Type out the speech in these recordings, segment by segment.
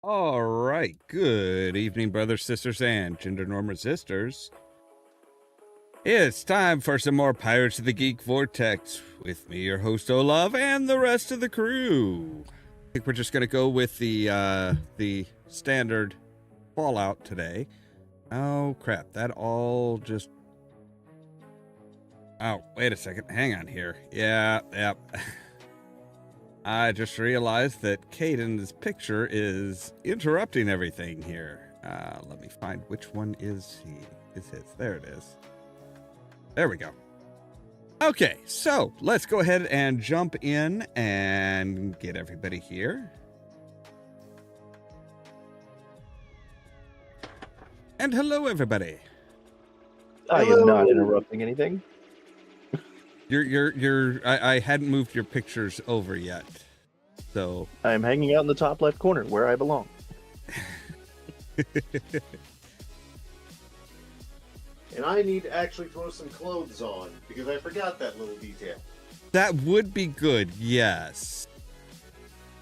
All right. Good evening, brothers, sisters, and gender norm resistors. It's time for some more Pirates of the Geek Vortex with me, your host Olaf, and the rest of the crew. I think we're just gonna go with the standard Fallout today. Oh crap! That all just. Oh, wait a second. Hang on here. Yeah. I just realized that Caden's picture is interrupting everything here. Let me find which one is his. There it is. There we go. Okay, so let's go ahead and jump in and get everybody here. And hello, everybody. I am not interrupting anything. I hadn't moved your pictures over yet. So I am hanging out in the top left corner where I belong. And I need to actually throw some clothes on because I forgot that little detail. That would be good, yes.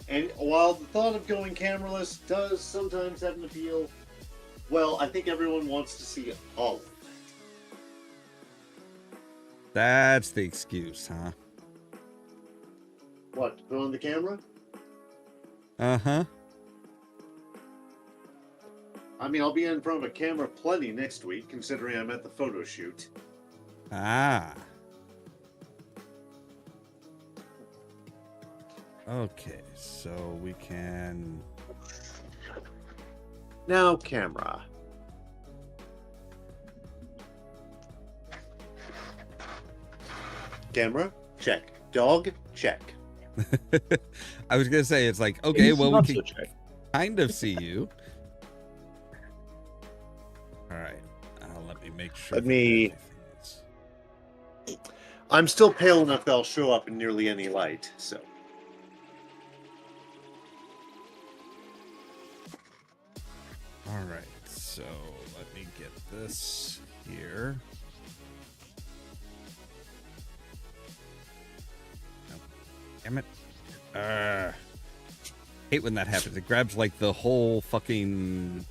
And while the thought of going cameraless does sometimes have an appeal, well, I think everyone wants to see all of it. That's the excuse, huh? What, to put on the camera? Uh-huh. I mean, I'll be in front of a camera plenty next week, considering I'm at the photo shoot. Ah. Okay, so we can... Now, camera. Camera, check. Dog, check. I was gonna say, it's like, okay, well, we can Check. kind of see you. All right, let me make sure. I'm still pale enough that I'll show up in nearly any light, so. All right, so let me get this here. No, damn it. Hate when that happens. It grabs like the whole fucking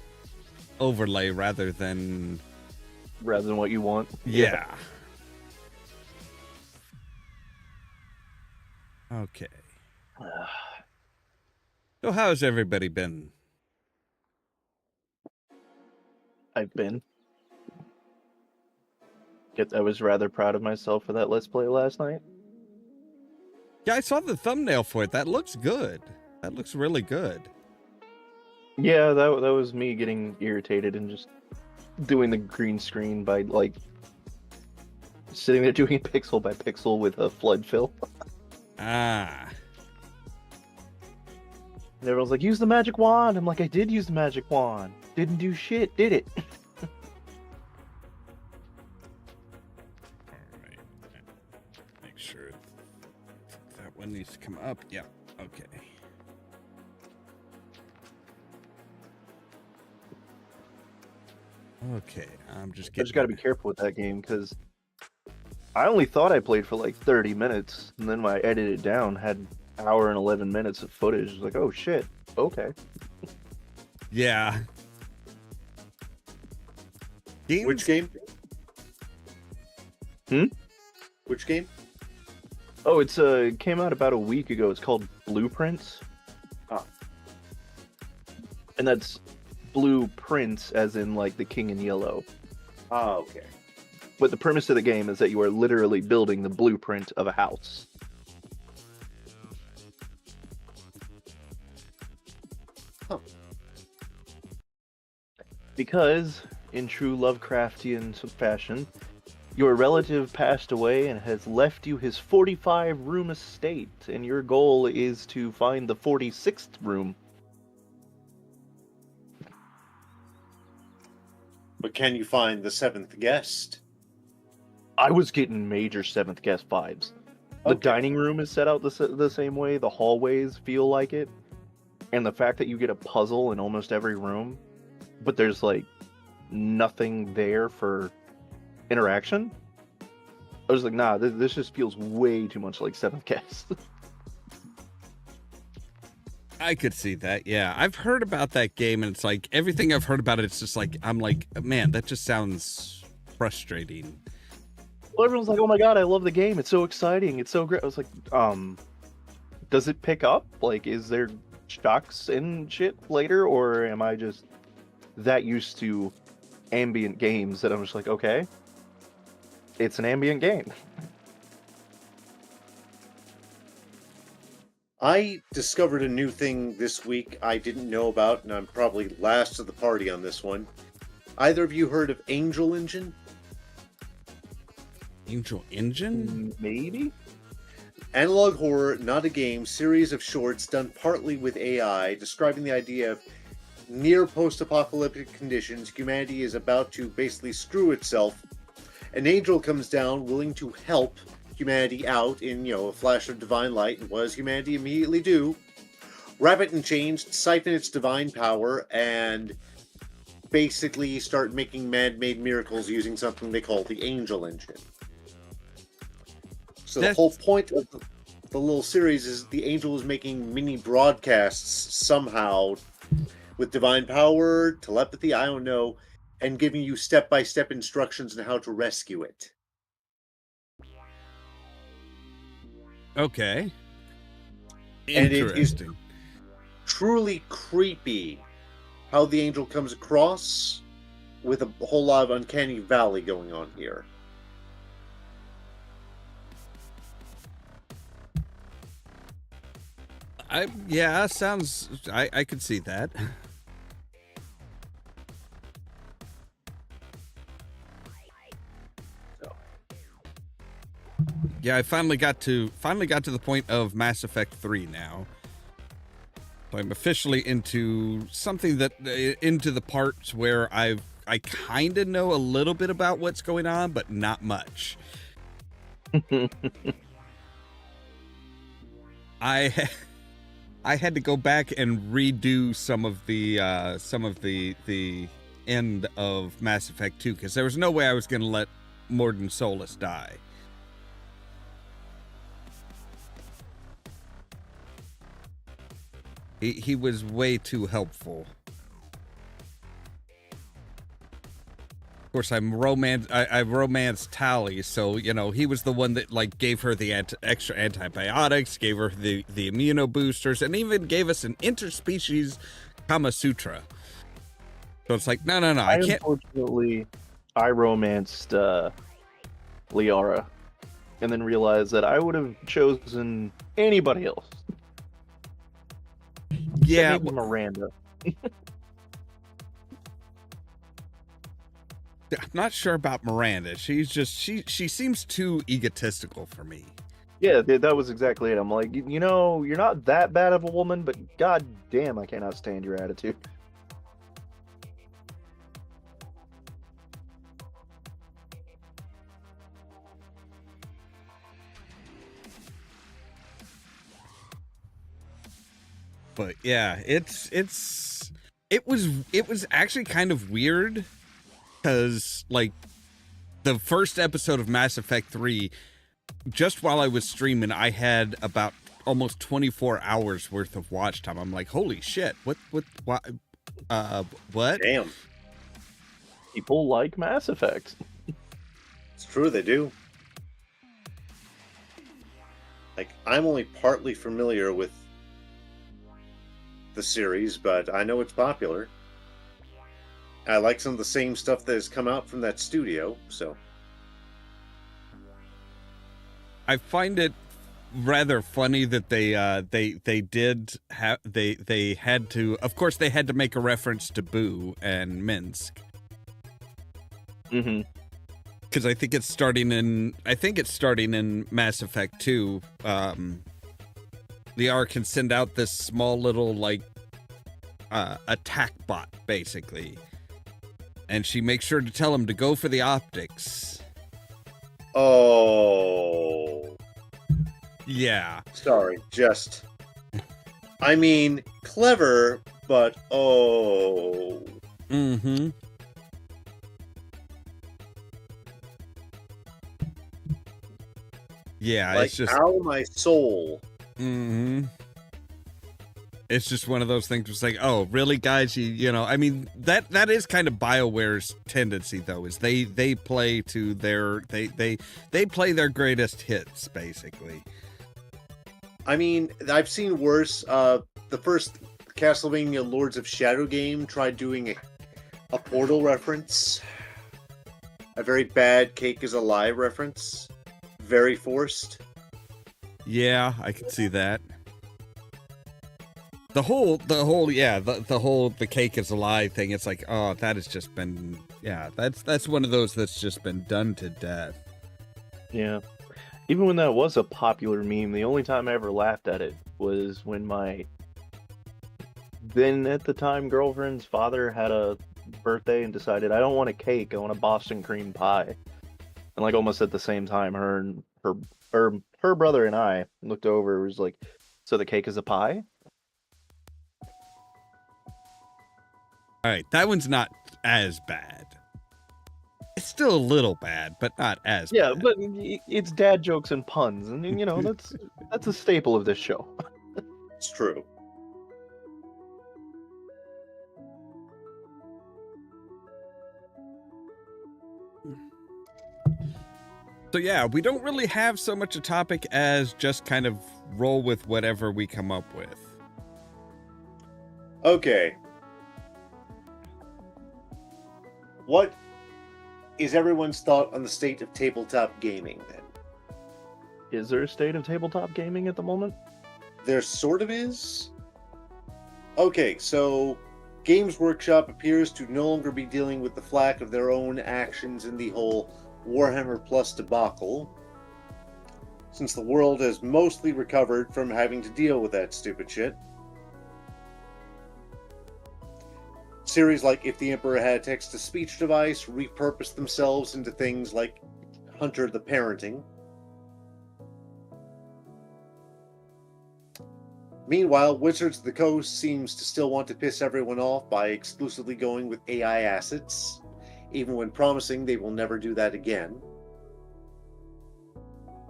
overlay rather than what you want. Yeah. Okay. So how's everybody been? I've been. I was rather proud of myself for that Let's Play last night. Yeah, I saw the thumbnail for it. That looks good. That looks really good. Yeah, that was me getting irritated and just doing the green screen by, like, sitting there doing pixel by pixel with a flood fill. Ah. And everyone's like, use the magic wand. I'm like, I did use the magic wand. Didn't do shit, did it? Alright. Make sure that one needs to come up. Yeah. Okay. Okay. I'm just getting... I just gotta be careful with that game, because I only thought I played for like 30 minutes, and then when I edited it down, had an hour and 11 minutes of footage. I was like, oh shit, okay. Yeah. Games? Which game? Which game? Oh, it's came out about a week ago. It's called Blueprints. Oh. And that's blueprints as in like the king in yellow. Oh, okay. But the premise of the game is that you are literally building the blueprint of a house. Huh. Because, in true Lovecraftian fashion, your relative passed away and has left you his 45-room estate, and your goal is to find the 46th room. But can you find the seventh guest? I was getting major seventh guest vibes. The Okay. dining room is set out the same way, the hallways feel like it, and the fact that you get a puzzle in almost every room, but there's like nothing there for interaction. I was like, nah, this just feels way too much like seventh guest. I could see that. Yeah, I've heard about that game, and it's like everything I've heard about it. It's just like I'm like, man, that just sounds frustrating. Well, everyone's like, "Oh my god, I love the game. It's so exciting. It's so great." I was like, does it pick up? Like, is there shocks and shit later, or am I just that used to ambient games that I'm just like, okay, it's an ambient game. I discovered a new thing this week I didn't know about, and I'm probably last to the party on this one. Either of you heard of Angel Engine? Angel Engine? Maybe? Analog horror, not a game, series of shorts done partly with AI, describing the idea of near post-apocalyptic conditions. Humanity is about to basically screw itself. An angel comes down willing to help humanity out in, a flash of divine light, and what does humanity immediately do? Wrap it in chains, siphon its divine power, and basically start making man-made miracles using something they call the Angel Engine. So the whole point of the little series is the angel is making mini broadcasts somehow with divine power, telepathy, I don't know, and giving you step-by-step instructions on how to rescue it. Okay. And it is Interesting. truly creepy how the angel comes across, with a whole lot of uncanny valley going on here. Sounds. I could see that. Yeah, I finally got to the point of Mass Effect 3 now. So I'm officially into something into the parts where I kind of know a little bit about what's going on, but not much. I had to go back and redo some of the end of Mass Effect 2 because there was no way I was going to let Mordin Solus die. He was way too helpful. Of course, I romanced Tali, so he was the one that gave her the extra antibiotics, gave her the immuno boosters, and even gave us an interspecies Kama Sutra. So it's like, no, I can't. Unfortunately, I romanced Liara, and then realized that I would have chosen anybody else. Yeah, Maybe Miranda. I'm not sure about Miranda. She's just she seems too egotistical for me. Yeah, that was exactly it. I'm like, you're not that bad of a woman, but god damn, I cannot stand your attitude. But yeah, it was actually kind of weird because the first episode of Mass Effect 3, just while I was streaming, I had about almost 24 hours worth of watch time. I'm like, holy shit, what? Damn. People like Mass Effect. It's true, they do. I'm only partly familiar with the series, but I know it's popular. I like some of the same stuff that has come out from that studio, so I find it rather funny that they had to, of course they had to make a reference to Boo and Minsk. Mm-hmm. Because I think it's starting in Mass Effect 2. Liara can send out this small little attack bot, basically, and she makes sure to tell him to go for the optics. Oh, yeah. Sorry, I mean, clever, but oh. Mm-hmm. Yeah, it's just ow, my soul. Mm-hmm. It's just one of those things. It's like, oh, really, guys? You know, I mean, that is kind of BioWare's tendency, though, is they play to their they play their greatest hits, basically. I mean, I've seen worse. The first Castlevania Lords of Shadow game tried doing a Portal reference, a very bad Cake is a Lie reference, very forced. Yeah, I can see that. The whole the cake is a lie thing. It's like, oh, that has just been, yeah, that's one of those that's just been done to death. Yeah. Even when that was a popular meme, the only time I ever laughed at it was when my then at the time girlfriend's father had a birthday and decided, I don't want a cake, I want a Boston cream pie. And like almost at the same time, her brother and I looked over, was like, so the cake is a pie? All right, that one's not as bad. It's still a little bad, but not as bad. Yeah, but it's dad jokes and puns, and you know, that's a staple of this show. It's true. So yeah, we don't really have so much a topic as just kind of roll with whatever we come up with. Okay. What is everyone's thought on the state of tabletop gaming, then? Is there a state of tabletop gaming at the moment? There sort of is. Okay, so Games Workshop appears to no longer be dealing with the flack of their own actions in the whole Warhammer Plus debacle, since the world has mostly recovered from having to deal with that stupid shit. Series like If the Emperor Had a Text-to-Speech Device repurposed themselves into things like Hunter the Parenting. Meanwhile, Wizards of the Coast seems to still want to piss everyone off by exclusively going with AI assets, even when promising they will never do that again.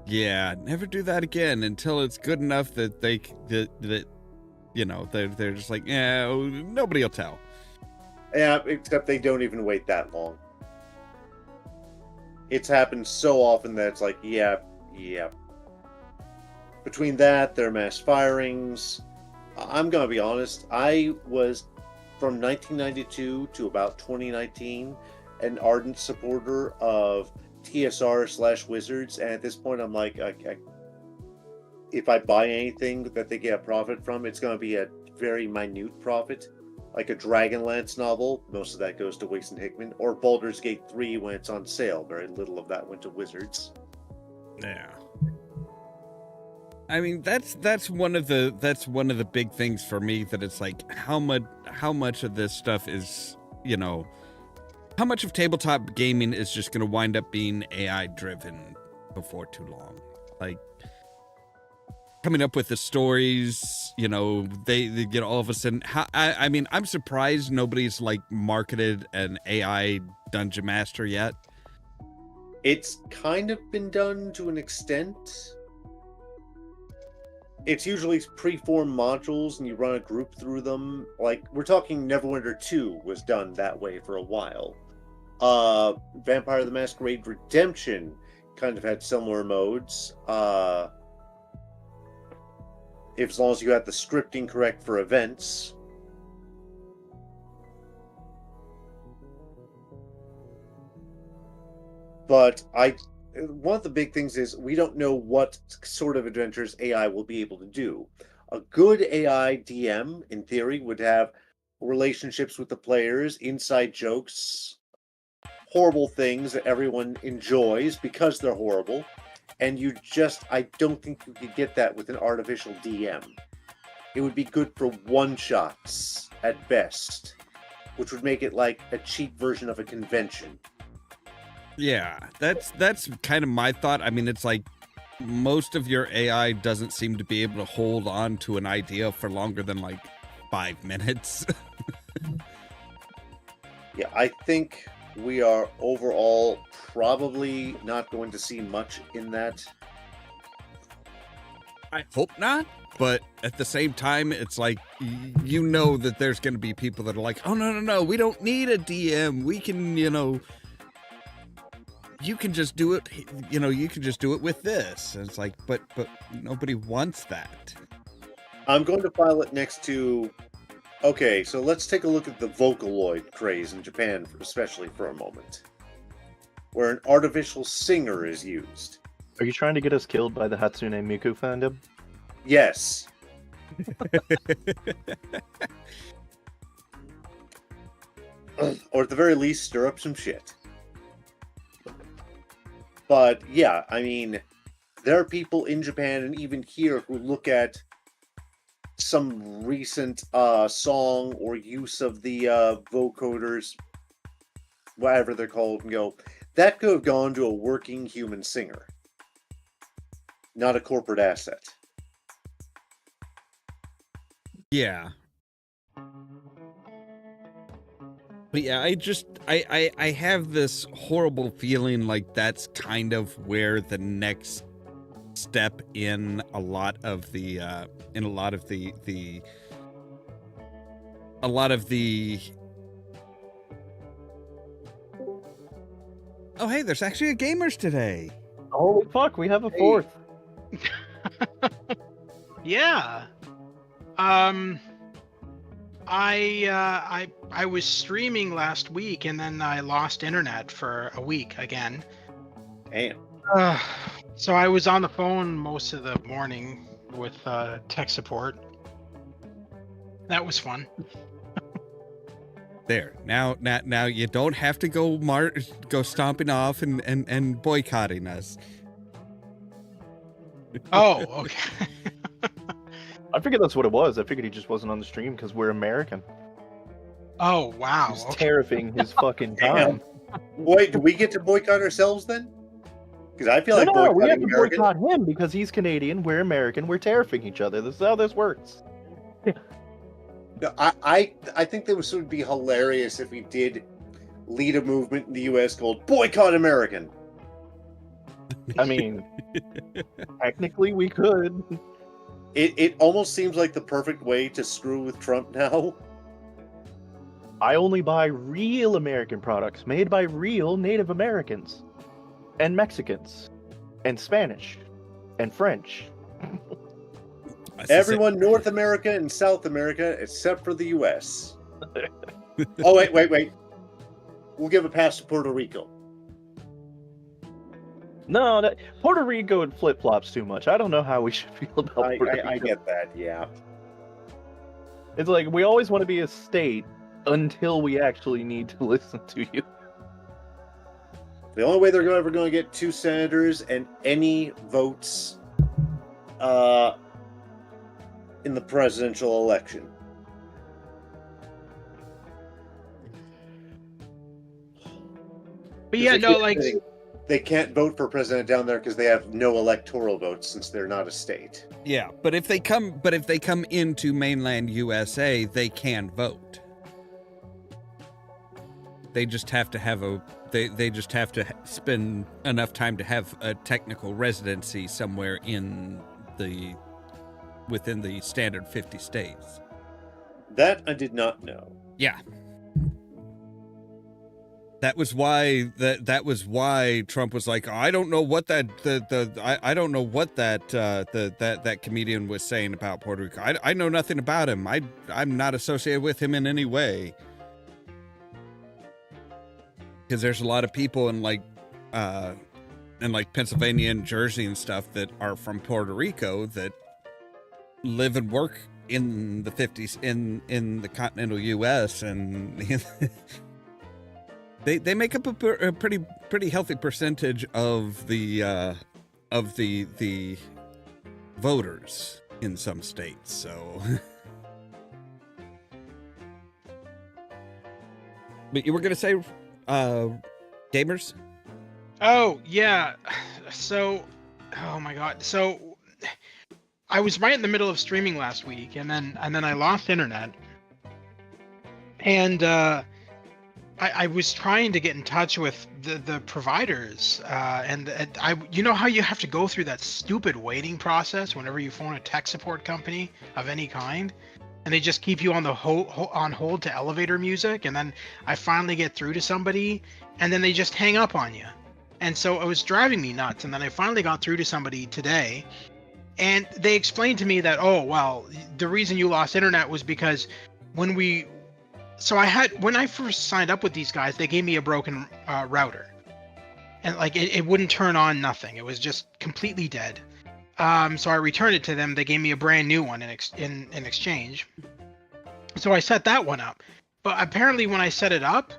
Yeah, never do that again until it's good enough that that you know, they're just like, yeah, nobody will tell. Yeah, except they don't even wait that long. It's happened so often that it's like, yeah. Between that, their mass firings, I'm gonna be honest, I was, from 1992 to about 2019, an ardent supporter of TSR/Wizards, and at this point I'm like, if I buy anything that they get a profit from, it's gonna be a very minute profit. Like a Dragonlance novel, most of that goes to Wiggs and Hickman, or Baldur's Gate 3 when it's on sale. Very little of that went to Wizards. Yeah. I mean, that's one of the big things for me, that it's like how much of this stuff is, you know, how much of tabletop gaming is just going to wind up being AI driven before too long. Like, coming up with the stories, you know, they get all of a sudden. I mean, I'm surprised nobody's like marketed an AI dungeon master yet. It's kind of been done to an extent. It's usually pre-formed modules, and you run a group through them. Like, we're talking Neverwinter 2 was done that way for a while. Vampire the Masquerade Redemption kind of had similar modes. If as long as you had the scripting correct for events. But one of the big things is we don't know what sort of adventures AI will be able to do. A good AI DM, in theory, would have relationships with the players, inside jokes, horrible things that everyone enjoys because they're horrible. And I don't think you could get that with an artificial DM. It would be good for one-shots at best, which would make it like a cheap version of a convention. Yeah, that's kind of my thought. I mean, it's like most of your AI doesn't seem to be able to hold on to an idea for longer than like 5 minutes. Yeah, I think we are overall probably not going to see much in that. I hope not. But at the same time, it's like, you know that there's going to be people that are like, oh, no, we don't need a DM. We can, you can just do it, you can just do it with this. And it's like, but nobody wants that. I'm going to file it next to... Okay, so let's take a look at the Vocaloid craze in Japan, especially for a moment, where an artificial singer is used. Are you trying to get us killed by the Hatsune Miku fandom? Yes. Or at the very least, stir up some shit. But yeah, I mean, there are people in Japan and even here who look at some recent song or use of the vocoders, whatever they're called, and go, that could have gone to a working human singer, not a corporate asset. Yeah. But yeah, I have this horrible feeling like that's kind of where the next step in a lot of the oh, hey, there's actually a gamers today. Holy fuck, we have a fourth. Yeah. I was streaming last week and then I lost internet for a week again. Damn. So I was on the phone most of the morning with tech support. That was fun. There. Now you don't have to go stomping off and boycotting us. Oh, okay. I figured that's what it was. I figured he just wasn't on the stream because we're American. Oh, wow. He's Okay. tariffing his fucking time. Wait, do we get to boycott ourselves then? Because I feel like No, we have boycotting to American. boycott him because he's Canadian, we're American, we're tariffing each other. This is how this works. No, I think that would be hilarious if we did lead a movement in the U.S. called Boycott American. I mean, technically we could. It almost seems like the perfect way to screw with Trump now. I only buy real American products made by real Native Americans and Mexicans and Spanish and French. Everyone North America and South America except for the U.S. Oh, wait. We'll give a pass to Puerto Rico. No, Puerto Rico and flip-flops too much. I don't know how we should feel about Puerto Rico. I get that, yeah. It's like, we always want to be a state until we actually need to listen to you. The only way they're ever going to get 2 senators and any votes in the presidential election. But yeah, no, like... They can't vote for president down there because they have no electoral votes since they're not a state. Yeah, but if they come into mainland USA, they can vote. They just have to have they just have to spend enough time to have a technical residency somewhere within the standard 50 states. That I did not know. Yeah. That was why Trump was like, I don't know what that comedian was saying about Puerto Rico. I know nothing about him. I'm not associated with him in any way. Because there's a lot of people in Pennsylvania and Jersey and stuff that are from Puerto Rico that live and work in the 50s in the continental U.S. and they make up a pretty healthy percentage of the voters in some states. So, but you were gonna say, gamers? Oh, yeah. So, oh my god. So, I was right in the middle of streaming last week, and then I lost internet. And I was trying to get in touch with the providers, and you know how you have to go through that stupid waiting process whenever you phone a tech support company of any kind, and they just keep you on the on hold to elevator music, and then I finally get through to somebody, and then they just hang up on you, and so it was driving me nuts. And then I finally got through to somebody today, and they explained to me that, oh well, the reason you lost internet was because when when I first signed up with these guys, they gave me a broken router, and like it wouldn't turn on, nothing. It was just completely dead. So I returned it to them. They gave me a brand new one in exchange. So I set that one up. But apparently when I set it up,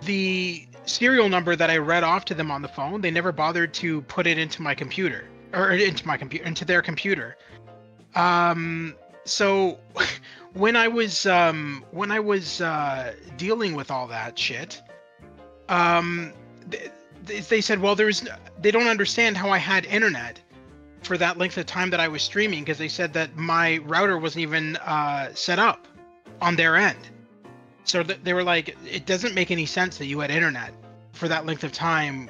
the serial number that I read off to them on the phone, they never bothered to put it into my computer, or into their computer. So when I was dealing with all that shit, they said, well, they don't understand how I had internet for that length of time that I was streaming, because they said that my router wasn't even set up on their end. So they were like, it doesn't make any sense that you had internet for that length of time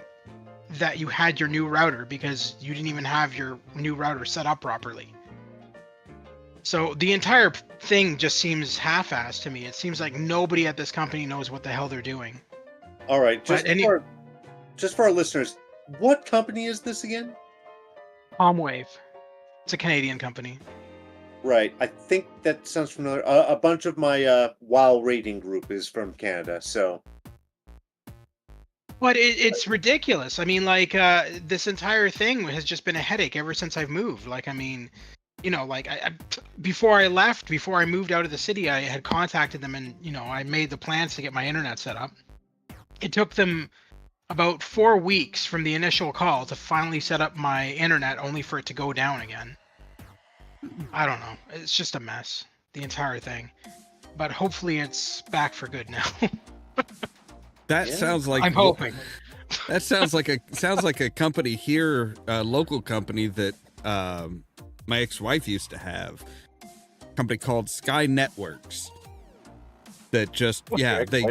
that you had your new router, because you didn't even have your new router set up properly. So the entire thing just seems half-assed to me. It seems like nobody at this company knows what the hell they're doing. All right, just for our listeners, what company is this again? Comwave. It's a Canadian company. Right, I think that sounds familiar. A bunch of my WoW rating group is from Canada, so. But it's ridiculous. I mean, like, this entire thing has just been a headache ever since I've moved. Like, I mean, you know, like, before I moved out of the city, I had contacted them, and, you know, I made the plans to get my internet set up. It took them about 4 weeks from the initial call to finally set up my internet, only for it to go down again. I don't know. It's just a mess, the entire thing. But hopefully it's back for good now. That sounds like, I'm hoping. That sounds like a company here, a local company that my ex-wife used to have. A company called Sky Networks. That just Skynet?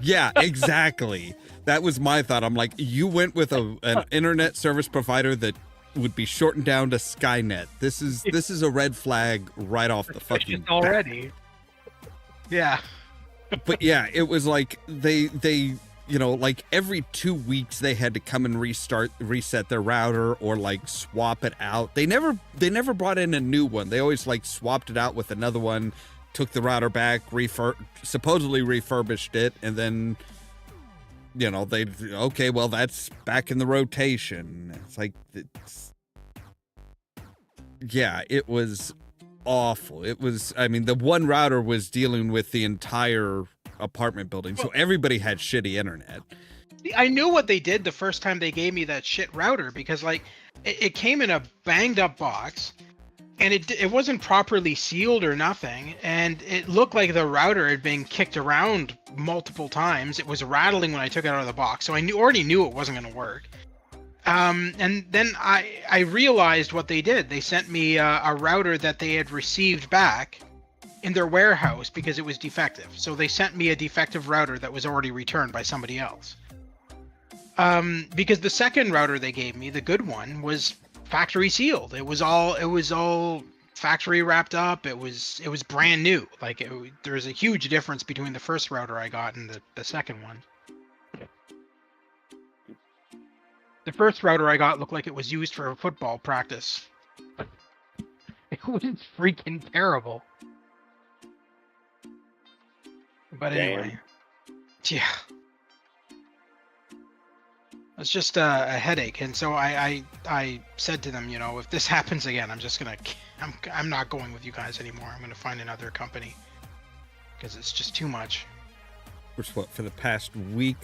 Yeah, exactly. That was my thought. I'm like, you went with an internet service provider that would be shortened down to Skynet. This is a red flag right off the fucking bat. Already. Yeah. But yeah, it was like they you know, like every 2 weeks they had to come and reset their router or like swap it out. They never brought in a new one. They always like swapped it out with another one, took the router back, supposedly refurbished it, and then, you know, okay, well, that's back in the rotation. It's like, yeah, it was awful. It was, I mean, the one router was dealing with the entire apartment building, so everybody had shitty internet. I knew what they did the first time they gave me that shit router, because like it came in a banged up box, and it wasn't properly sealed or nothing, and it looked like the router had been kicked around multiple times. It was rattling when I took it out of the box, so I already knew it wasn't going to work. And then I realized what they did. They sent me a router that they had received back in their warehouse because it was defective. So they sent me a defective router that was already returned by somebody else. Because the second router they gave me, the good one, was factory sealed. It was all factory wrapped up. It was brand new. Like, there's a huge difference between the first router I got and the second one. The first router I got looked like it was used for football practice. It was freaking terrible. But anyway, yeah. It's just a headache, and so I said to them, you know, if this happens again, I'm not going with you guys anymore. I'm gonna find another company, because it's just too much. For the past week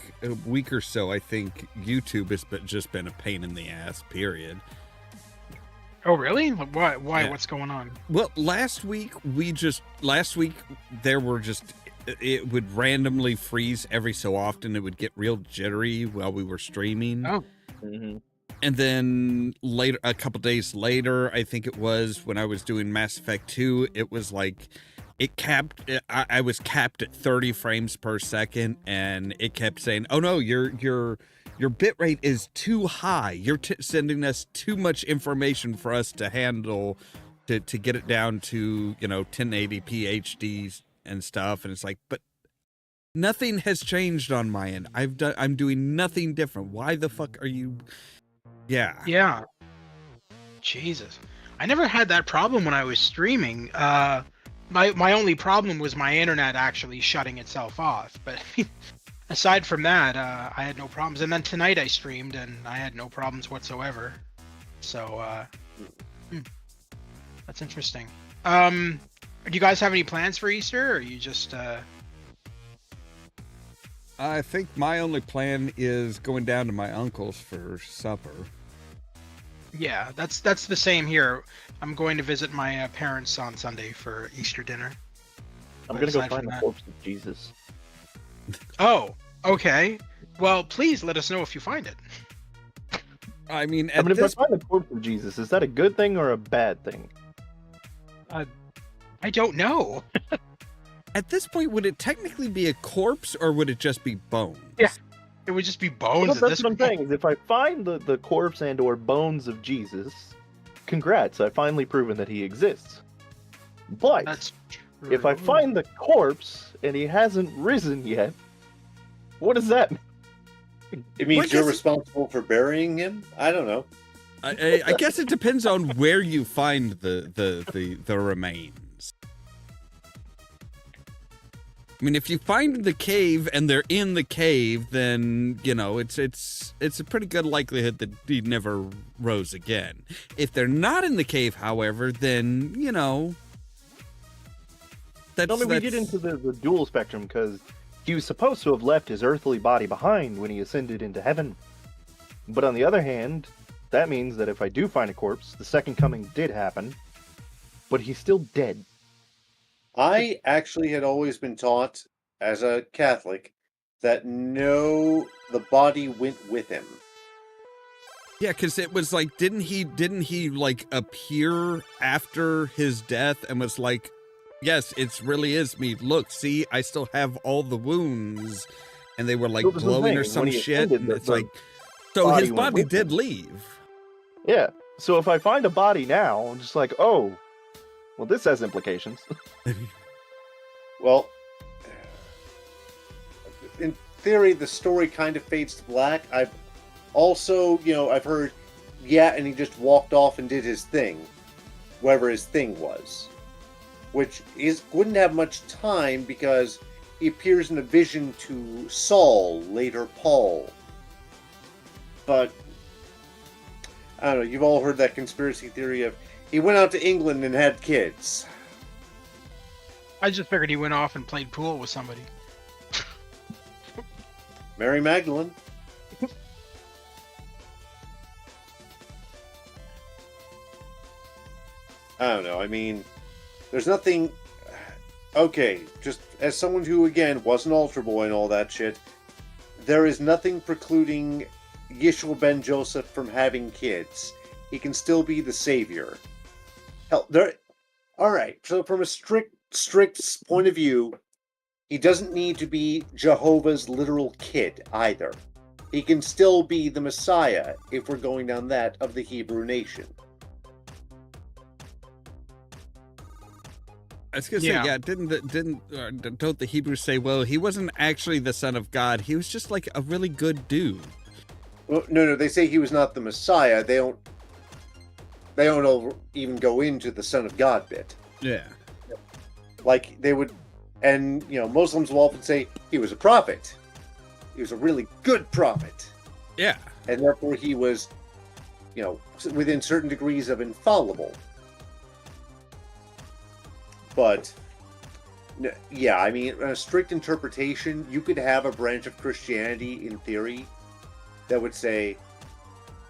or so, I think YouTube has just been a pain in the ass, period. Oh, really? Why? Yeah. What's going on? Well, last week there were just, it would randomly freeze every so often. It would get real jittery while we were streaming. Oh. Mm-hmm. And then a couple days later, I think it was when I was doing Mass Effect 2, it was like it capped. I was capped at 30 frames per second, and it kept saying, "Oh no, your bit rate is too high. You're sending us too much information for us to handle to get it down to 1080p HD and stuff." And it's like, but nothing has changed on my end. I'm doing nothing different. Why the fuck are you? Yeah. Yeah. Jesus. I never had that problem when I was streaming. My only problem was my internet actually shutting itself off. But aside from that, I had no problems. And then tonight I streamed and I had no problems whatsoever. So that's interesting. Do you guys have any plans for Easter, or are you just I think my only plan is going down to my uncle's for supper. Yeah, that's the same here. I'm going to visit my parents on Sunday for Easter dinner. I'm But gonna go aside find from the that- corpse of Jesus. Oh, okay. Well, please let us know if you find it. I mean, I at mean, if this I find the corpse of Jesus, is that a good thing or a bad thing? I don't know. point, would it technically be a corpse, or would it just be bones? Yeah. It would just be bones Well, at that's this what I'm point. saying. Is if I find the corpse and or bones of Jesus, congrats! I've finally proven that he exists. But That's if I true. find the corpse and he hasn't risen yet, what does that mean? It means What you're is- responsible for burying him? I don't know. I guess it depends on where you find the remains. I mean, if you find the cave and they're in the cave, then it's a pretty good likelihood that he never rose again. If they're not in the cave, however, then that's. I mean, we get into the dual spectrum because he was supposed to have left his earthly body behind when he ascended into heaven. But on the other hand, that means that if I do find a corpse, the second coming did happen, but he's still dead. I actually had always been taught, as a Catholic, that no, the body went with him. Yeah, because it was like, didn't he like appear after his death and was like, yes, it really is me. Look, see, I still have all the wounds, and they were like Well, this is the glowing or thing, some when he shit. ascended, And the- it's the like, so body his went body with did him. leave. Yeah, so if I find a body now, I'm just like, oh, well, this has implications. Well, in theory, the story kind of fades to black. I've also, I've heard, yeah, and he just walked off and did his thing, whatever his thing was, which wouldn't have much time because he appears in a vision to Saul, later Paul. But I don't know. You've all heard that conspiracy theory of he went out to England and had kids. I just figured he went off and played pool with somebody. Mary Magdalene. I don't know. I mean, there's nothing. Okay, just as someone who, again, was an altar boy and all that shit, there is nothing precluding Yeshua ben Joseph from having kids. He can still be the savior. Hell, there. All right. So, from a strict point of view, he doesn't need to be Jehovah's literal kid either. He can still be the Messiah if we're going down that of the Hebrew nation. I was gonna say, Yeah. yeah, don't the Hebrews say, well, he wasn't actually the son of God. He was just like a really good dude. Well, no, they say he was not the Messiah. They don't even go into the Son of God bit. Yeah. Like they would, and Muslims will often say he was a prophet. He was a really good prophet, Yeah. and therefore he was, within certain degrees of infallible. But yeah, I mean, a strict interpretation, you could have a branch of Christianity in theory that would say,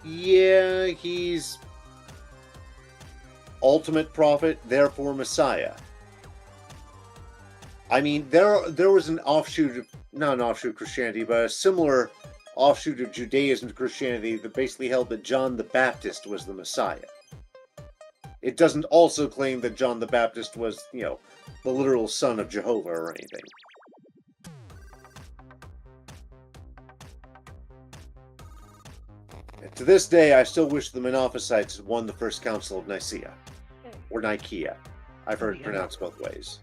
yeah, he's ultimate prophet, therefore Messiah. I mean, there was an offshoot, not an offshoot of Christianity, but a similar offshoot of Judaism to Christianity that basically held that John the Baptist was the Messiah. It doesn't also claim that John the Baptist was, the literal son of Jehovah or anything. And to this day, I still wish the Monophysites had won the First Council of Nicaea. Or Nicaea. I've heard it pronounced both ways.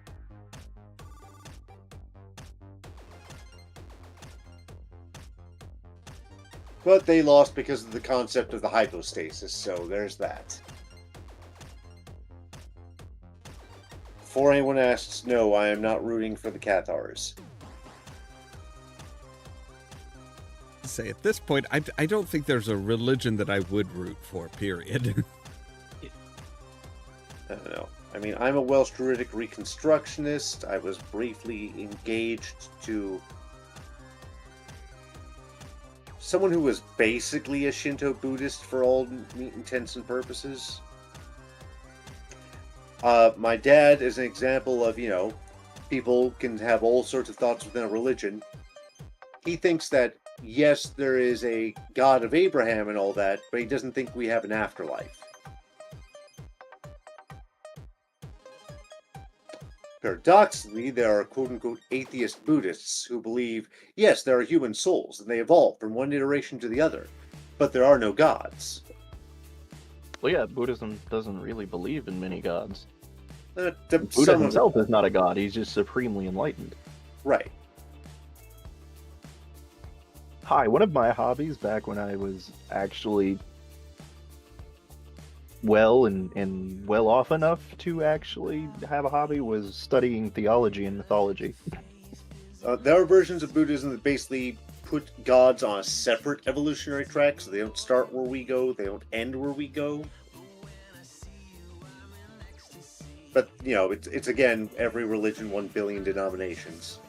But they lost because of the concept of the hypostasis, so there's that. Before anyone asks, no, I am not rooting for the Cathars. Say at this point, I don't think there's a religion that I would root for, period. I don't know. I mean, I'm a Welsh Druidic Reconstructionist. I was briefly engaged to someone who was basically a Shinto Buddhist for all intents and purposes. My dad is an example of, people can have all sorts of thoughts within a religion. He thinks that, yes, there is a God of Abraham and all that, but he doesn't think we have an afterlife. Paradoxically, there are quote-unquote atheist Buddhists who believe, yes, there are human souls, and they evolve from one iteration to the other, but there are no gods. Well, yeah, Buddhism doesn't really believe in many gods. Buddha himself is not a god, he's just supremely enlightened. Right. Hi, one of my hobbies back when I was actually well and well off enough to actually have a hobby was studying theology and mythology. There are versions of Buddhism that basically put gods on a separate evolutionary track, so they don't start where we go, they don't end where we go. But, it's again, every religion, 1 billion denominations.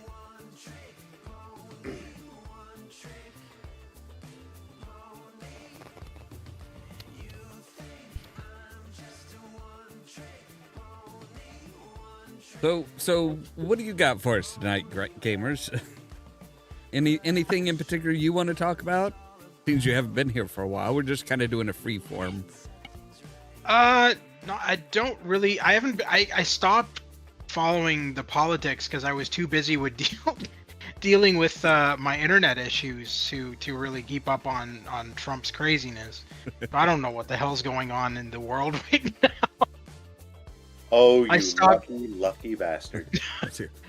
So what do you got for us tonight, gamers? Anything in particular you want to talk about? Seems you haven't been here for a while. We're just kind of doing a free form. No, I don't really. I stopped following the politics because I was too busy with dealing with my internet issues to really keep up on Trump's craziness. But I don't know what the hell's going on in the world right now. Oh, you lucky bastard.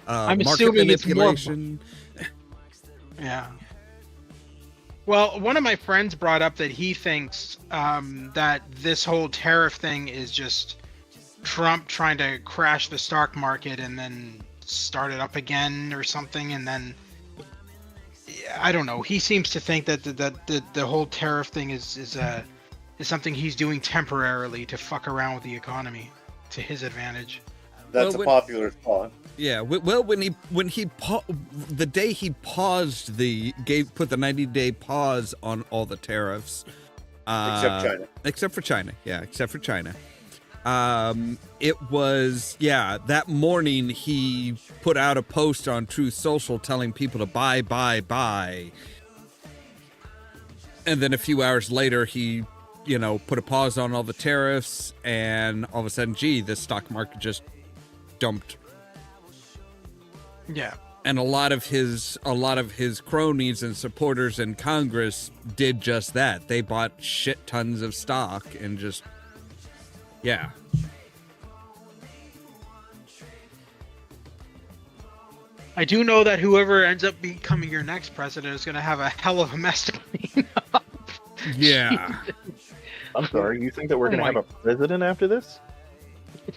I'm market assuming manipulation. Yeah. Well, one of my friends brought up that he thinks that this whole tariff thing is just Trump trying to crash the stock market and then start it up again or something, and then I don't know. He seems to think that the whole tariff thing is something he's doing temporarily to fuck around with the economy to his advantage. That's a popular thought. Yeah, well, when he the day he paused put the 90-day pause on all the tariffs, except for China. It was that morning he put out a post on Truth Social telling people to buy, and then a few hours later he put a pause on all the tariffs, and all of a sudden, the stock market just dumped. Yeah. And a lot of his cronies and supporters in Congress did just that. They bought shit tons of stock and just, yeah. I do know that whoever ends up becoming your next president is going to have a hell of a mess to clean up. Yeah. I'm sorry, you think that we're going to have a president after this?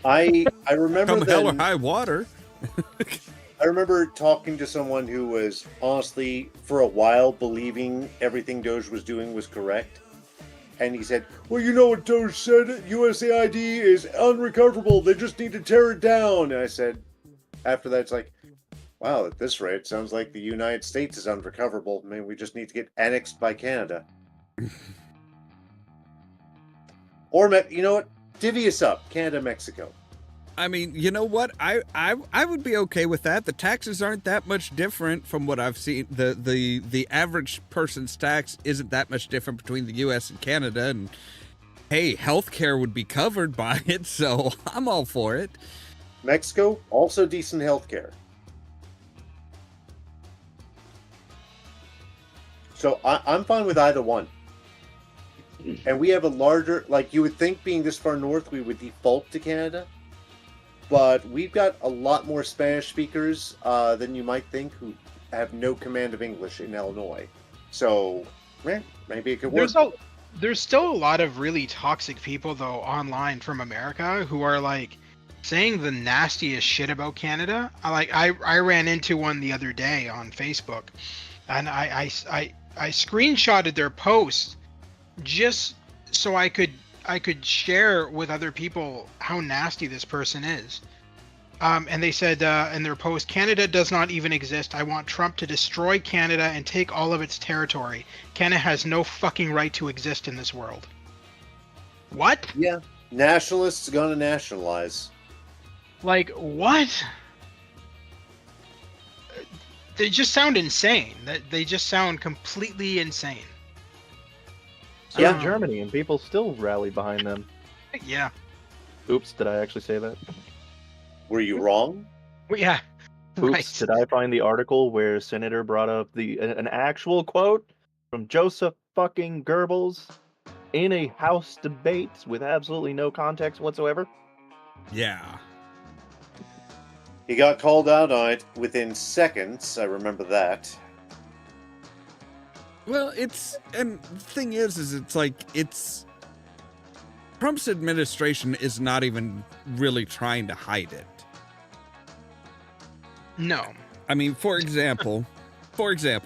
I remember Come hell or high water. I remember talking to someone who was honestly, for a while, believing everything Doge was doing was correct. And he said, well, you know what Doge said? USAID is unrecoverable. They just need to tear it down. And I said, after that, it's like, wow, at this rate, it sounds like the United States is unrecoverable. Maybe we just need to get annexed by Canada. Or, you know what? Divvy us up. Canada, Mexico. I mean, you know what? I would be okay with that. The taxes aren't that much different from what I've seen. The average person's tax isn't that much different between the U.S. and Canada. And hey, healthcare would be covered by it, so I'm all for it. Mexico, also decent healthcare. So I'm fine with either one. And we have a larger, like you would think being this far north, we would default to Canada. But we've got a lot more Spanish speakers than you might think who have no command of English in Illinois. So, maybe it could work. There's still a lot of really toxic people, though, online from America who are, like, saying the nastiest shit about Canada. I ran into one the other day on Facebook, and I screenshotted their post just so I could share with other people how nasty this person is. And they said in their post, Canada does not even exist. I want Trump to destroy Canada and take all of its territory. Canada has no fucking right to exist in this world. What? Yeah. Nationalists gonna nationalize. Like, what? They just sound insane. They just sound completely insane. So did Germany, and people still rally behind them. Yeah. Oops, did I actually say that? Were you wrong? Well, yeah. Oops, Right. did I find the article where Senator brought up an actual quote from Joseph fucking Goebbels in a House debate with absolutely no context whatsoever? Yeah. He got called out on it within seconds. I remember that. Well, and the thing is it's like, Trump's administration is not even really trying to hide it. No. I mean, for example, look at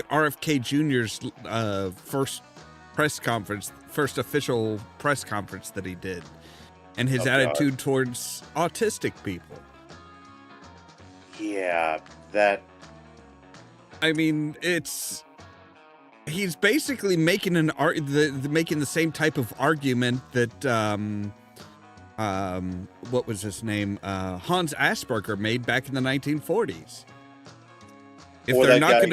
RFK Jr.'s first official press conference that he did, and his attitude towards autistic people. Yeah, that... I mean, he's basically making making the same type of argument that what was his name? Hans Asperger made back in the 1940s. If they're not going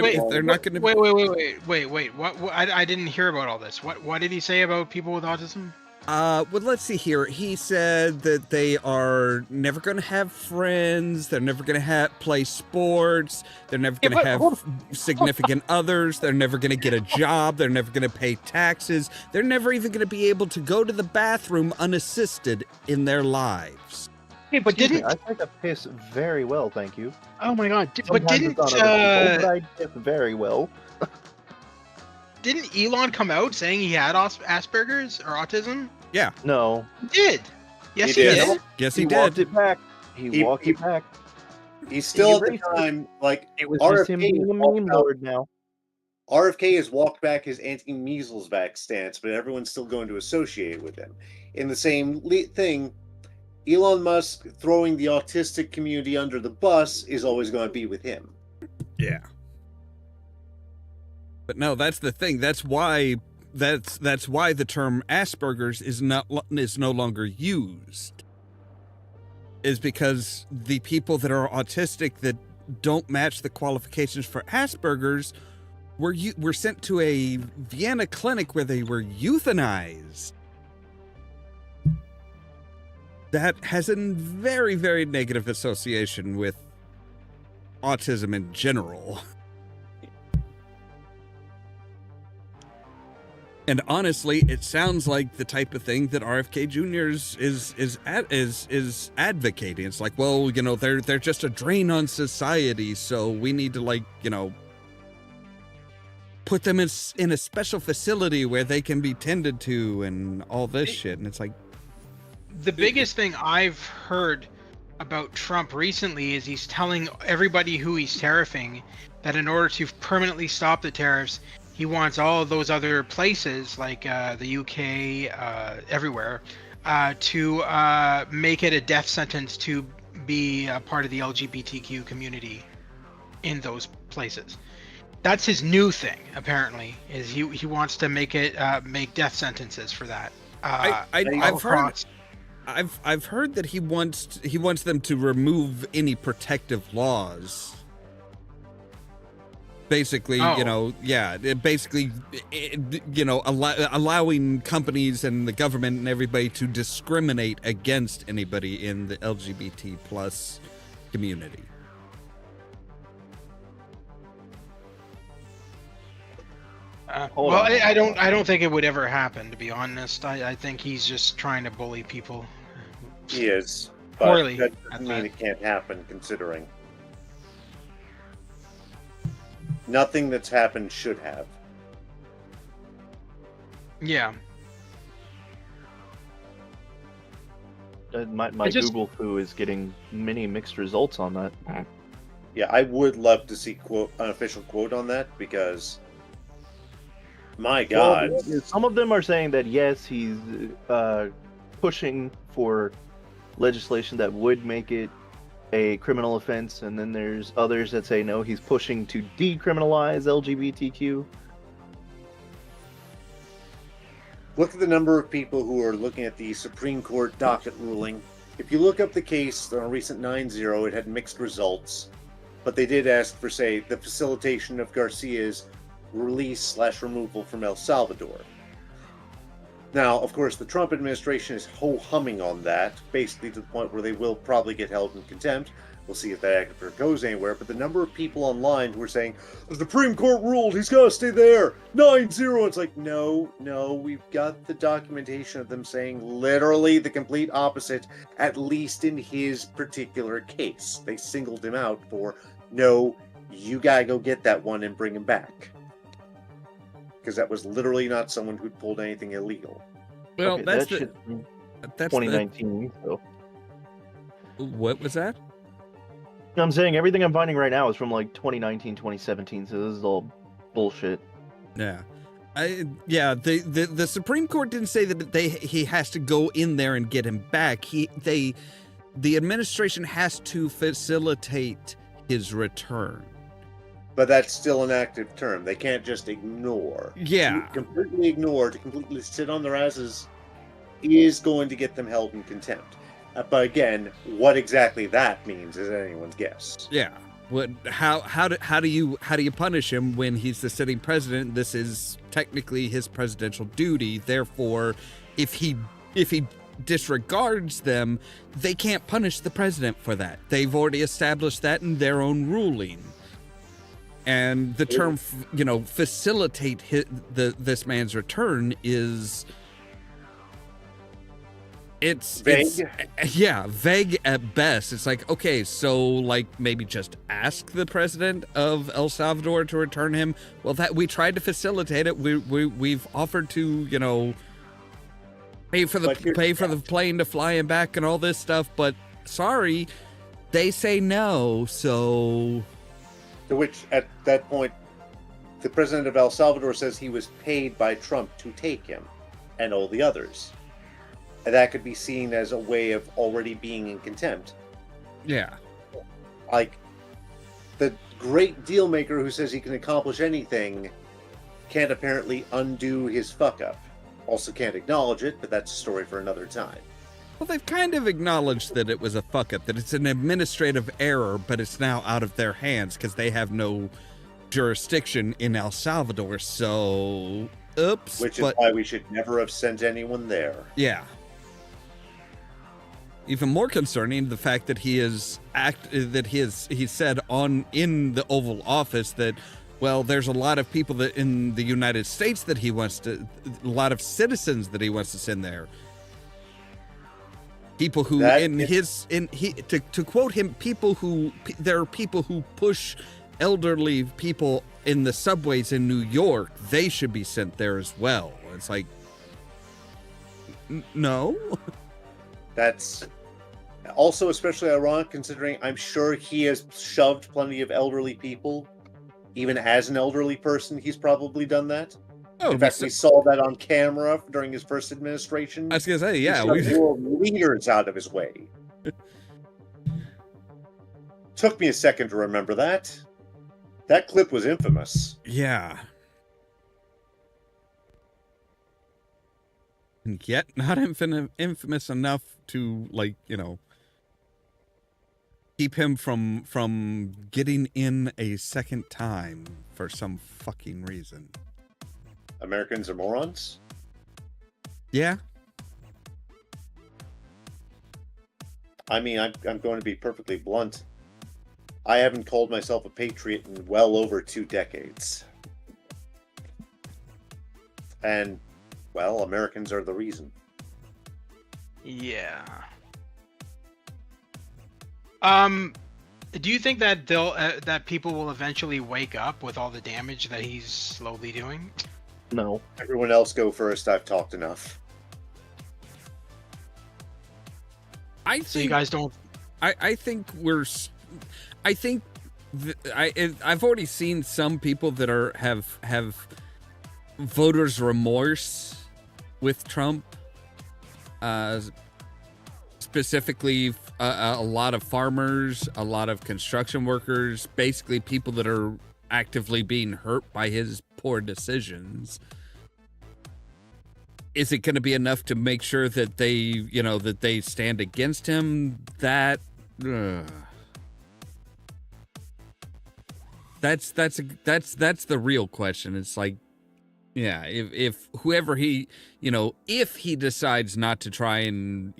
to Wait. What? I didn't hear about all this. What did he say about people with autism? Well, let's see here. He said that they are never going to have friends. They're never going to play sports. They're never going to have significant others. They're never going to get a job. They're never going to pay taxes. They're never even going to be able to go to the bathroom unassisted in their lives. Hey, but Excuse me, I take a piss very well, thank you. Oh my god! Sometimes it's on other people, but I piss very well. Didn't Elon come out saying he had Asperger's or autism? Yeah. No. He did. Yes, He he did. did. Yes, He walked it back. He walked it back. He's still at He the time, like, It was just him being a meme lord now. RFK has walked back his anti-measles vax stance, but everyone's still going to associate with him. In the same thing, Elon Musk throwing the autistic community under the bus is always going to be with him. Yeah. But no, that's the thing. That's why the term Asperger's is no longer used. Is because the people that are autistic that don't match the qualifications for Asperger's were sent to a Vienna clinic where they were euthanized. That has a very, very negative association with autism in general. And honestly, it sounds like the type of thing that RFK Jr. is advocating. It's like, well, you know, they're just a drain on society, so we need to, like, you know, put them in a special facility where they can be tended to and all this shit. And it's like, the biggest thing I've heard about Trump recently is he's telling everybody who he's tariffing that in order to permanently stop the tariffs, he wants all of those other places like the UK, everywhere, to make it a death sentence to be a part of the LGBTQ community in those places. That's his new thing, apparently, is he wants to make it make death sentences for that. I've heard that he wants them to remove any protective laws. Basically, Oh. allowing companies and the government and everybody to discriminate against anybody in the LGBT plus community. Hold Well, on, hold I on, don't. hold on. I don't think it would ever happen. To be honest, I think he's just trying to bully people. He is, but Poorly that at doesn't mean that. it can't happen, considering nothing that's happened should have. Yeah. My I just- Google foo is getting many mixed results on that. Yeah, I would love to see an official quote on that, because my God, Well, some of them are saying that yes, he's pushing for legislation that would make it a criminal offense, and then there's others that say no, he's pushing to decriminalize LGBTQ. look at the number of people who are looking at the Supreme Court docket ruling. If you look up the case on a recent 9-0, it had mixed results, but they did ask for, say, the facilitation of Garcia's release/removal from El Salvador. Now, of course, the Trump administration is ho-humming on that, basically to the point where they will probably get held in contempt. We'll see if that actually goes anywhere, but the number of people online who are saying, the Supreme Court ruled, he's got to stay there, 9-0, it's like, no, we've got the documentation of them saying literally the complete opposite, at least in his particular case. They singled him out for, no, you gotta go get that one and bring him back. Because that was literally not someone who'd pulled anything illegal. Well, Okay, that's that shit's from that's 2019. So what was that? I'm saying everything I'm finding right now is from like 2019, 2017. So this is all bullshit. Yeah. The Supreme Court didn't say that he has to go in there and get him back. The administration has to facilitate his return. But that's still an active term. They can't just ignore. Yeah. To completely ignore, to completely sit on their asses, is going to get them held in contempt. But again, what exactly that means is anyone's guess. Yeah. How do you punish him when he's the sitting president? This is technically his presidential duty. Therefore, if he disregards them, they can't punish the president for that. They've already established that in their own ruling. And the term, facilitate this man's return is Vague. Vague at best. It's like, okay, so like maybe just ask the president of El Salvador to return him. Well, that we tried to facilitate it. We've offered to, pay for the plane to fly him back and all this stuff, but sorry, they say no. So, to which at that point, the president of El Salvador says he was paid by Trump to take him, and all the others. And that could be seen as a way of already being in contempt. Yeah. Like, the great deal maker who says he can accomplish anything can't apparently undo his fuck up. Also can't acknowledge it, but that's a story for another time. Well, they've kind of acknowledged that it was a fuck up, that it's an administrative error, but it's now out of their hands because they have no jurisdiction in El Salvador. So, oops. Which is why we should never have sent anyone there. Yeah. Even more concerning, the fact that he said in the Oval Office that, well, there's a lot of people that in the United States that he wants to, a lot of citizens that he wants to send there. People who, to quote him, there are people who push elderly people in the subways in New York. They should be sent there as well. It's like, no. That's also especially ironic considering I'm sure he has shoved plenty of elderly people. Even as an elderly person, he's probably done that. Oh, in fact, we saw that on camera during his first administration. I was going to say, yeah. He shoved world leaders out of his way. Took me a second to remember that. That clip was infamous. Yeah. And yet not infamous enough to, like, keep him from getting in a second time for some fucking reason. Americans are morons? Yeah. I mean, I'm going to be perfectly blunt. I haven't called myself a patriot in well over 2 decades. And, well, Americans are the reason. Yeah. Do you think that that people will eventually wake up with all the damage that he's slowly doing? No. Everyone else go first. I've talked enough. So you guys don't. I think I've already seen some people that have voters' remorse with Trump. Specifically, a lot of farmers, a lot of construction workers, basically people that are actively being hurt by his poor decisions. Is it going to be enough to make sure that they stand against him? That's the real question. It's like, yeah, if whoever if he decides not to try and,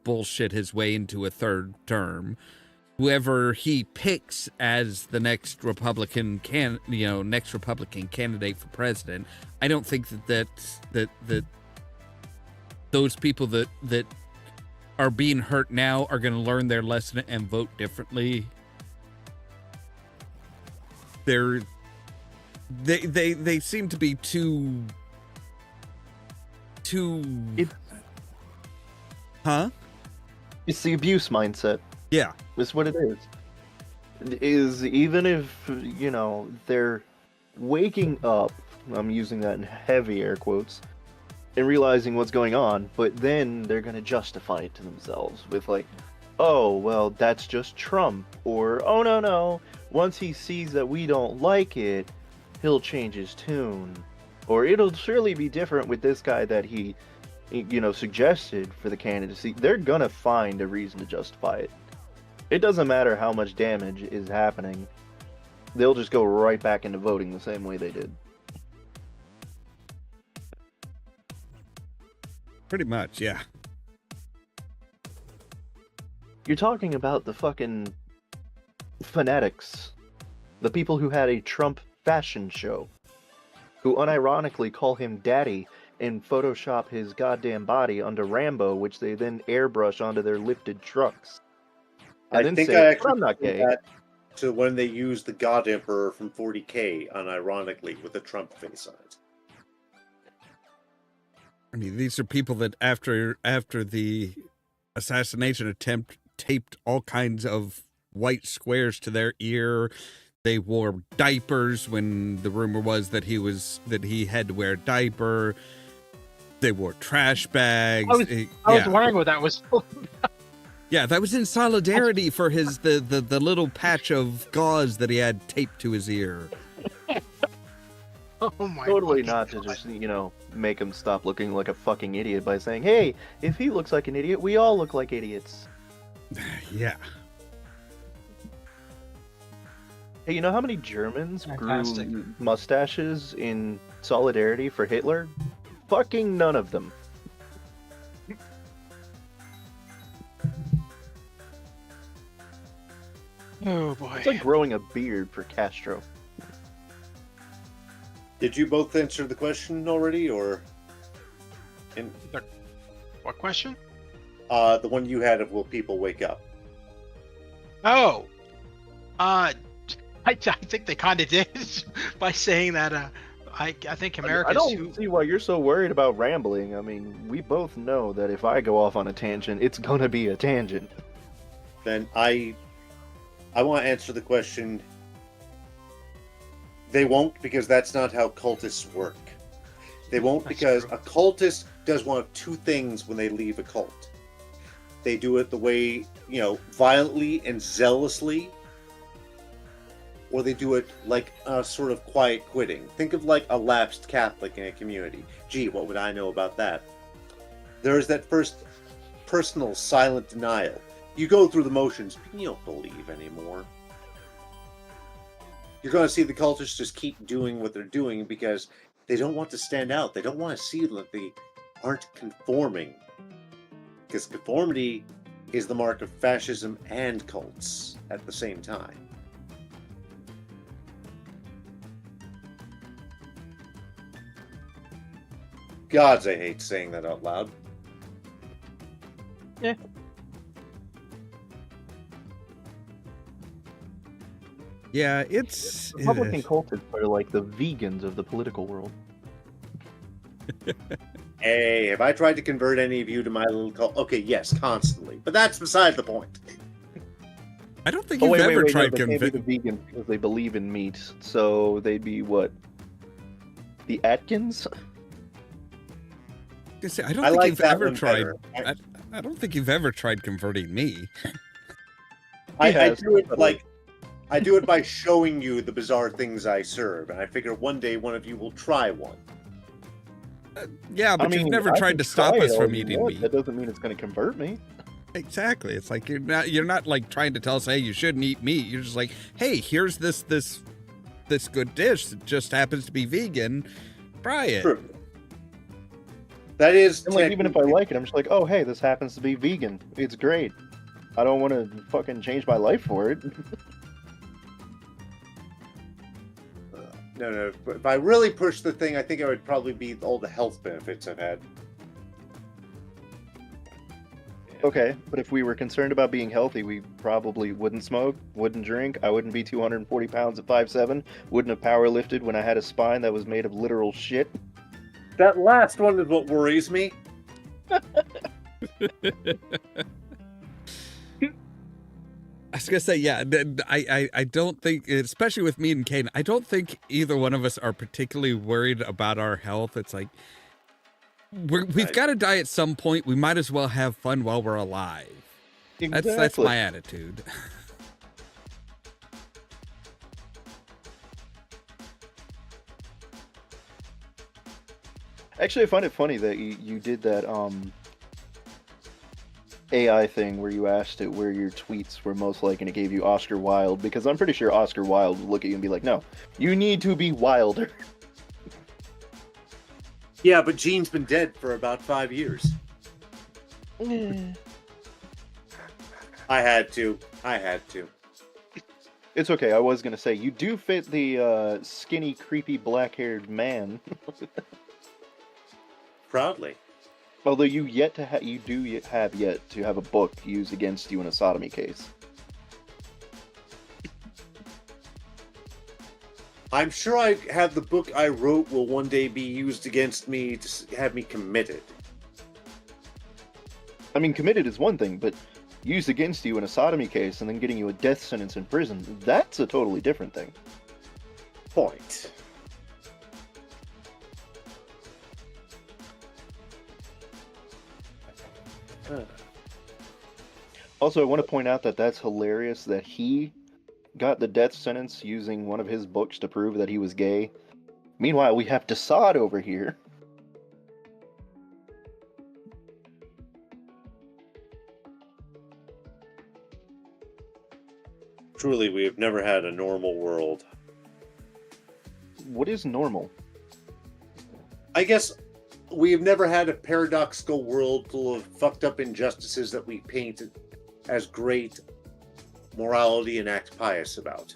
bullshit his way into a third term, whoever he picks as the next Republican candidate for president, I don't think that those people that are being hurt now are going to learn their lesson and vote differently. They seem to be too It's the abuse mindset. Yeah. That's what it is. Is even if, they're waking up, I'm using that in heavy air quotes, and realizing what's going on, but then they're going to justify it to themselves with like, oh, well, that's just Trump, or, oh, no, once he sees that we don't like it, he'll change his tune, or it'll surely be different with this guy that he suggested for the candidacy. They're going to find a reason to justify it. It doesn't matter how much damage is happening. They'll just go right back into voting the same way they did. Pretty much, yeah. You're talking about the fucking fanatics. The people who had a Trump fashion show. Who unironically call him daddy and Photoshop his goddamn body onto Rambo, which they then airbrush onto their lifted trucks. And I then think say, I actually I'm not gay. that to when they used the God Emperor from 40K unironically with a Trump face on it. I mean, these are people that after the assassination attempt taped all kinds of white squares to their ear. They wore diapers when the rumor was that he had to wear a diaper. They wore trash bags. I was wondering what that was. Yeah, that was in solidarity for the little patch of gauze that he had taped to his ear. Oh my Totally God. not to just, make him stop looking like a fucking idiot by saying, hey, if he looks like an idiot, we all look like idiots. Yeah. Hey, you know how many Germans Fantastic. grew mustaches in solidarity for Hitler? Fucking none of them. Oh boy. It's like growing a beard for Castro. Did you both answer the question already, or? What question? The one you had of will people wake up? Oh. I think they kind of did by saying that. I think America's I don't see why you're so worried about rambling. I mean, we both know that if I go off on a tangent, it's gonna be a tangent. Then I want to answer the question. They won't, because that's not how cultists work. They won't because a cultist does one of two things when they leave a cult. They do it the way, violently and zealously, or they do it like a sort of quiet quitting. Think of like a lapsed Catholic in a community. Gee, what would I know about that? There is that first personal silent denial. you go through the motions, but you don't believe anymore. You're going to see the cultists just keep doing what they're doing because they don't want to stand out. They don't want to see that they aren't conforming. Because conformity is the mark of fascism and cults at the same time. Gods, I hate saying that out loud. Yeah. Yeah, it's Republican cultists are like the vegans of the political world. Hey, have I tried to convert any of you to my little cult? Okay, yes, constantly. But that's beside the point. I don't think you've ever tried they can't be the vegans because they believe in meat. So they'd be what? The Atkins? I don't I think like you've that ever one tried. better. I don't think you've ever tried converting me. I has, do it but like I do it by showing you the bizarre things I serve, and I figure one day one of you will try one. Yeah, but you've never I tried can to stop try us it from all you eating want. meat. That doesn't mean it's going to convert me. Exactly. It's like you're not like trying to tell us, hey, you shouldn't eat meat. You're just like, hey, here's this good dish that just happens to be vegan. Try it. True. That is And like, even if I like it, I'm just like, oh, hey, this happens to be vegan. It's great. I don't want to fucking change my life for it. No. If I really push the thing, I think it would probably be all the health benefits I've had. Okay, but if we were concerned about being healthy, we probably wouldn't smoke, wouldn't drink. I wouldn't be 240 pounds at 5'7", wouldn't have power lifted when I had a spine that was made of literal shit. That last one is what worries me. I was gonna say, yeah. I don't think, especially with me and Kane, I don't think either one of us are particularly worried about our health. It's like we've got to die at some point. We might as well have fun while we're alive. Exactly. That's my attitude. Actually, I find it funny that you did that AI thing where you asked it where your tweets were most like, and it gave you Oscar Wilde, because I'm pretty sure Oscar Wilde would look at you and be like, no, you need to be wilder. Yeah, but Gene's been dead for about 5 years. I had to. It's okay, I was going to say, you do fit the skinny, creepy, black-haired man. Proudly. Although you do have yet to have a book used against you in a sodomy case. I'm sure I have the book I wrote will one day be used against me to have me committed. I mean, committed is one thing, but used against you in a sodomy case and then getting you a death sentence in prison, that's a totally different thing. Point. Also, I want to point out that that's hilarious that he got the death sentence using one of his books to prove that he was gay. Meanwhile, we have Desaad over here. Truly, we have never had a normal world. What is normal? I guess we have never had a paradoxical world full of fucked up injustices that we paint as great morality and act pious about.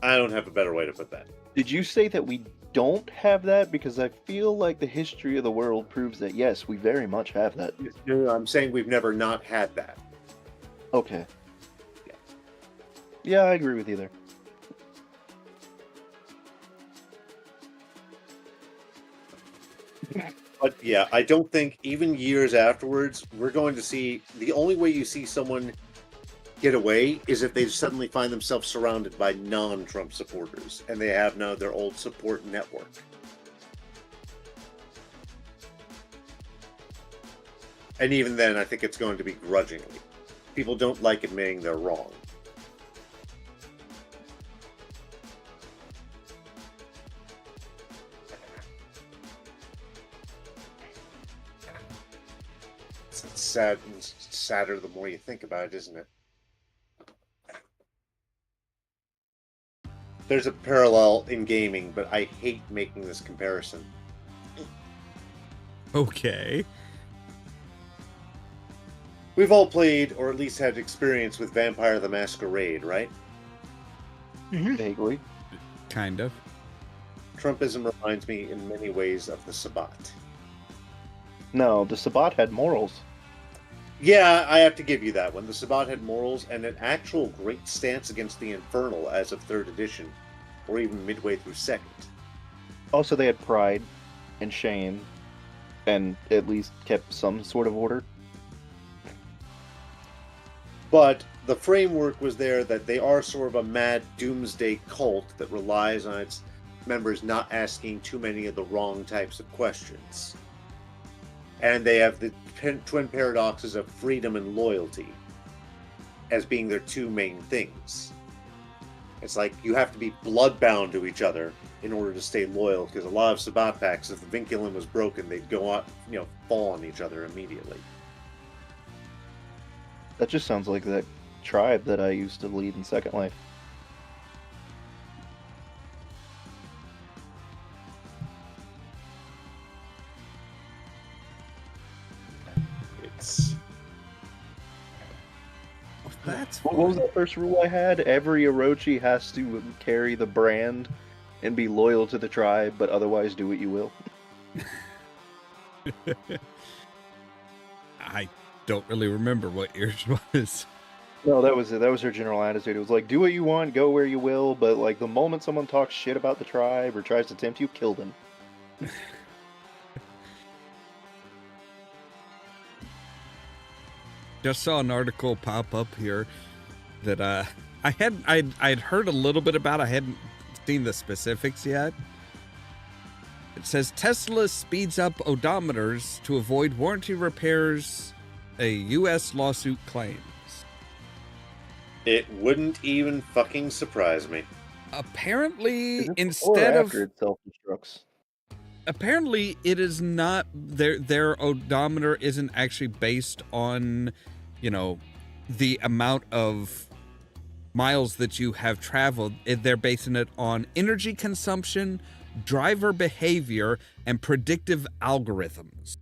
I don't have a better way to put that. Did you say that we don't have that? Because I feel like the history of the world proves that, yes, we very much have that. No, I'm saying we've never not had that. Okay. Yeah, I agree with you there. But yeah, I don't think even years afterwards, we're going to see, the only way you see someone get away is if they suddenly find themselves surrounded by non-Trump supporters and they have now their old support network. And even then, I think it's going to be grudgingly. People don't like admitting they're wrong. It's sad and sadder the more you think about it, isn't it? There's a parallel in gaming, but I hate making this comparison. Okay. We've all played, or at least had experience with Vampire the Masquerade, right? Vaguely. Kind of. Trumpism reminds me in many ways of the Sabbat. No, the Sabbat had morals. Yeah, I have to give you that one. The Sabbat had morals and an actual great stance against the Infernal as of 3rd edition, or even midway through 2nd. Also, they had pride and shame, and at least kept some sort of order. But the framework was there that they are sort of a mad doomsday cult that relies on its members not asking too many of the wrong types of questions. And they have the twin paradoxes of freedom and loyalty as being their two main things. It's like you have to be bloodbound to each other in order to stay loyal, because a lot of Sabbat packs, if the vinculum was broken, they'd go out, fall on each other immediately. That just sounds like that tribe that I used to lead in Second Life. It's... That's What was that first rule I had? Every Orochi has to carry the brand and be loyal to the tribe, but otherwise do what you will. I don't really remember what yours was. No, that was her general attitude. It was like, do what you want, go where you will, but like the moment someone talks shit about the tribe or tries to tempt you, kill them. Just saw an article pop up here that I'd heard a little bit about. I hadn't seen the specifics yet. It says Tesla speeds up odometers to avoid warranty repairs, a U.S. lawsuit claims. It wouldn't even fucking surprise me. Apparently, Instead of after it self-destructs. Apparently, it is not their odometer isn't actually based on, the amount of miles that you have traveled. They're basing it on energy consumption, driver behavior, and predictive algorithms.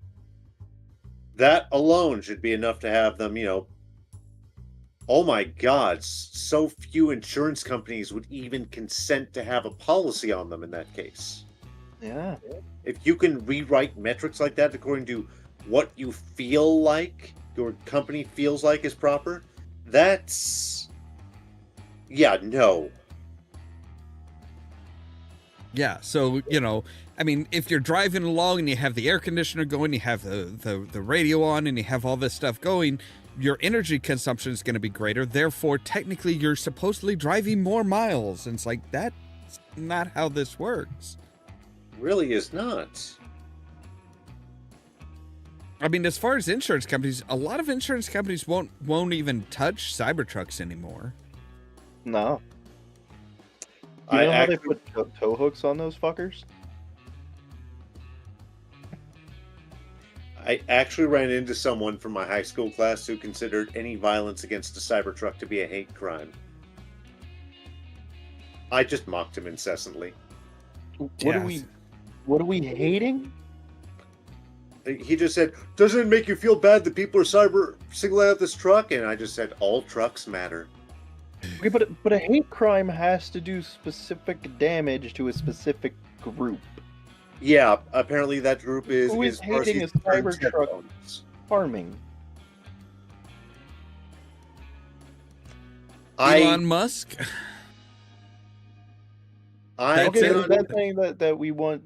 That alone should be enough to have them, oh my God, so few insurance companies would even consent to have a policy on them in that case. Yeah. If you can rewrite metrics like that according to what you feel like your company feels like is proper, that's... yeah, no. Yeah, so, if you're driving along and you have the air conditioner going, you have the radio on, and you have all this stuff going, your energy consumption is going to be greater. Therefore, technically, you're supposedly driving more miles. And it's like, that's not how this works. Really is not. I mean, as far as insurance companies, a lot of insurance companies won't even touch Cybertrucks anymore. No. Do you know how they put tow hooks on those fuckers? I actually ran into someone from my high school class who considered any violence against a Cybertruck to be a hate crime. I just mocked him incessantly. What are we hating? He just said, doesn't it make you feel bad that people are singling out this truck? And I just said, all trucks matter. Okay, but a hate crime has to do specific damage to a specific group. Yeah, apparently that group is... Who is hating a Cybertruck farming? Elon Musk? Okay, is that saying that we want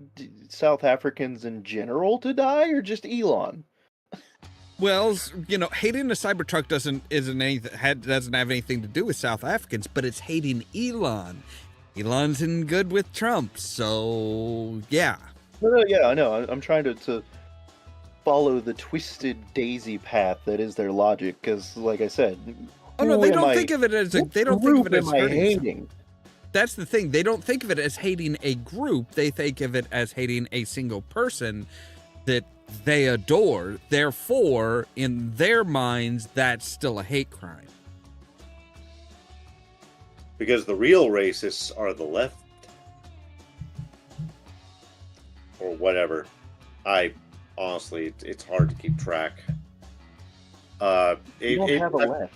South Africans in general to die, or just Elon? Well, hating a Cybertruck doesn't have anything to do with South Africans, but it's hating Elon. Elon's in good with Trump, so yeah. No, yeah, I know. I'm trying to follow the twisted daisy path that is their logic, because, like I said, they don't think of it as hating. That's the thing. They don't think of it as hating a group. They think of it as hating a single person. that they adore. Therefore, in their minds, that's still a hate crime. Because the real racists are the left. Or whatever. I honestly, it's hard to keep track. You don't have a left.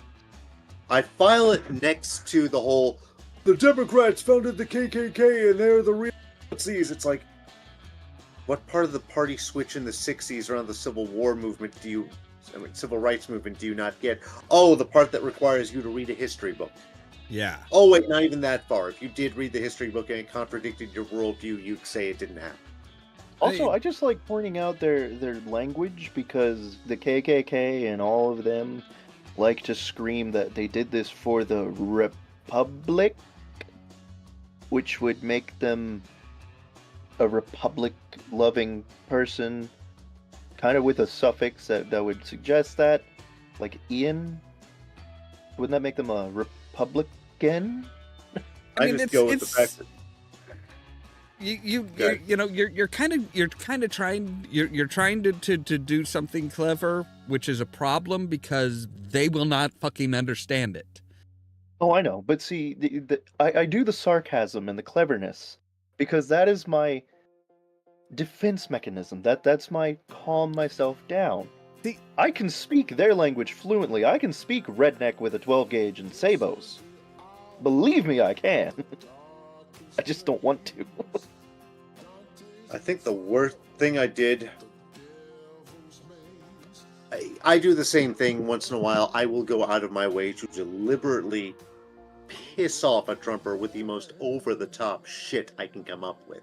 I file it next to the whole, the Democrats founded the KKK and they're the real Nazis. It's like, what part of the party switch in the 60s around the Civil Rights movement do you not get? Oh, the part that requires you to read a history book. Yeah. Oh, wait, not even that far. If you did read the history book and it contradicted your worldview, you'd say it didn't happen. Also, I just like pointing out their language, because the KKK and all of them like to scream that they did this for the Republic, which would make them a Republic-loving person, kind of with a suffix that would suggest that, like Ian. Wouldn't that make them a Republican? I mean, just go with the fact that you're kind of trying to do something clever, which is a problem because they will not fucking understand it. Oh, I know, but see, I do the sarcasm and the cleverness because that is my defense mechanism. That's my calm myself down. See, I can speak their language fluently. I can speak redneck with a 12 gauge and sabos. Believe me, I can. I just don't want to. I think the worst thing I did, I do the same thing once in a while. I will go out of my way to deliberately piss off a Trumper with the most over-the-top shit I can come up with.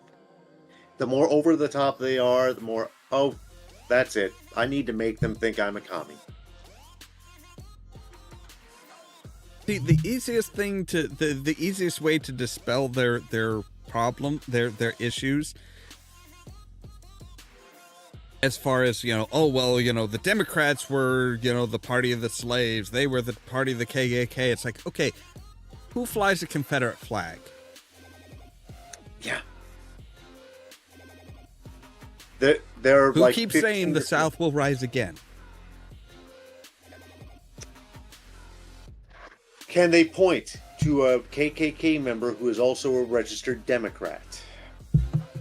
The more over-the-top they are, the more, oh, that's it. I need to make them think I'm a commie. The easiest thing to the easiest way to dispel their problem, their issues, as far as, the Democrats were, the party of the slaves, they were the party of the KKK. It's like, okay, who flies a Confederate flag? Yeah. They're who like keeps saying the South will rise again? Can they point to a KKK member who is also a registered Democrat?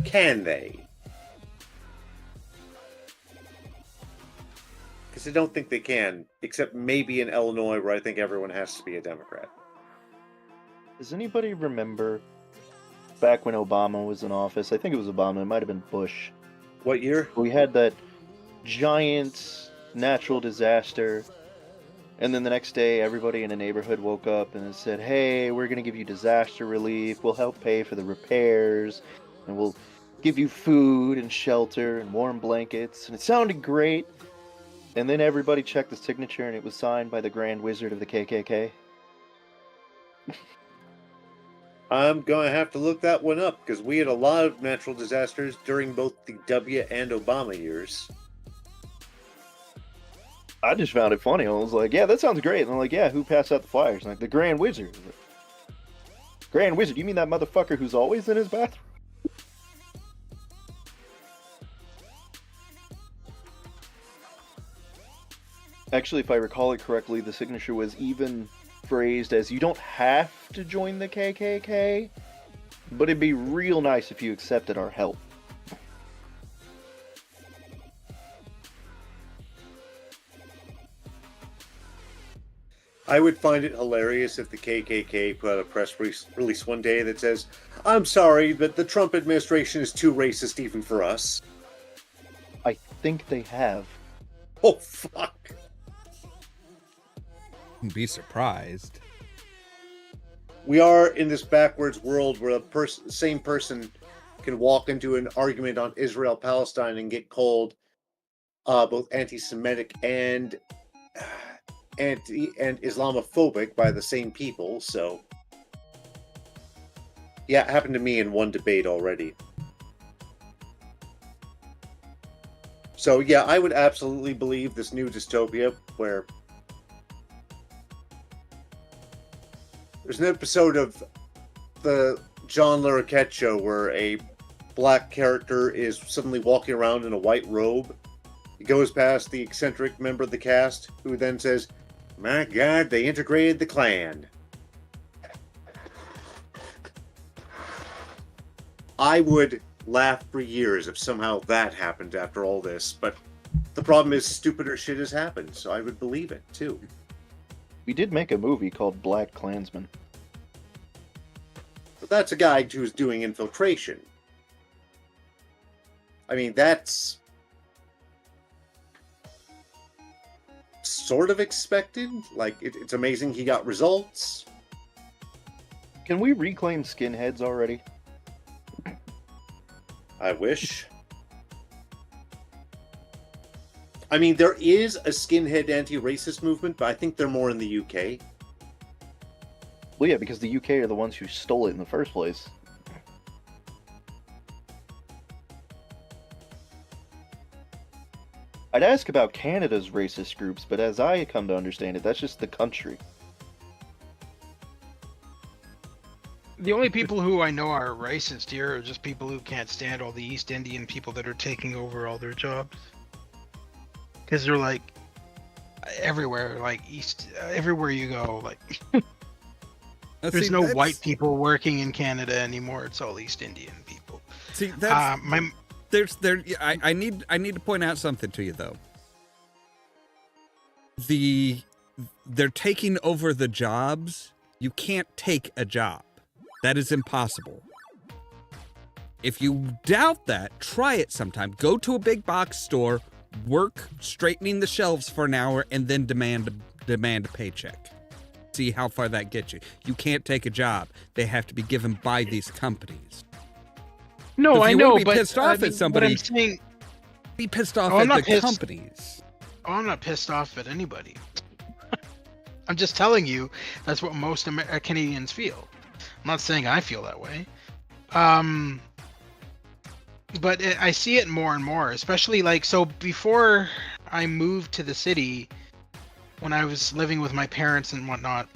Can they? Because I don't think they can, except maybe in Illinois, where I think everyone has to be a Democrat. Does anybody remember back when Obama was in office? I think it was Obama. It might have been Bush. What year? We had that giant natural disaster. And then the next day, everybody in the neighborhood woke up and it said, hey, we're going to give you disaster relief. We'll help pay for the repairs. And we'll give you food and shelter and warm blankets. And it sounded great. And then everybody checked the signature and it was signed by the Grand Wizard of the KKK. I'm going to have to look that one up, because we had a lot of natural disasters during both the W and Obama years. I just found it funny. I was like, yeah, that sounds great. And I'm like, yeah, who passed out the flyers? And like, the Grand Wizard. Grand Wizard, you mean that motherfucker who's always in his bathroom? Actually, if I recall it correctly, the signature was even phrased as, you don't have to join the KKK, but it'd be real nice if you accepted our help. I would find it hilarious if the KKK put out a press release one day that says, I'm sorry, but the Trump administration is too racist even for us. I think they have. Oh, fuck. Be surprised. We are in this backwards world where the same person can walk into an argument on Israel-Palestine and get called both anti-Semitic and Islamophobic by the same people. So, yeah, it happened to me in one debate already. So, yeah, I would absolutely believe this new dystopia where there's an episode of the John Larroquette show where a black character is suddenly walking around in a white robe. He goes past the eccentric member of the cast, who then says, "My God, they integrated the Klan." I would laugh for years if somehow that happened after all this, but the problem is stupider shit has happened, so I would believe it, too. We did make a movie called Black Klansman. But that's a guy who's doing infiltration. I mean, that's sort of expected. Like, it's amazing he got results. Can we reclaim skinheads already? I wish. I mean, there is a skinhead anti-racist movement, but I think they're more in the UK. Well, yeah, because the UK are the ones who stole it in the first place. I'd ask about Canada's racist groups, but as I come to understand it, that's just the country. The only people who I know are racist here are just people who can't stand all the East Indian people that are taking over all their jobs. Because they're like everywhere, like everywhere you go, like there's no white people working in Canada anymore. It's all East Indian people. See, that's I need to point out something to you though. They're taking over the jobs. You can't take a job. That is impossible. If you doubt that, try it sometime. Go to a big box store, work straightening the shelves for an hour, and then demand a paycheck. See how far that gets you. You can't take a job. They have to be given by these companies. No, I know, but pissed off at somebody. What I'm saying, be pissed off at the companies. Oh, I'm not pissed off at anybody. I'm just telling you that's what most Canadians feel. I'm not saying I feel that way. But I see it more and more, especially like, so before I moved to the city, when I was living with my parents and whatnot,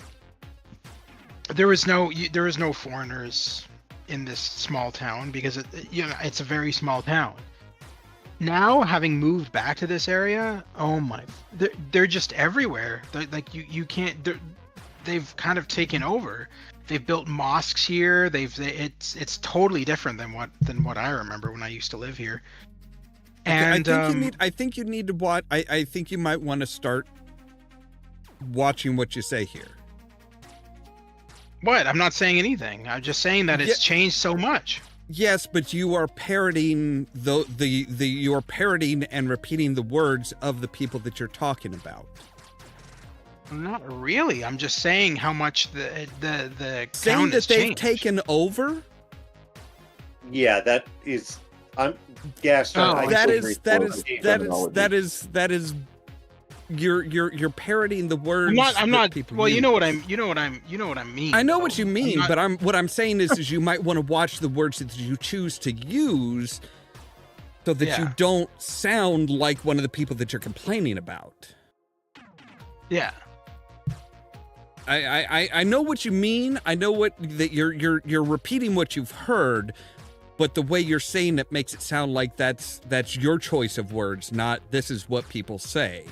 there was no foreigners in this small town because it's a very small town. Now, having moved back to this area, oh my, they're just everywhere. They're, like you can't. They've kind of taken over. They've built mosques here. It's totally different than what I remember when I used to live here. And I think you need to watch. I think you might want to start watching what you say here. What? I'm not saying anything. I'm just saying that it's changed so much. Yes, but you are parroting you are parroting and repeating the words of the people that you're talking about. Not really. I'm just saying how much the saying count that they've changed. taken over. Yeah, that is. I'm gassed. Oh, That is. You're parroting the words. I'm not. People Well, use. you know what I mean. I know what you mean, but what I'm saying is you might want to watch the words that you choose to use, so that you don't sound like one of the people that you're complaining about. Yeah. I know what you mean. I know that you're repeating what you've heard, but the way you're saying it makes it sound like that's your choice of words, not this is what people say.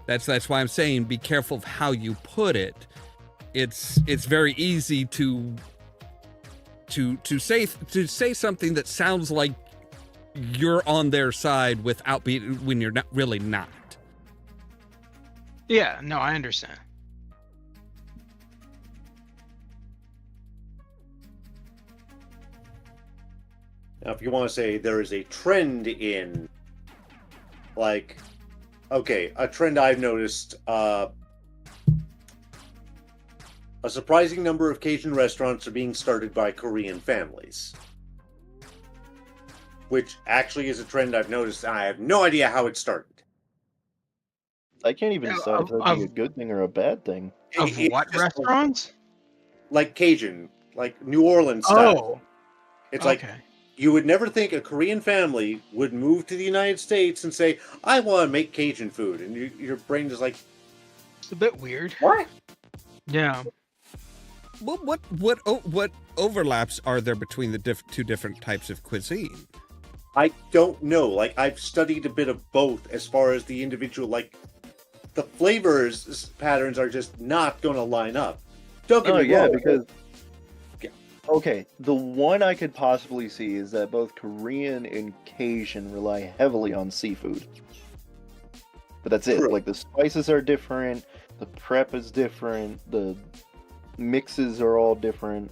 That's why I'm saying be careful of how you put it. It's very easy to say something that sounds like you're on their side without being when you're not really not. Yeah. No, I understand. Now, if you want to say there is a trend in, like, okay, a trend I've noticed, a surprising number of Cajun restaurants are being started by Korean families. Which actually is a trend I've noticed, and I have no idea how it started. I can't even decide if that'd be a good thing or a bad thing. Of what restaurants? Like Cajun, like New Orleans style. Oh. It's like, you would never think a Korean family would move to the United States and say, I want to make Cajun food. And your brain is like, It's a bit weird. what? Yeah. What overlaps are there between the two different types of cuisine? I don't know. Like, I've studied a bit of both as far as the individual, like, the flavors patterns are just not going to line up. Don't get me wrong. because Yeah. okay, the one I could possibly see is that both Korean and Cajun rely heavily on seafood. But that's it. True. Like the spices are different, the prep is different, the mixes are all different.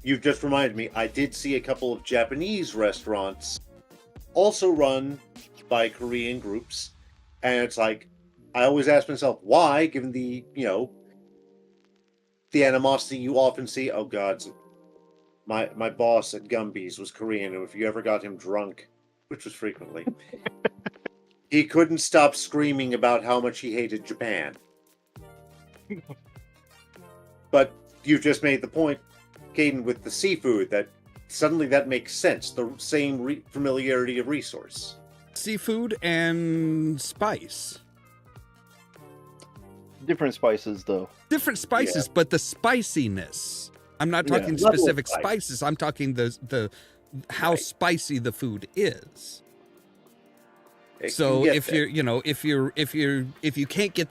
You've just reminded me, I did see a couple of Japanese restaurants also run by Korean groups, and it's like, I always ask myself, why, given the, the animosity you often see. Oh God, my boss at Gumby's was Korean, and if you ever got him drunk, which was frequently, he couldn't stop screaming about how much he hated Japan. But you just made the point, Caden, with the seafood, that suddenly that makes sense. The same familiarity of resource. Seafood and spice. Different spices, though. Different spices, but the spiciness. I'm not talking level of specific spice. spices. I'm talking the how spicy the food is. It So can get if there. if you can't get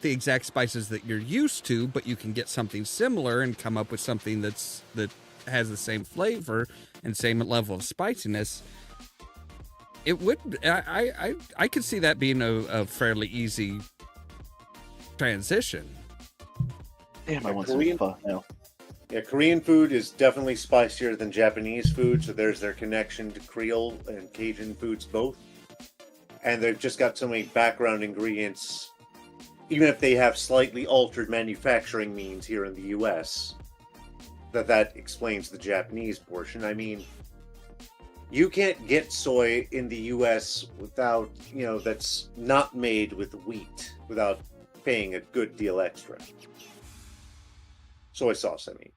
the exact spices that you're used to, but you can get something similar and come up with something that has the same flavor and same level of spiciness, it would I could see that being a fairly easy transition. Damn, I want some Korean- pho now. Yeah, Korean food is definitely spicier than Japanese food, so there's their connection to Creole and Cajun foods both. And they've just got so many background ingredients, even if they have slightly altered manufacturing means here in the US, that explains the Japanese portion. I mean, you can't get soy in the US without, that's not made with wheat, without paying a good deal extra. Soy sauce, I mean.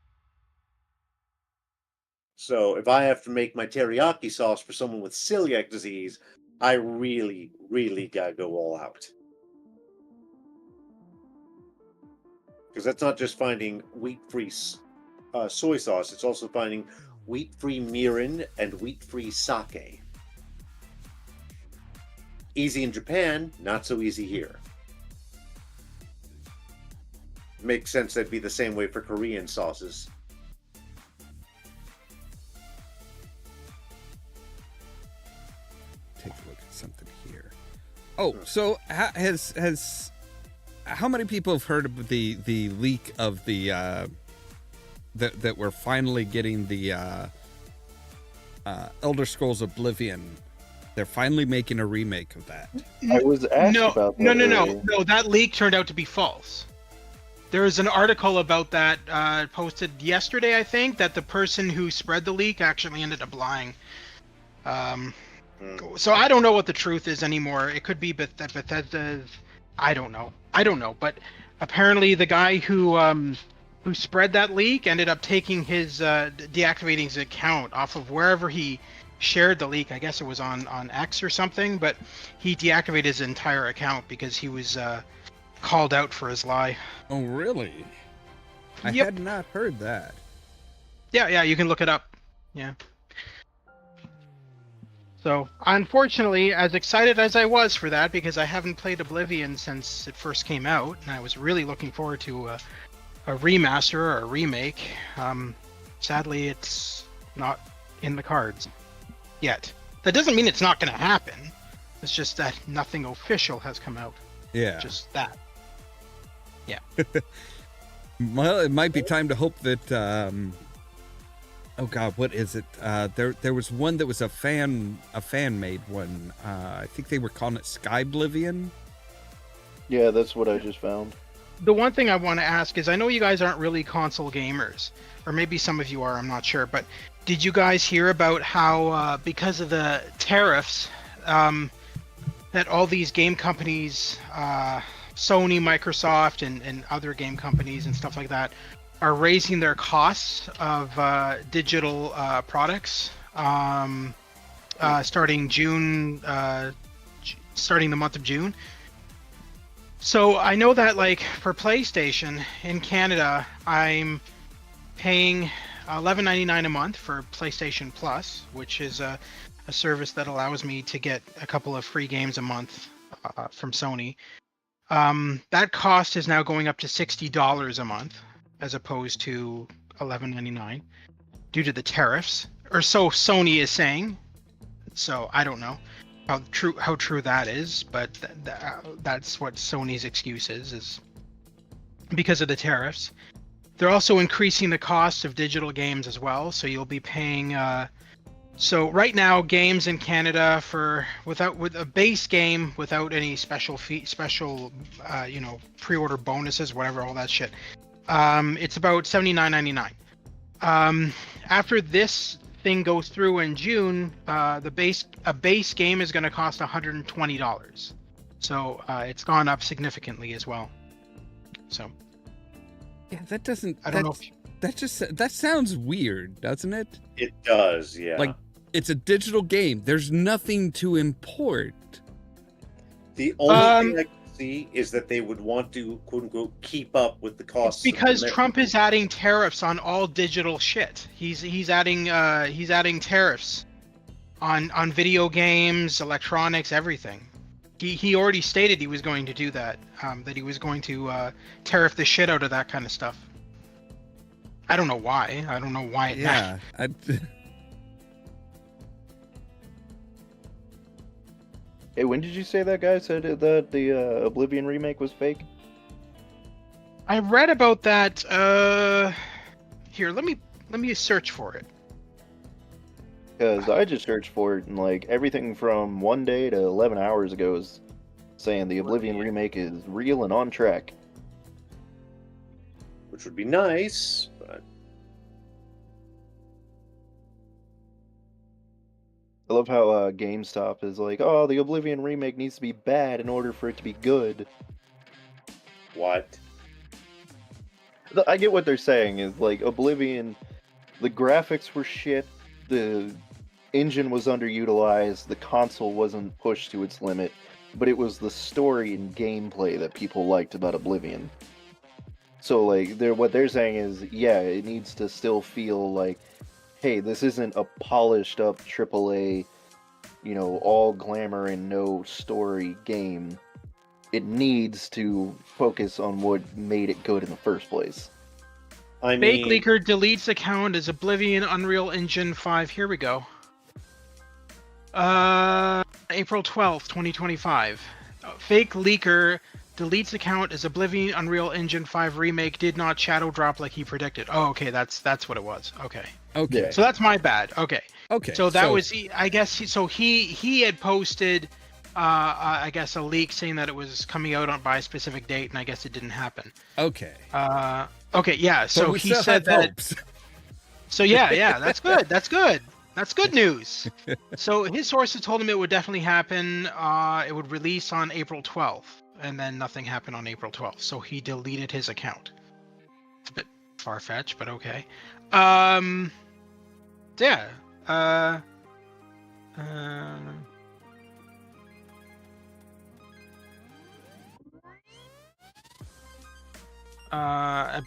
So if I have to make my teriyaki sauce for someone with celiac disease, I really, really gotta go all out. Because that's not just finding wheat-free soy sauce, it's also finding wheat-free mirin and wheat-free sake. Easy in Japan, not so easy here. Makes sense that'd be the same way for Korean sauces. Take a look at something here. Oh, so how many people have heard of the leak of the that we're finally getting the Elder Scrolls Oblivion? They're finally making a remake of that. I was asked about that. No. That leak turned out to be false. There was an article about that posted yesterday, I think, that the person who spread the leak actually ended up lying. So I don't know what the truth is anymore. It could be Bethesda. I don't know. But apparently the guy who spread that leak ended up taking his deactivating his account off of wherever he shared the leak. I guess it was on X or something, but he deactivated his entire account because he was called out for his lie. Oh, really? I Yep. had not heard that. Yeah, you can look it up. Yeah. So, unfortunately, as excited as I was for that, because I haven't played Oblivion since it first came out, and I was really looking forward to a remaster or a remake, sadly, it's not in the cards yet. That doesn't mean it's not going to happen. It's just that nothing official has come out. Yeah. Just that. Yeah. Well, it might be time to hope that. Oh God, what is it? There was one that was a fan made one. I think they were calling it Skyblivion. Yeah, that's what I just found. The one thing I want to ask is, I know you guys aren't really console gamers, or maybe some of you are, I'm not sure, but did you guys hear about how, because of the tariffs, that all these game companies, Sony, Microsoft, and other game companies and stuff like that, are raising their costs of digital products starting the month of June? So I know that, like, for PlayStation in Canada, I'm paying $11.99 a month for PlayStation Plus, which is a service that allows me to get a couple of free games a month from Sony. That cost is now going up to $60 a month, as opposed to $11.99, due to the tariffs, or so Sony is saying. So I don't know how true that is, but that's what Sony's excuse is because of the tariffs. They're also increasing the cost of digital games as well, so you'll be paying. So right now, games in Canada with a base game without any special pre-order bonuses, whatever, all that shit. It's about $79.99. After this thing goes through in June, a base game is going to cost $120. So it's gone up significantly as well. So Yeah, that doesn't. I don't know. That sounds weird, doesn't it? It does, yeah. Like, it's a digital game. There's nothing to import. The only thing I can see is that they would want to, quote unquote, keep up with the costs. Because Trump is adding tariffs on all digital shit. He's adding tariffs on video games, electronics, everything. He already stated he was going to do that. That he was going to tariff the shit out of that kind of stuff. I don't know why. I don't know why it Yeah. Hey, when did you say that guy said that the Oblivion remake was fake? I read about that. Here, let me search for it. Because I just searched for it, and like everything from 1 day to 11 hours ago is saying the Oblivion remake is real and on track. Which would be nice, but I love how GameStop is like, oh, the Oblivion remake needs to be bad in order for it to be good. what? I get what they're saying is like Oblivion, the graphics were shit, the engine was underutilized, the console wasn't pushed to its limit, but it was the story and gameplay that people liked about Oblivion. So like what they're saying is, yeah, it needs to still feel like, hey, this isn't a polished up AAA, all glamour and no story game. It needs to focus on what made it good in the first place. I Fake mean, leaker deletes account as Oblivion Unreal Engine 5. Here we go. April 12th, 2025. Fake leaker deletes account as Oblivion Unreal Engine 5 remake did not shadow drop like he predicted. Oh, okay, that's what it was. Okay. Okay. Yeah. So that's my bad. Okay. Okay. So that was, I guess, he had posted, I guess, a leak saying that it was coming out by a specific date, and I guess it didn't happen. Okay. Okay, yeah. So we he still said have that. hopes. So yeah, that's good. That's good. That's good news. So his sources told him it would definitely happen. It would release on April 12th, and then nothing happened on April 12th. So he deleted his account. It's a bit far-fetched, but okay. Yeah.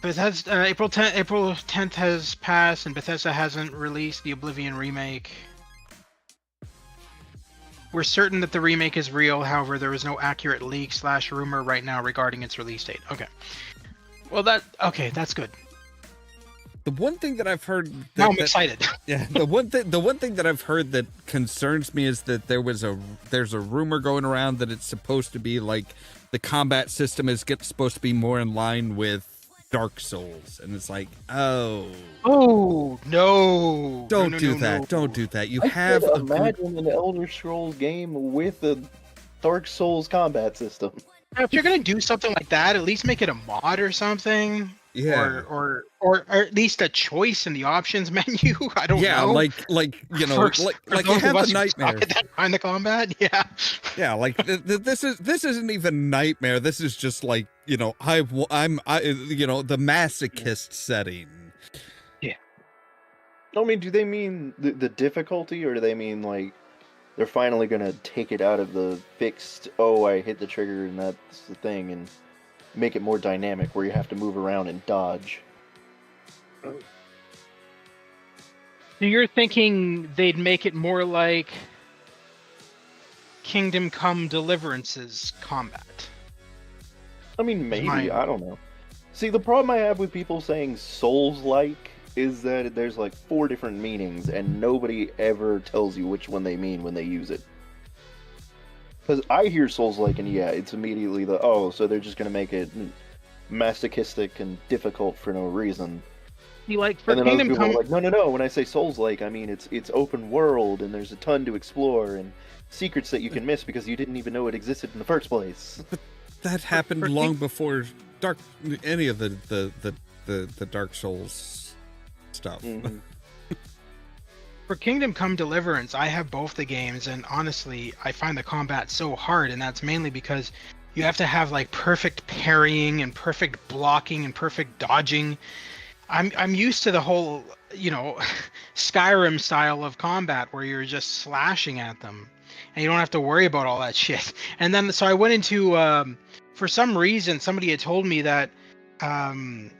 Bethesda, April 10th has passed, and Bethesda hasn't released the Oblivion remake. We're certain that the remake is real. However, there is no accurate leak / rumor right now regarding its release date. Okay. Well, that's good. The one thing that I've heard Now I'm excited. Yeah, the one thing that I've heard that concerns me is that there's a rumor going around that it's supposed to be like the combat system is supposed to be more in line with Dark Souls, and it's like, no, Don't do that. Don't do that. You have could imagine an Elder Scrolls game with a Dark Souls combat system. If you're gonna do something like that, at least make it a mod or something. Yeah. Or at least a choice in the options menu. I don't know. Yeah, like you know, like you have the nightmare. That kind of combat. Yeah. Yeah, like this isn't even nightmare. This is just like, you know, I'm the masochist setting. Yeah. I mean, do they mean the difficulty, or do they mean like they're finally gonna take it out of the fixed? Oh, I hit the trigger and that's the thing, and make it more dynamic where you have to move around and dodge. So you're thinking they'd make it more like Kingdom Come Deliverance's combat? I mean, maybe, mine. I don't know. See, the problem I have with people saying Souls-like is that there's like 4 different meanings, and nobody ever tells you which one they mean when they use it. Because I hear Souls-like, and yeah, it's immediately so they're just gonna make it masochistic and difficult for no reason. You like for And then other Kingdom people Come? are like, no. When I say Souls-like, I mean it's open world, and there's a ton to explore, and secrets that you can miss because you didn't even know it existed in the first place. That happened for long before any of the Dark Souls stuff. Mhm. For Kingdom Come Deliverance, I have both the games, and honestly, I find the combat so hard, and that's mainly because you have to have like perfect parrying and perfect blocking and perfect dodging. I'm used to the whole, Skyrim style of combat where you're just slashing at them, and you don't have to worry about all that shit. And then so I went into, for some reason, somebody had told me that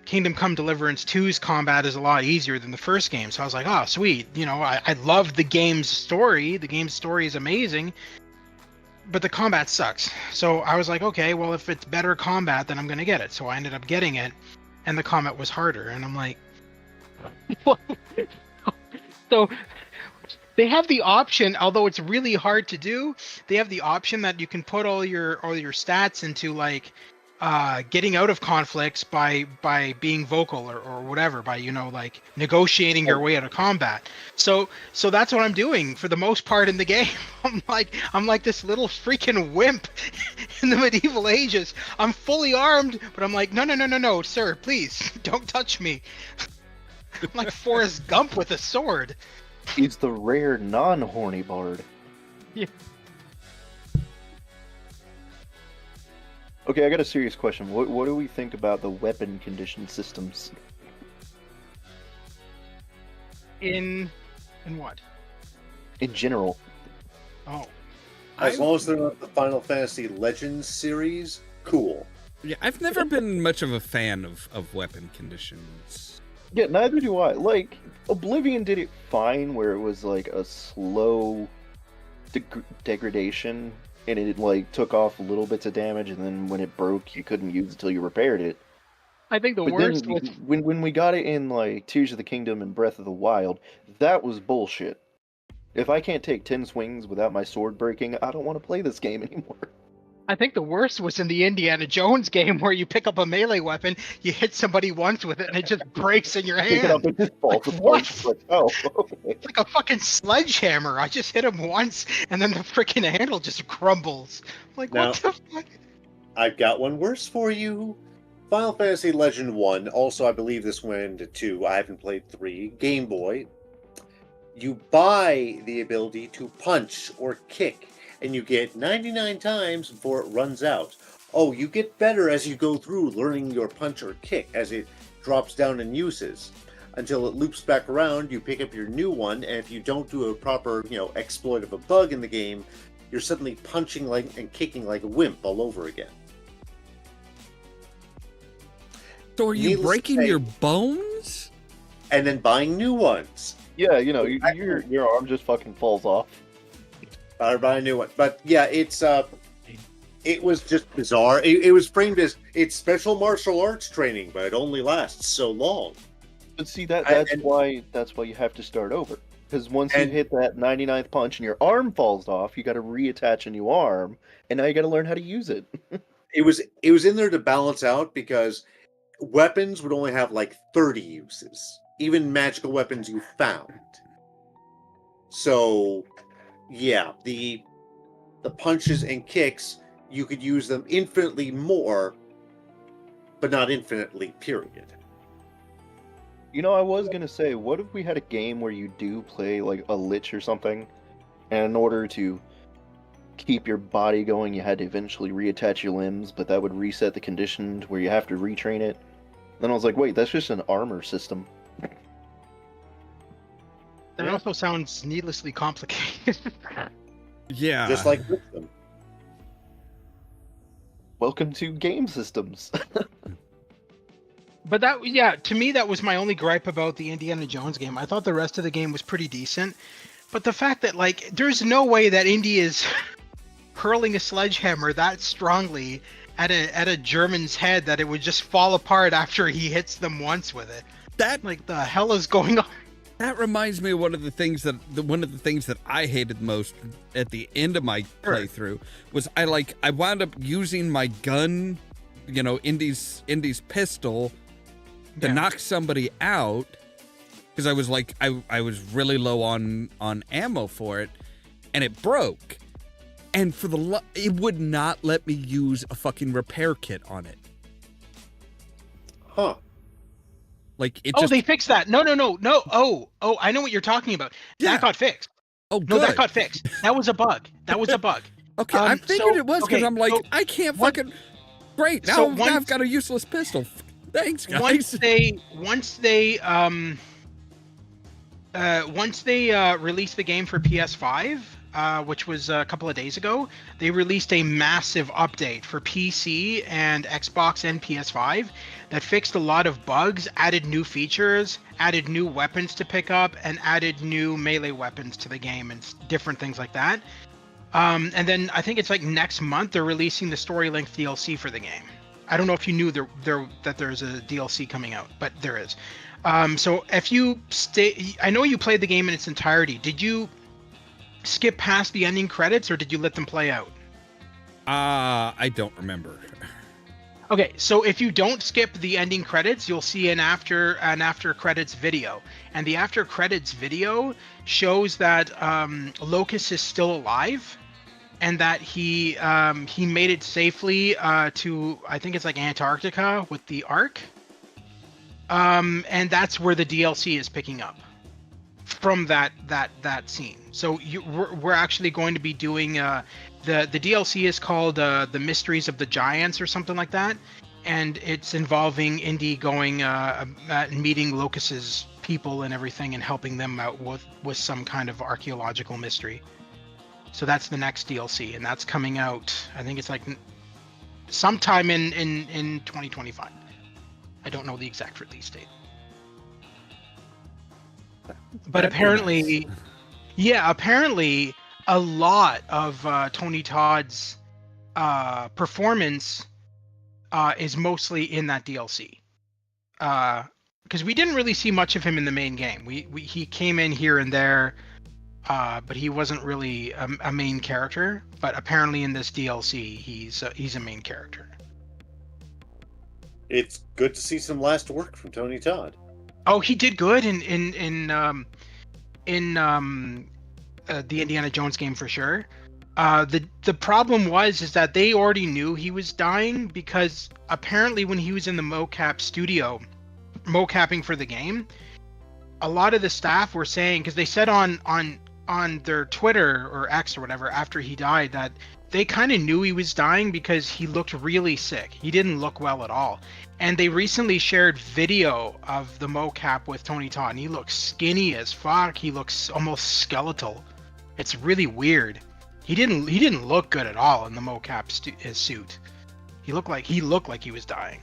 Kingdom Come Deliverance 2's combat is a lot easier than the first game. So I was like, oh, sweet. I loved the game's story. The game's story is amazing, but the combat sucks. So I was like, okay, well, if it's better combat, then I'm going to get it. So I ended up getting it, and the combat was harder. And I'm like, what? So they have the option, although it's really hard to do, they have the option that you can put all your stats into like getting out of conflicts by being vocal or whatever, by like negotiating your way out of combat. So that's what I'm doing for the most part in the game. I'm like this little freaking wimp in the medieval ages. I'm fully armed, but I'm like, no, sir, please don't touch me. I'm like Forrest Gump with a sword. He's the rare non-horny bard. Yeah. Okay, I got a serious question. What do we think about the weapon condition systems? In what? In general. Oh. As long as they're not the Final Fantasy Legends series, cool. Yeah, I've never been much of a fan of weapon conditions. Yeah, neither do I. Like, Oblivion did it fine, where it was like a slow degradation, and it like took off little bits of damage, and then when it broke, you couldn't use it until you repaired it. I think the But worst then, was when we got it in like Tears of the Kingdom and Breath of the Wild, that was bullshit. If I can't take 10 swings without my sword breaking, I don't want to play this game anymore. I think the worst was in the Indiana Jones game where you pick up a melee weapon, you hit somebody once with it, and it just breaks in your Pick it up hand. and just falls Like, apart. what? It's like, oh, okay. It's like a fucking sledgehammer. I just hit him once, and then the freaking handle just crumbles. I'm like, Now- what the fuck? I've got one worse for you. Final Fantasy Legend 1, also I believe this went into 2, I haven't played 3, Game Boy. You buy the ability to punch or kick, and you get 99 times before it runs out. Oh, you get better as you go through learning your punch or kick as it drops down in uses. Until it loops back around, you pick up your new one, and if you don't do a proper, exploit of a bug in the game, you're suddenly punching and kicking like a wimp all over again. So are you Needless to breaking say- your bones? And then buying new ones. Yeah, your arm just fucking falls off. Or buy a new one. But yeah, it was just bizarre. It was framed as it's special martial arts training, but it only lasts so long. But see, that's why you have to start over. Because once you hit that 99th punch and your arm falls off, you got to reattach a new arm, and now you got to learn how to use it. It was in there to balance out because weapons would only have like 30 uses, even magical weapons you found. So, yeah, the punches and kicks, you could use them infinitely more, but not infinitely, period. I was going to say, what if we had a game where you do play like a lich or something, and in order to keep your body going, you had to eventually reattach your limbs, but that would reset the condition to where you have to retrain it. Then I was like, wait, that's just an armor system. That also sounds needlessly complicated. Yeah. Just like wisdom. Welcome to game systems. But that, yeah, to me, that was my only gripe about the Indiana Jones game. I thought the rest of the game was pretty decent. But the fact that, like, there's no way that Indy is hurling a sledgehammer that strongly at a German's head that it would just fall apart after he hits them once with it. That, like, the hell is going on? That reminds me of one of the things that I hated most at the end of my playthrough was I wound up using my gun, you know, Indy's pistol to knock somebody out because I was like I was really low on ammo for it, and it broke, and it would not let me use a fucking repair kit on it. Huh. Like it. Oh, they fixed that. No. Oh, I know what you're talking about. Yeah. That got fixed. Oh, good. No, that got fixed. That was a bug. Okay, I'm thinking it was because I'm like, I can't fucking. Great. Now I've got a useless pistol. Thanks, guys. Once they released the game for PS5, which was a couple of days ago, they released a massive update for PC and Xbox and PS5 that fixed a lot of bugs, added new features, added new weapons to pick up, and added new melee weapons to the game and different things like that. And then I think it's like next month they're releasing the story length DLC for the game. I don't know if you knew that there's a DLC coming out, but there is. So if you I know you played the game in its entirety. Did you skip past the ending credits or did you let them play out? I don't remember. Okay, so if you don't skip the ending credits, you'll see an after credits video, and the after credits video shows that Locust is still alive, and that he made it safely to, I think it's like Antarctica with the Ark, and that's where the DLC is picking up from that scene. So we're actually going to be doing the DLC is called The Mysteries of the Giants or something like that, and it's involving Indy going meeting Locust's people and everything and helping them out with some kind of archaeological mystery. So that's the next DLC, and that's coming out, I think it's like sometime in 2025. I don't know the exact release date. But apparently, apparently a lot of Tony Todd's performance is mostly in that DLC. Because we didn't really see much of him in the main game. He came in here and there, but he wasn't really a main character. But apparently in this DLC, he's a main character. It's good to see some last work from Tony Todd. Oh, he did good in the Indiana Jones game for sure. The problem is that they already knew he was dying, because apparently when he was in the mocap studio mocapping for the game, a lot of the staff were saying, because they said on their Twitter or X or whatever after he died, that they kind of knew he was dying because he looked really sick. He didn't look well at all. And they recently shared video of the mocap with Tony Todd, and he looks skinny as fuck. He looks almost skeletal. It's really weird. He didn't look good at all in the mocap suit. He looked like he was dying.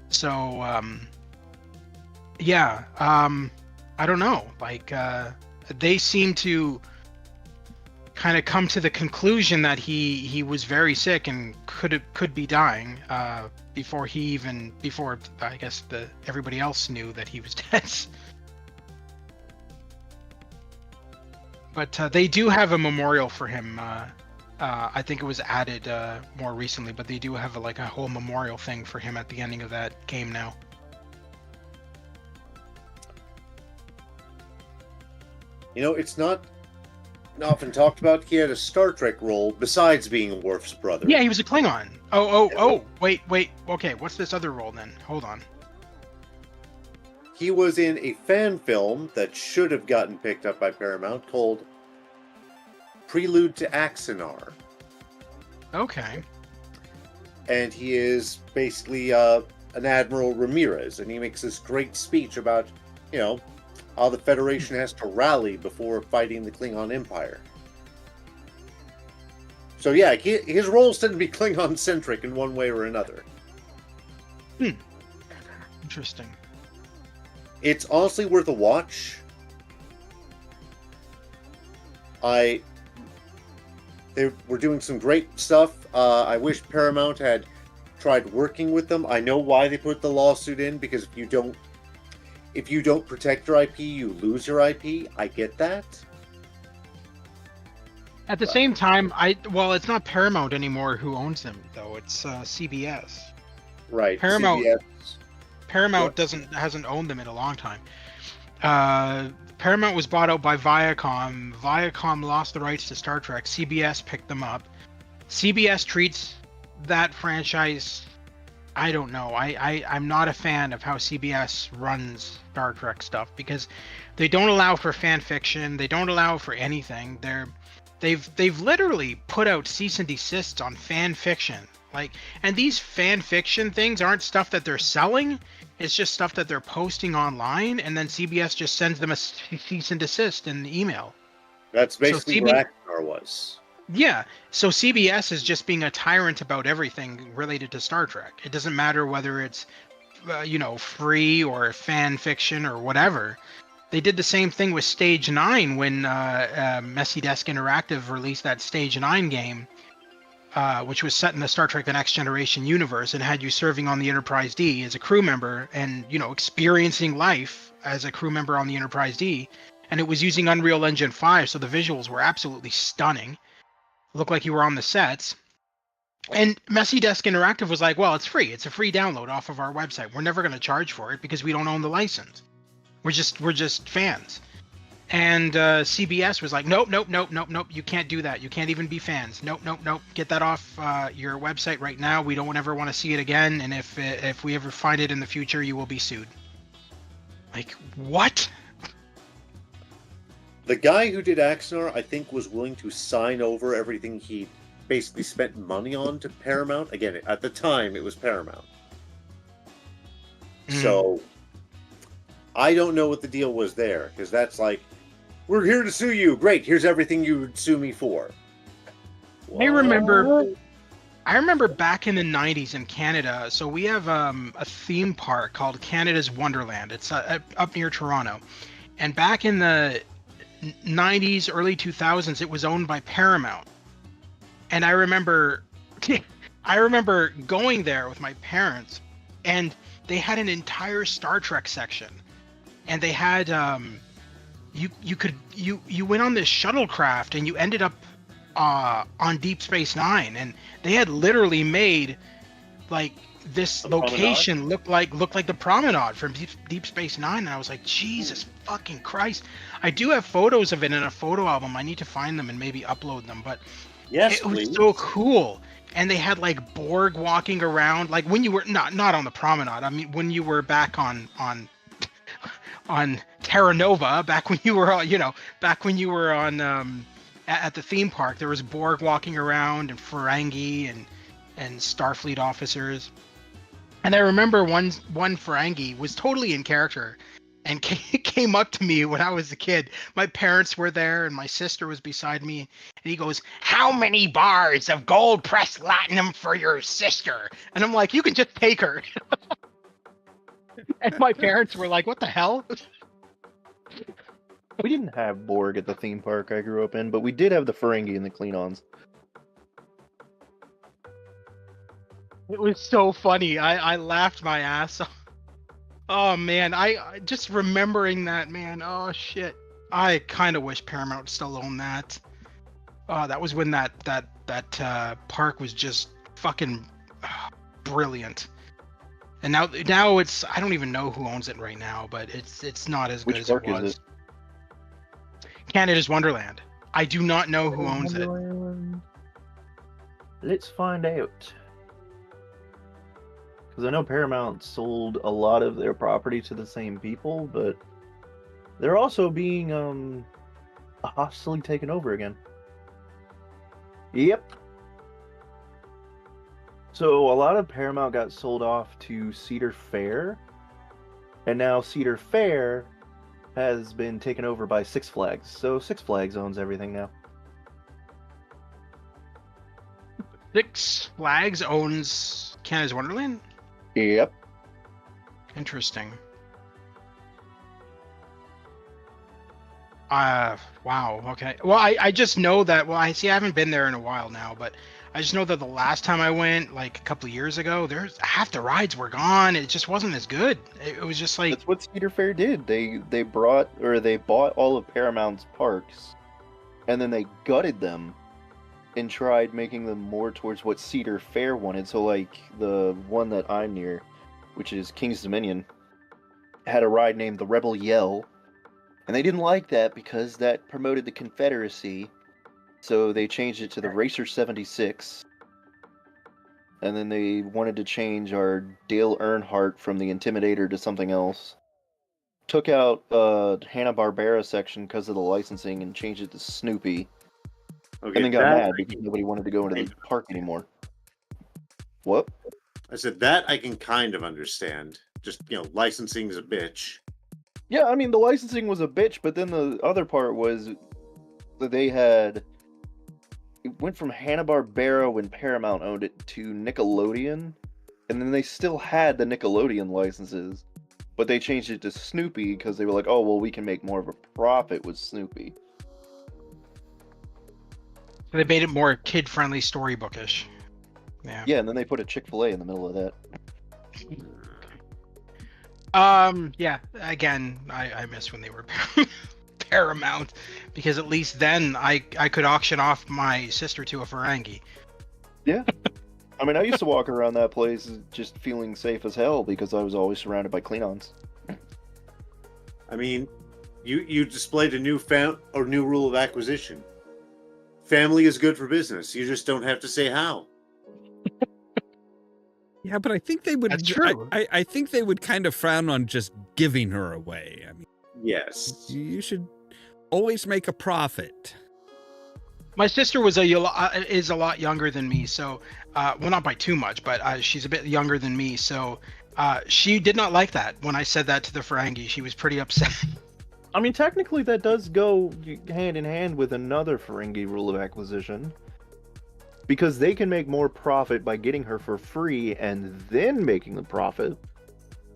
So I don't know. Like they seem to kind of come to the conclusion that he was very sick and could be dying before I guess everybody else knew that he was dead. But they do have a memorial for him. I think it was added more recently, but they do have a whole memorial thing for him at the ending of that game now. You know, it's not often talked about. He had a Star Trek role besides being Worf's brother. Yeah, he was a Klingon. Oh, wait. Okay, what's this other role then? Hold on. He was in a fan film that should have gotten picked up by Paramount called Prelude to Axanar. Okay. And he is basically an Admiral Ramirez, and he makes this great speech about, how the Federation has to rally before fighting the Klingon Empire. So yeah, his roles tend to be Klingon-centric in one way or another. Interesting. It's honestly worth a watch. They were doing some great stuff. I wish Paramount had tried working with them. I know why they put the lawsuit in, because if you don't protect your IP, you lose your IP. I get that. At the same time, it's not Paramount anymore who owns them though. It's CBS. Right. Paramount. CBS. Paramount hasn't owned them in a long time. Paramount was bought out by Viacom. Viacom lost the rights to Star Trek. CBS picked them up. CBS treats that franchise. I don't know. I'm not a fan of how CBS runs Star Trek stuff, because they don't allow for fan fiction. They don't allow for anything. They've literally put out cease and desists on fan fiction. And these fan fiction things aren't stuff that they're selling. It's just stuff that they're posting online, and then CBS just sends them a cease and desist in the email. That's basically what Ragnar was. Yeah, so CBS is just being a tyrant about everything related to Star Trek. It doesn't matter whether it's, free or fan fiction or whatever. They did the same thing with Stage 9 when Messy Desk Interactive released that Stage 9 game, which was set in the Star Trek The Next Generation universe and had you serving on the Enterprise D as a crew member and, experiencing life as a crew member on the Enterprise D. And it was using Unreal Engine 5, so the visuals were absolutely stunning. Looked like you were on the sets. And Messy Desk Interactive was like, well, it's free. It's a free download off of our website. We're never going to charge for it because we don't own the license. We're just fans. And CBS was like, nope. You can't do that. You can't even be fans. Nope. Get that off your website right now. We don't ever want to see it again. And if we ever find it in the future, you will be sued. Like, what? The guy who did Axanar, I think, was willing to sign over everything he basically spent money on to Paramount. Again, at the time, it was Paramount. So, I don't know what the deal was there, because that's like, we're here to sue you. Great, here's everything you would sue me for. What? I remember back in the 90s in Canada, so we have a theme park called Canada's Wonderland. It's up near Toronto. And back in the 90s, early 2000s, it was owned by Paramount. And I remember going there with my parents, and they had an entire Star Trek section. And they had you went on this shuttlecraft and you ended up on Deep Space Nine, and they had literally made this location look like the promenade from Deep Space Nine, and I was like, Jesus fucking Christ! I do have photos of it in a photo album. I need to find them and maybe upload them, but yes, it was so cool. And they had Borg walking around, when you were not on the promenade. I mean, when you were back on Terra Nova, back when you were on at the theme park, there was Borg walking around and Ferengi and Starfleet officers. And I remember one Ferengi was totally in character and came up to me when I was a kid. My parents were there and my sister was beside me, and he goes, "How many bars of gold pressed latinum for your sister?" And I'm like, "You can just take her." And my parents were like, "What the hell?" We didn't have Borg at the theme park I grew up in, but we did have the Ferengi and the Klingons. It was so funny. I laughed my ass off. Oh man, I just remembering that, man. Oh shit. I kind of wish Paramount still owned that. That was when that park was just fucking brilliant. And now it's, I don't even know who owns it right now, but it's not as good as it was. Is it? Canada's Wonderland. I do not know who owns it. Let's find out. Because I know Paramount sold a lot of their property to the same people, but they're also being hostily taken over again. Yep. So a lot of Paramount got sold off to Cedar Fair, and now Cedar Fair has been taken over by Six Flags. So Six Flags owns everything now. Six Flags owns Canada's Wonderland? Yep. Interesting. Wow. Okay. Well, I just know that. Well, I haven't been there in a while now, but I just know that the last time I went, like a couple of years ago, there's half the rides were gone. It just wasn't as good. It was just like, That's what Cedar Fair did. They bought all of Paramount's parks, and then they gutted them and tried making them more towards what Cedar Fair wanted. So like the one that I'm near, which is King's Dominion, had a ride named the Rebel Yell, and they didn't like that because that promoted the Confederacy. So they changed it to the Racer 76. And then they wanted to change our Dale Earnhardt from the Intimidator to something else. Took out Hanna-Barbera section because of the licensing and changed it to Snoopy. Okay, And then got mad because nobody wanted to go into the park anymore. What? I said that I can kind of understand. Just, licensing is a bitch. Yeah, I mean, the licensing was a bitch, but then the other part was that it went from Hanna-Barbera when Paramount owned it to Nickelodeon, and then they still had the Nickelodeon licenses, but they changed it to Snoopy because they were like, oh, well, we can make more of a profit with Snoopy. they made it more kid-friendly, storybookish. Yeah. Yeah, and then they put a Chick-fil-A in the middle of that. Yeah. Again, I miss when they were Paramount, because at least then I could auction off my sister to a Ferengi. Yeah. I mean, I used to walk around that place just feeling safe as hell because I was always surrounded by Klingons. I mean, you displayed a new rule of acquisition. Family is good for business. You just don't have to say how. Yeah, but I think they would. That's true. I think they would kind of frown on just giving her away. I mean, Yes. you should always make a profit. My sister is a lot younger than me, so well, not by too much, but she's a bit younger than me, so she did not like that when I said that to the Ferengi. She was pretty upset. I mean, technically that does go hand in hand with another Ferengi rule of acquisition. Because they can make more profit by getting her for free and then making the profit.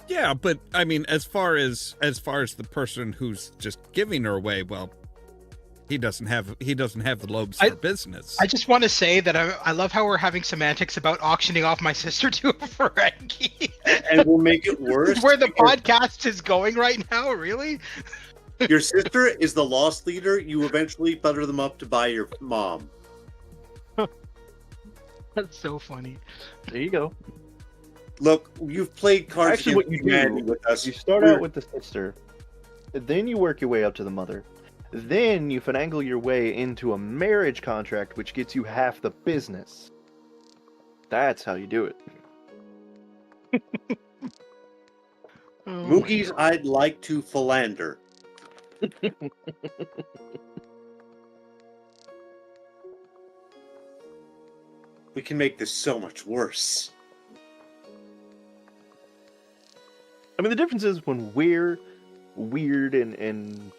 Yeah, but I mean, as far as the person who's just giving her away, well, he doesn't have the lobes for business. I just want to say that I love how we're having semantics about auctioning off my sister to a Ferengi. And we'll make it worse. This is where the podcast is going right now, really? Your sister is the lost leader. You eventually butter them up to buy your mom. That's so funny. There you go. Look, you've played Cards Actually, what you do with us. You start out with the sister, then you work your way up to the mother, then you finagle your way into a marriage contract, which gets you half the business. That's how you do it. Mookie's I'd like to philander. We can make this so much worse. I mean, the difference is when we're weird and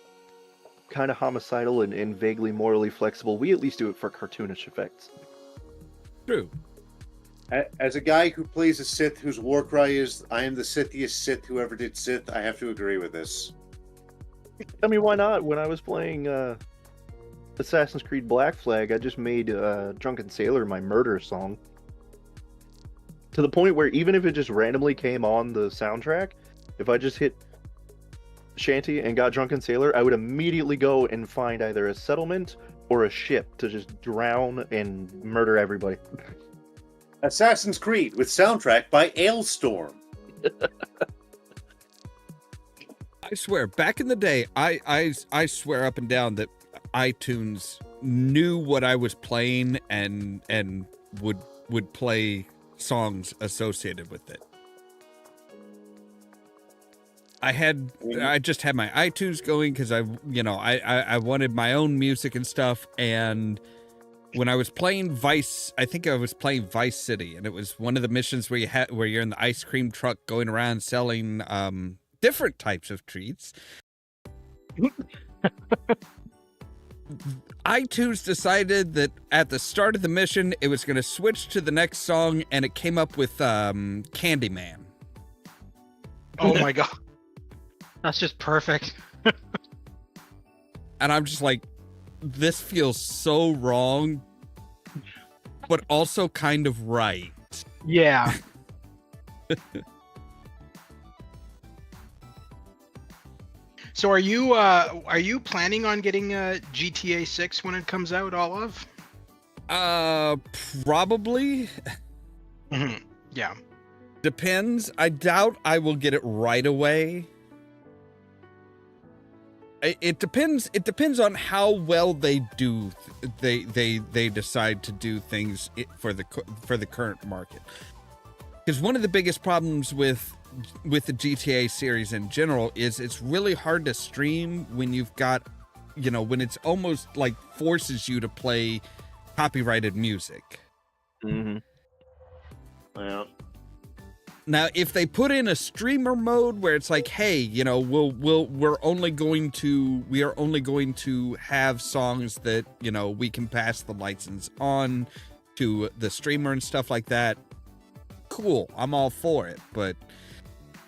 kind of homicidal and vaguely morally flexible, we at least do it for cartoonish effects. True. As a guy who plays a Sith whose war cry is, I am the Sithiest Sith who ever did Sith, I have to agree with this. I mean, why not? When I was playing Assassin's Creed Black Flag, I just made Drunken Sailor my murder song. To the point where even if it just randomly came on the soundtrack, if I just hit Shanty and got Drunken Sailor, I would immediately go and find either a settlement or a ship to just drown and murder everybody. Assassin's Creed with soundtrack by Ailstorm. I swear, back in the day, I swear up and down that iTunes knew what I was playing and would play songs associated with it. I just had my iTunes going because I wanted my own music and stuff. And when I was playing Vice, I think I was playing Vice City, and it was one of the missions where you're in the ice cream truck going around selling different types of treats. iTunes decided that at the start of the mission, it was going to switch to the next song, and it came up with Candyman. Oh my god. That's just perfect. And I'm just like, this feels so wrong, but also kind of right. Yeah. So are you planning on getting a GTA 6 when it comes out, Olav? Probably. Yeah. Depends. I doubt I will get it right away. It depends. It depends on how well they do. They decide to do things for the current market. Because one of the biggest problems with the GTA series in general is it's really hard to stream when you've got, when it's almost like forces you to play copyrighted music. Mm-hmm. Yeah. Now, if they put in a streamer mode where it's like, hey, we're only going to have songs that, we can pass the license on to the streamer and stuff like that. Cool, I'm all for it, but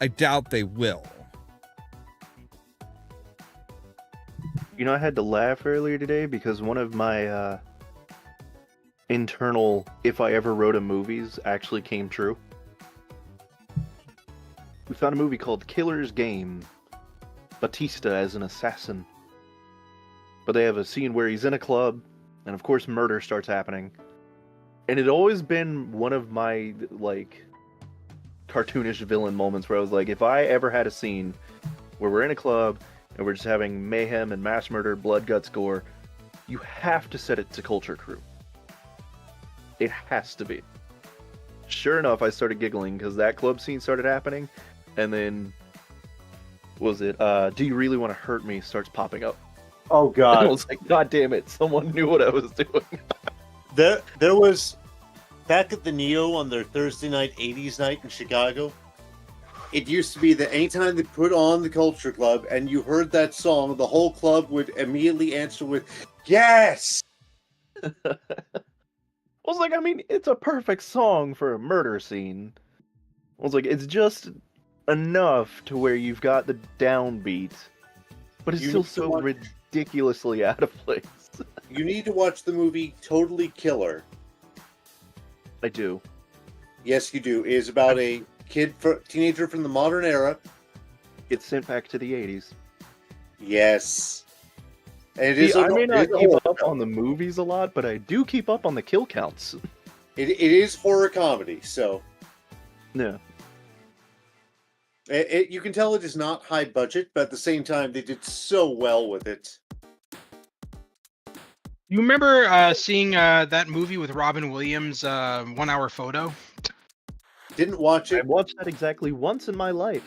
I doubt they will. I had to laugh earlier today because one of my internal "if I ever wrote a movies" actually came true. We found a movie called Killer's Game. Batista as an assassin. But they have a scene where he's in a club, and of course murder starts happening. And it always been one of my, cartoonish villain moments where I was like, if I ever had a scene where we're in a club, and we're just having mayhem and mass murder, blood, guts, gore, you have to set it to Culture Crew. It has to be. Sure enough, I started giggling because that club scene started happening, and then, what was it? Do You Really Want to Hurt Me starts popping up. Oh And god. I was like, God damn it, someone knew what I was doing. There was, back at the Neo on their Thursday night 80s night in Chicago, it used to be that anytime they put on the Culture Club and you heard that song, the whole club would immediately answer with, yes! I was like, it's a perfect song for a murder scene. I was like, it's just enough to where you've got the downbeat, but it's You still need to so watch- ridiculously out of place. You need to watch the movie Totally Killer. I do. Yes, you do. It is about a teenager from the modern era. It's sent back to the 80s. Yes. And it is. See, I may not it is a keep horror up film. on the movies a lot, but I do keep up on the kill counts. It is horror comedy, so Yeah. you can tell it is not high budget, but at the same time, they did so well with it. You remember seeing that movie with Robin Williams, 1 Hour Photo? Didn't watch I it. watched that exactly once in my life.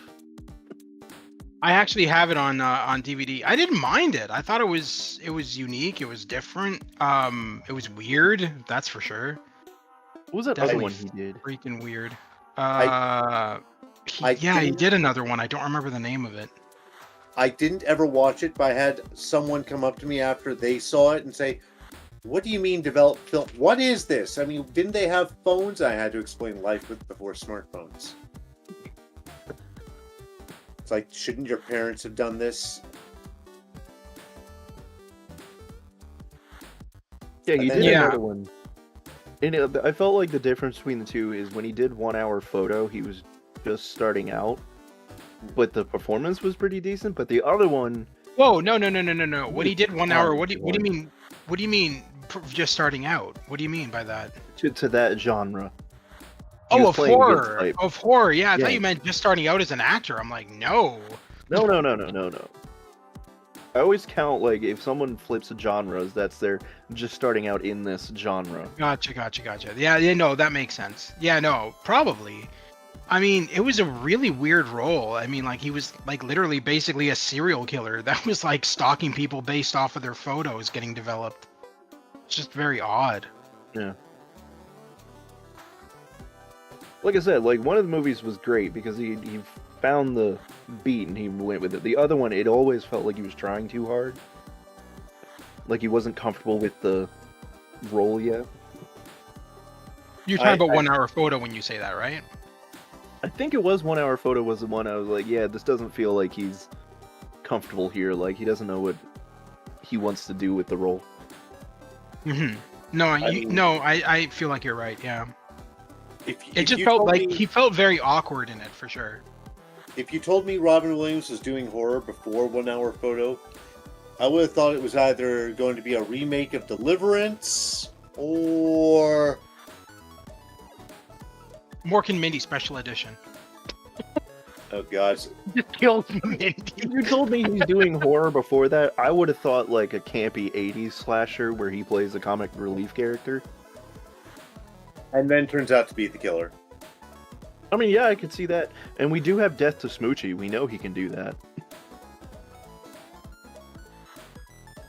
I actually have it on DVD. I didn't mind it. I thought it was unique. It was different. It was weird. That's for sure. What was that Definitely other one he did? Freaking weird. He didn't- did another one. I don't remember the name of it. I didn't ever watch it, but I had someone come up to me after they saw it and say, "What do you mean develop film? What is this? I mean, didn't they have phones?" I had to explain life before smartphones. It's like, shouldn't your parents have done this? Yeah, he And then- did Yeah. another one. And I felt like the difference between the two is when he did 1 Hour Photo, he was just starting out, but the performance was pretty decent. But the other one, Whoa, no. When he did 1 hour, what do you one. mean? What do you mean just starting out? What do you mean by that? to that genre. He Oh, was of playing against horror. type. Of horror. Yeah, I Yeah. thought you meant just starting out as an actor. I'm like, no. No. I always count, if someone flips genres, that's they're just starting out in this genre. Gotcha. Yeah, no, that makes sense. Yeah, no, probably. I mean, it was a really weird role. I mean, he was literally basically a serial killer that was stalking people based off of their photos getting developed. It's just very odd. Yeah. Like I said, one of the movies was great because he found the beat and he went with it. The other one, it always felt like he was trying too hard. Like he wasn't comfortable with the role yet. You're talking about I- 1 hour photo when you say that, right? think it was 1 hour photo was the one I was like, yeah, this doesn't feel like he's comfortable here. Like he doesn't know what he wants to do with the role. Mm-hmm. No, I feel like you're right. Yeah. It just you felt told like me- he felt very awkward in it for sure. If you told me Robin Williams was doing horror before 1 hour photo, I would have thought it was either going to be a remake of Deliverance or Mork and Mindy special edition. oh god, Just killed Mindy. If you told me he's doing horror before that, I would have thought like a campy 80s slasher where he plays a comic relief character. and then turns out to be the killer. I mean, yeah, I could see that. And we do have Death to Smoochie. We know he can do that.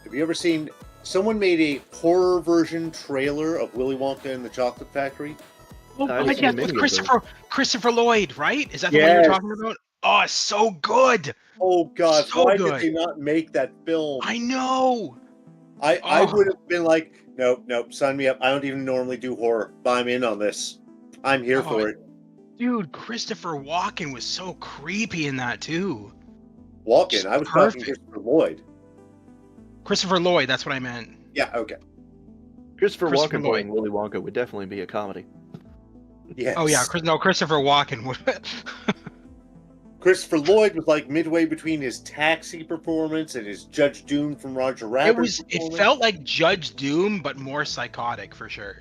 Have you ever seen someone made a horror version trailer of Willy Wonka and the Chocolate Factory? Oh, I've my seen God, many with of those. Christopher Lloyd, right? Is that the one you're Yes. talking about? Oh, it's so good. Oh god, So why good. did they not make that film? I know. I Oh. would have been like, nope, sign me up. I don't even normally do horror, but I'm in on this. I'm here Oh, for it. Dude, Christopher Walken was so creepy in that too. Walken, I was talking Perfect. Christopher Lloyd. Christopher Lloyd, that's what I meant. Yeah, okay. Christopher Christopher Walken Lloyd. playing Willy Wonka would definitely be a comedy. Yes. Oh yeah, Christopher Walken would. Christopher Lloyd was like midway between his Taxi performance and his Judge Doom from Roger Rabbit. It felt like Judge Doom, but more psychotic for sure.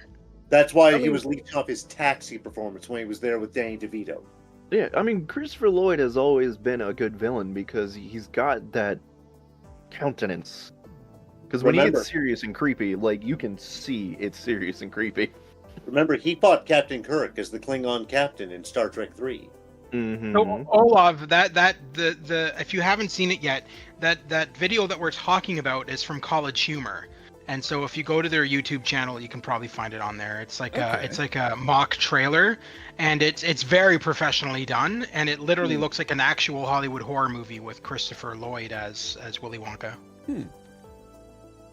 That's why I he mean- was leeching off his Taxi performance when he was there with Danny DeVito. Yeah, I mean, Christopher Lloyd has always been a good villain because he's got that countenance. Because when he Remember- gets serious and creepy, like, you can see it's serious and creepy. Remember, he fought Captain Kirk as the Klingon captain in Star Trek 3. Mm-hmm. So Olav, the if you haven't seen it yet, that video that we're talking about is from College Humor, and so if you go to their YouTube channel, you can probably find it on there. It's like a mock trailer, and it's very professionally done, and it literally looks like an actual Hollywood horror movie with Christopher Lloyd as Willy Wonka.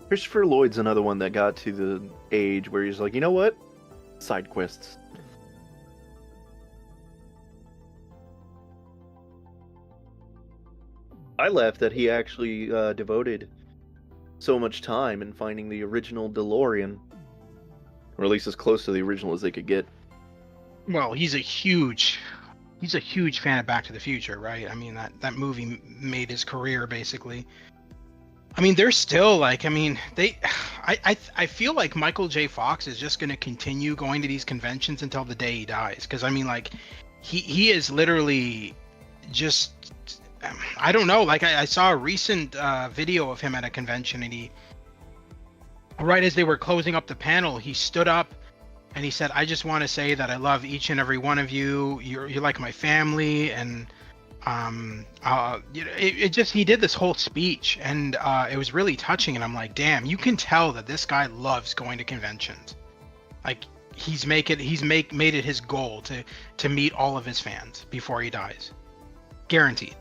Christopher Lloyd's another one that got to the age where he's like, you know what? Side quests. I laughed that he actually devoted so much time in finding the original DeLorean, or at least as close to the original as they could get. Well, he's a huge fan of Back to the Future, right? I mean that movie made his career basically. I mean, they're still like, I mean, I feel like Michael J. Fox is just going to continue going to these conventions until the day he dies. Because I mean, like, he is literally just, I don't know. Like, I saw a recent video of him at a convention, and he, right as they were closing up the panel, he stood up and he said, "I just want to say that I love each and every one of you. You're like my family." And he did this whole speech, and it was really touching, and I'm like, damn, you can tell that this guy loves going to conventions. Like, he's made it his goal to meet all of his fans before he dies, guaranteed,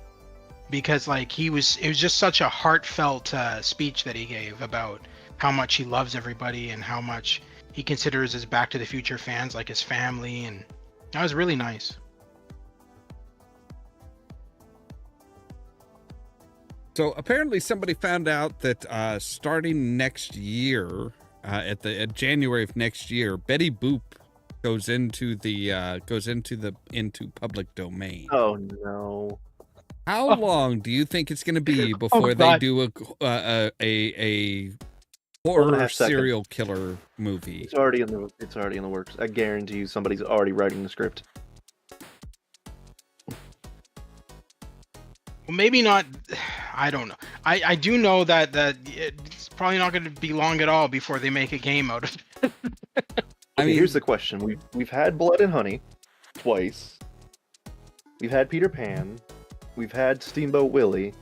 because like it was just such a heartfelt speech that he gave about how much he loves everybody and how much he considers his Back to the Future fans like his family, and that was really nice. So apparently somebody found out that starting next year, at January of next year, Betty Boop goes into public domain. Oh no! How long do you think it's going to be before they God. do a 1.5 horror seconds. serial killer movie? It's already in the works. I guarantee you, somebody's already writing the script. Well, maybe not. I don't know. I do know that it's probably not going to be long at all before they make a game out of it. I mean, Here's the question: we've had Blood and Honey twice. We've had Peter Pan. We've had Steamboat Willie.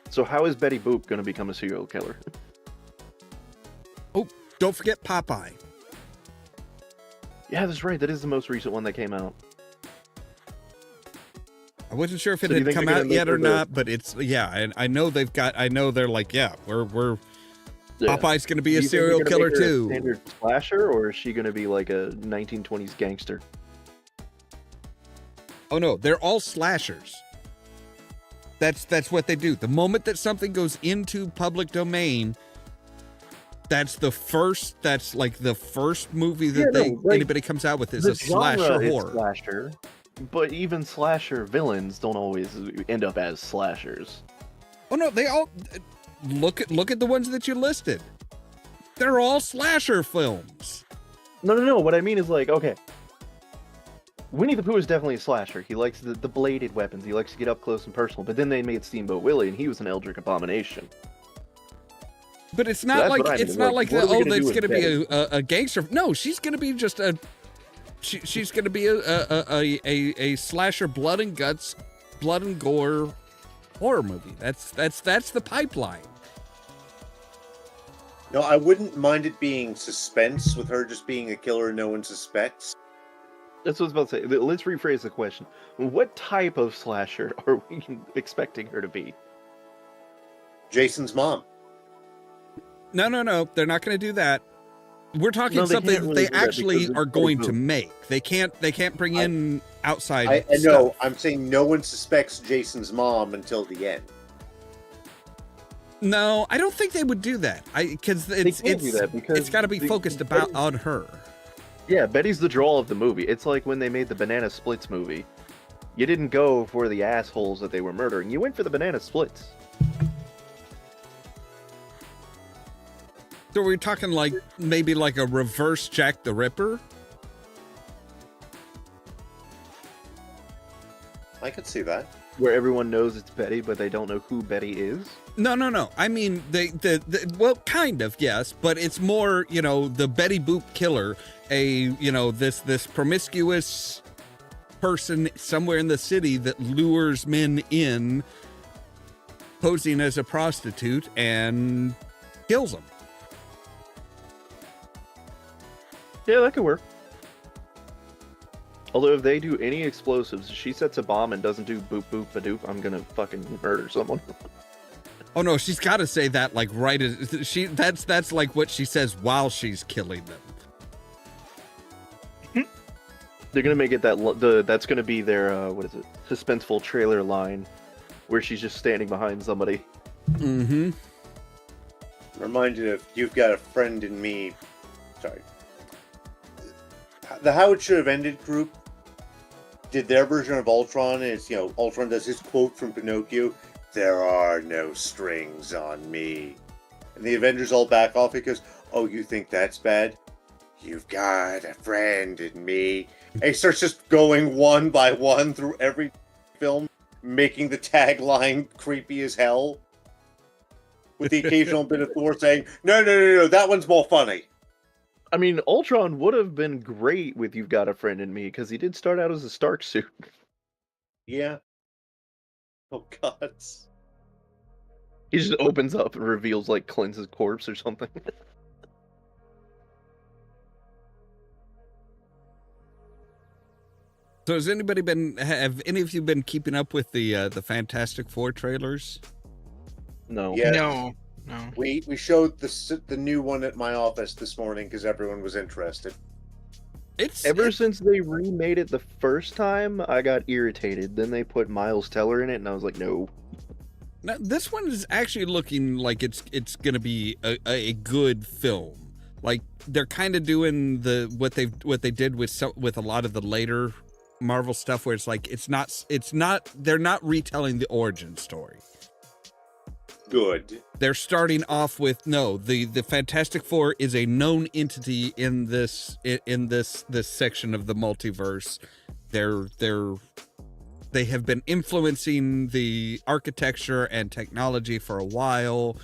So how is Betty Boop going to become a serial killer? oh, don't forget Popeye. Yeah, that's right. That is the most recent one that came out. I wasn't sure if it So do you had think come they're out gonna yet make or her the- not, but it's and I know they're like, yeah, we're Yeah. Popeye's going to be Do a you think they're serial gonna killer make her a too. Standard slasher, or is she going to be like a 1920s gangster? Oh no, they're all slashers. That's what they do. The moment that something goes into public domain, that's the first movie that anybody comes out with is a slasher horror. Slasher, but even slasher villains don't always end up as slashers. Oh no, they all look at the ones that you listed. They're all slasher films. No. What I mean is like, okay, Winnie the Pooh is definitely a slasher. He likes the bladed weapons. He likes to get up close and personal. But then they made Steamboat Willie, and he was an eldritch abomination. But it's not like it's not like that's gonna be a gangster. No, she's gonna be just she's gonna be a slasher blood and guts, blood and gore horror movie. That's the pipeline. No, I wouldn't mind it being suspense with her just being a killer no one suspects. That's what I was about to say. Let's rephrase the question. What type of slasher are we expecting her to be? Jason's mom. No. They're not going to do that. We're talking something they actually are going to make. They can't bring in outside I stuff. know. I'm saying no one suspects Jason's mom until the end. No, I don't think they would do that. Because it's got to be focused on her. Yeah, Betty's the draw of the movie. It's like when they made the Banana Splits movie. You didn't go for the assholes that they were murdering. You went for the Banana Splits. So we're talking like maybe like a reverse Jack the Ripper? I could see that. Where everyone knows it's Betty, but they don't know who Betty is? No. I mean, well, kind of, yes, but it's more, the Betty Boop killer, this promiscuous person somewhere in the city that lures men in, posing as a prostitute, and kills them. Yeah, that could work. Although if they do any explosives, she sets a bomb and doesn't do boop boop ba-doop, I'm gonna fucking murder someone. Oh no, she's got to say that like right as that's like what she says while she's killing them. They're gonna make it that's gonna be their suspenseful trailer line, where she's just standing behind somebody. Mm-hmm. Reminded of You've Got a Friend in Me. Sorry. The How It Should Have Ended group did their version of Ultron. It's, Ultron does his quote from Pinocchio, "There are no strings on me." And the Avengers all back off because, "Oh, you think that's bad? You've got a friend in me." And he starts just going one by one through every film, making the tagline creepy as hell. With the occasional bit of Thor saying, No, that one's more funny. I mean, Ultron would have been great with You've Got a Friend in Me, because he did start out as a Stark suit. Yeah. Oh, God. He just opens up and reveals, like, Clint's corpse or something. So have any of you been keeping up with the Fantastic Four trailers? No. Yeah. No. We showed the new one at my office this morning because everyone was interested. Since they remade it the first time, I got irritated. Then they put Miles Teller in it, and I was like, no. Now, this one is actually looking like it's going to be a good film. Like they're kind of doing what they did with a lot of the later Marvel stuff, where it's like they're not retelling the origin story. Good. They're starting off with the Fantastic Four is a known entity in this section of the multiverse. They have been influencing the architecture and technology for a while.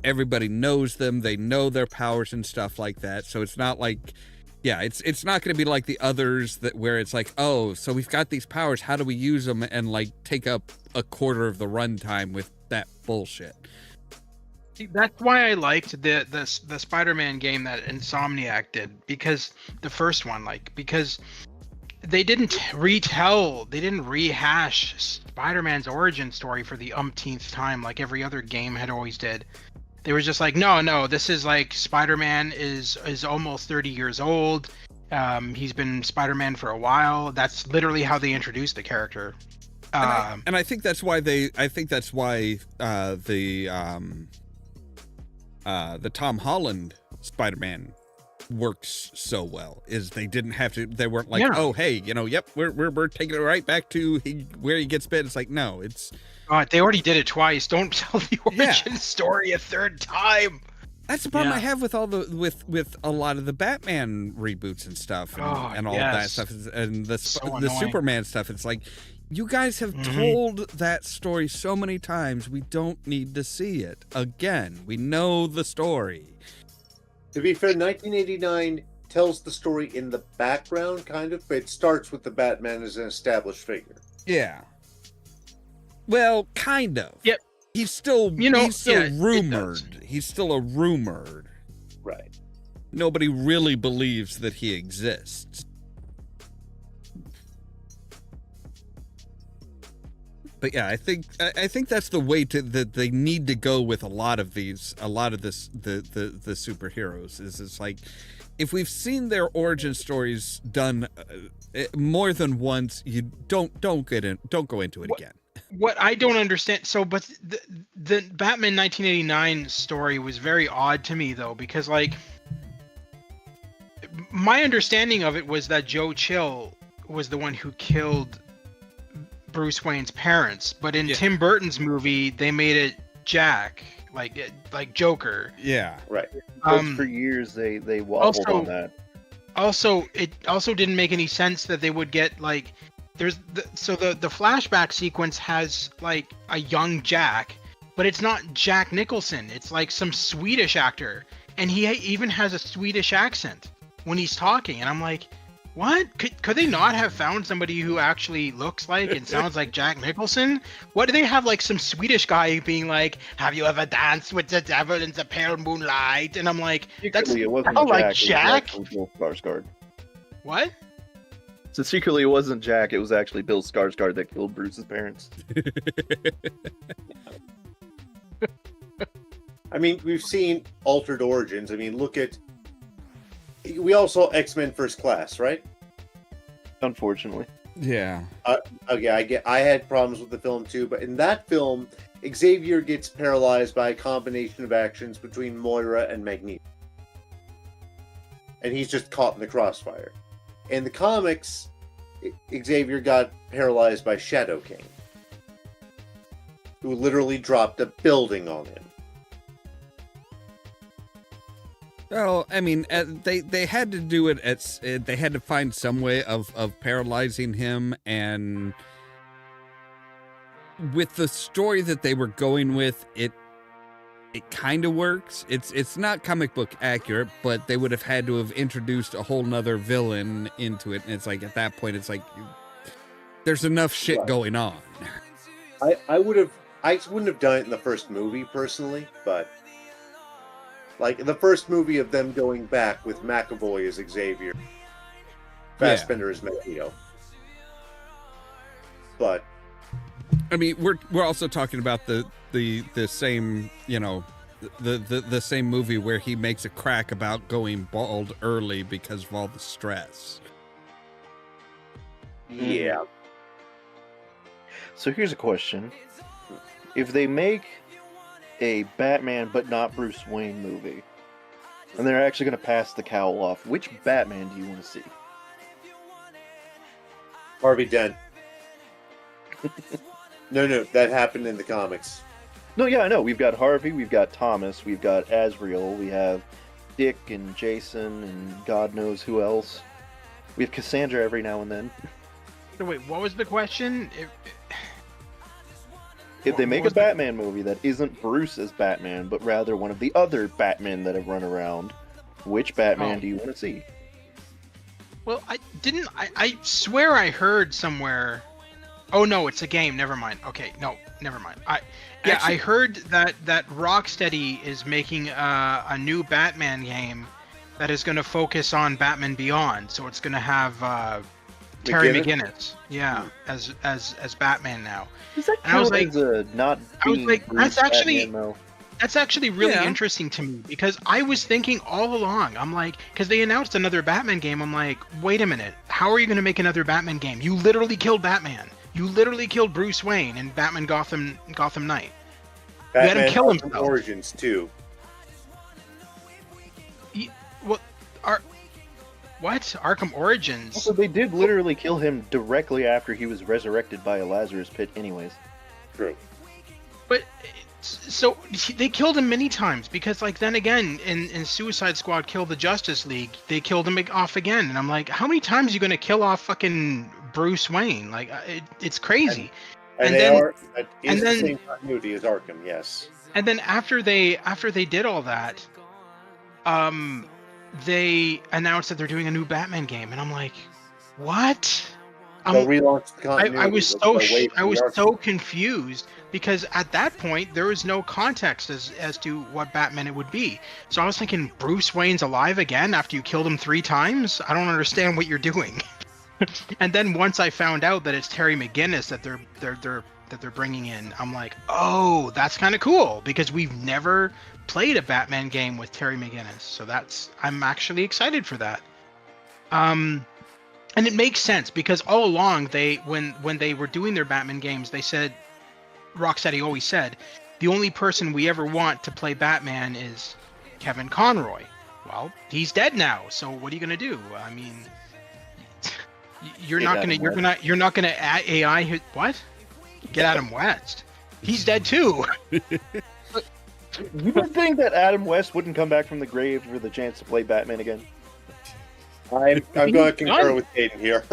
Everybody knows them. They know their powers and stuff like that. So it's not like, it's not going to be like the others where it's like, oh, so we've got these powers. How do we use them and like take up a quarter of the runtime with that bullshit? That's why I liked the Spider-Man game that Insomniac did, because the first one, because they didn't rehash Spider-Man's origin story for the umpteenth time like every other game had always did. They were just like, no, this is like Spider-Man is almost 30 years old, He's been Spider-Man for a while. That's literally how they introduced the character. And I think that's why the Tom Holland Spider-Man works so well, is they didn't have to, they weren't like, oh hey, yep, we're taking it right back to where he gets bit. It's like, no, it's they already did it twice. Don't tell the origin story a third time. That's the problem I have with all with a lot of the Batman reboots and stuff, and all of that stuff, and the Superman stuff. It's like, you guys have told that story so many times, we don't need to see it again. We know the story. To be fair, 1989 tells the story in the background, kind of, but it starts with the Batman as an established figure. Yeah. Well, kind of. Yep. He's still, rumored. He's still a rumored. Right. Nobody really believes that he exists. But yeah, I think that's the way that they need to go with a lot of the superheroes. Is it's like, if we've seen their origin stories done more than once, you don't go into it again. What I don't understand, but the Batman 1989 story was very odd to me, though, because like, my understanding of it was that Joe Chill was the one who killed Bruce Wayne's parents, but in Tim Burton's movie they made it Jack, like Joker. Yeah, right. For years they wobbled on that. Also, it also didn't make any sense that they would get like, the flashback sequence has like a young Jack, but it's not Jack Nicholson. It's like some Swedish actor, and he even has a Swedish accent when he's talking, and I'm like, what? Could they not have found somebody who actually looks like and sounds like Jack Nicholson? What do they have, like some Swedish guy being like, "Have you ever danced with the devil in the pale moonlight?" And I'm like, secretly, it wasn't not Jack. like Jack. It was Bill Skarsgård. What? So secretly, it wasn't Jack. It was actually Bill Skarsgård that killed Bruce's parents. I mean, we've seen altered origins. I mean, look at. We all saw X-Men First Class, right? Unfortunately. Yeah. Okay, I had problems with the film too, but in that film, Xavier gets paralyzed by a combination of actions between Moira and Magneto. And he's just caught in the crossfire. In the comics, Xavier got paralyzed by Shadow King, who literally dropped a building on him. Well, I mean, they had to do it they had to find some way of paralyzing him, and with the story that they were going with, it kind of works. It's not comic book accurate, but they would have had to have introduced a whole nother villain into it, and it's like, at that point, it's like, there's enough shit going on. I wouldn't have done it in the first movie personally, but like the first movie of them going back with McAvoy as Xavier, Fassbender as Magneto. But I mean, we're also talking about the same, the same movie where he makes a crack about going bald early because of all the stress. Yeah. So here's a question. If they make a Batman but not Bruce Wayne movie, and they're actually going to pass the cowl off, which Batman do you want to see? Harvey Dent. No, that happened in the comics. No, yeah, I know. We've got Harvey, we've got Thomas, we've got Azrael, we have Dick and Jason and God knows who else. We have Cassandra every now and then. So wait, what was the question? If they make a Batman movie that isn't Bruce as Batman, but rather one of the other Batmen that have run around, which Batman do you want to see? Well, I swear I heard somewhere. Oh no, it's a game. Never mind. Okay, no, never mind. I heard that Rocksteady is making a new Batman game that is going to focus on Batman Beyond. So it's going to have Terry McGinnis, as Batman now. Does that count as not being Bruce that's actually Batman, though? That's actually really Yeah. interesting to me because I was thinking all along, I'm like, because they announced another Batman game, I'm like, wait a minute, how are you going to make another Batman game? You literally killed Batman. You literally killed Bruce Wayne in Batman Gotham Knight. had him Batman kill Arkham himself. Origins too. What? Arkham Origins? Also, they did literally kill him directly after he was resurrected by a Lazarus pit, anyways. True. But so they killed him many times because, like, then again, in Suicide Squad, Kill the Justice League, they killed him off again, and I'm like, how many times are you gonna kill off fucking Bruce Wayne? Like, it's crazy. And that is the same continuity as Arkham, yes. And then after they did all that, they announced that they're doing a new Batman game, and I'm like, what? They'll relaunch the continuity. I was so confused because at that point there was no context as to what Batman it would be. So I was thinking, Bruce Wayne's alive again after you killed him 3 times? I don't understand what you're doing. And then once I found out that it's Terry McGinnis that they're bringing in, I'm like, oh, that's kind of cool because we've never played a Batman game with Terry McGinnis. So I'm actually excited for that. And it makes sense because all along when they were doing their Batman games, they said, Rocksteady always said, the only person we ever want to play Batman is Kevin Conroy. Well, he's dead now, so what are you gonna do? I mean, you're not gonna add AI. What? Get Adam West. He's dead too. You would think that Adam West wouldn't come back from the grave for the chance to play Batman again. I'm going to concur with Aiden here.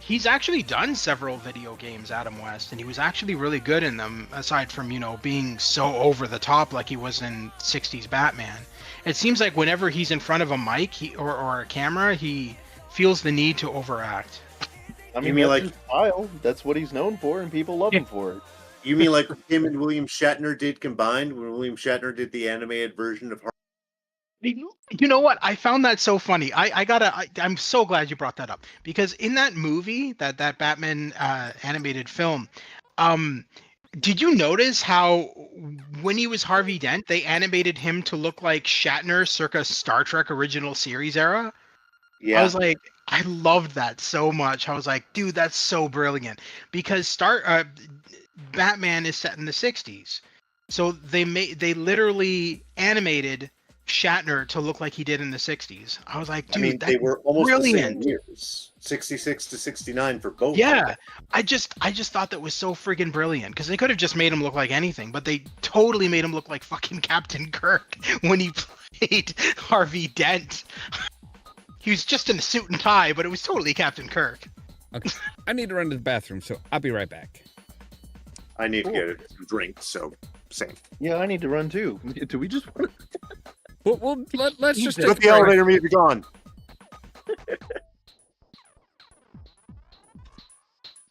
He's actually done several video games, Adam West, and he was actually really good in them, aside from, being so over the top like he was in 60s Batman. It seems like whenever he's in front of a mic or a camera, he feels the need to overact. I mean, that's his style. That's what he's known for, and people love him for it. You mean like him and William Shatner did combined, when William Shatner did the animated version of You know what? I found that so funny. I'm so glad you brought that up because in that movie, that Batman animated film, did you notice how when he was Harvey Dent, they animated him to look like Shatner circa Star Trek original series era? Yeah. I was like, I loved that so much. I was like, dude, that's so brilliant because Batman is set in the 60s. So they literally animated Shatner to look like he did in the 60s. I was like, dude, they were almost brilliant. The same years, 66 to 69 for both. Yeah, I just thought that was so friggin' brilliant because they could have just made him look like anything, but they totally made him look like fucking Captain Kirk when he played Harvey Dent. He was just in a suit and tie, but it was totally Captain Kirk. Okay. I need to run to the bathroom, so I'll be right back. I need to get a drink, so same. Yeah, I need to run too. Do we just want to... Well, let's just put the elevator music on.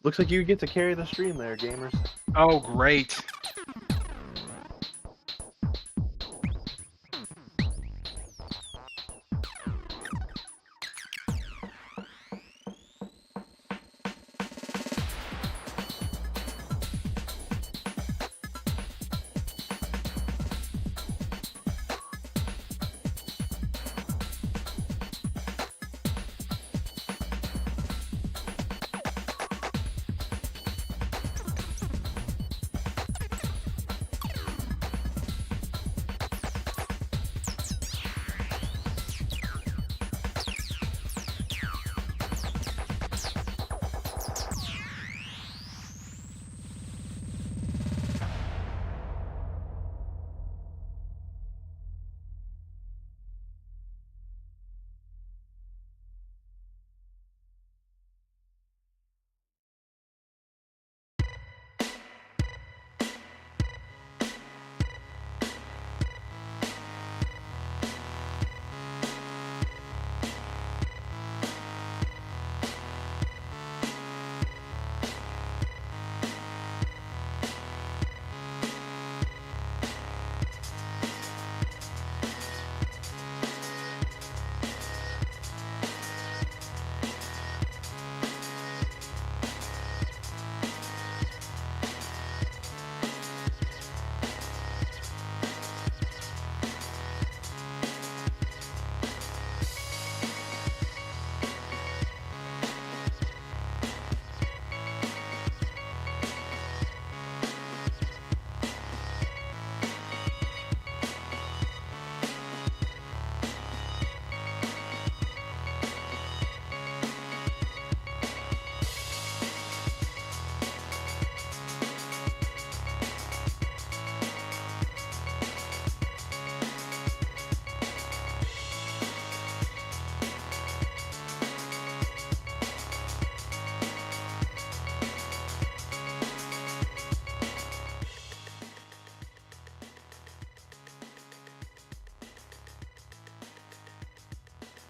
Looks like you get to carry the stream there, gamers. Oh, great.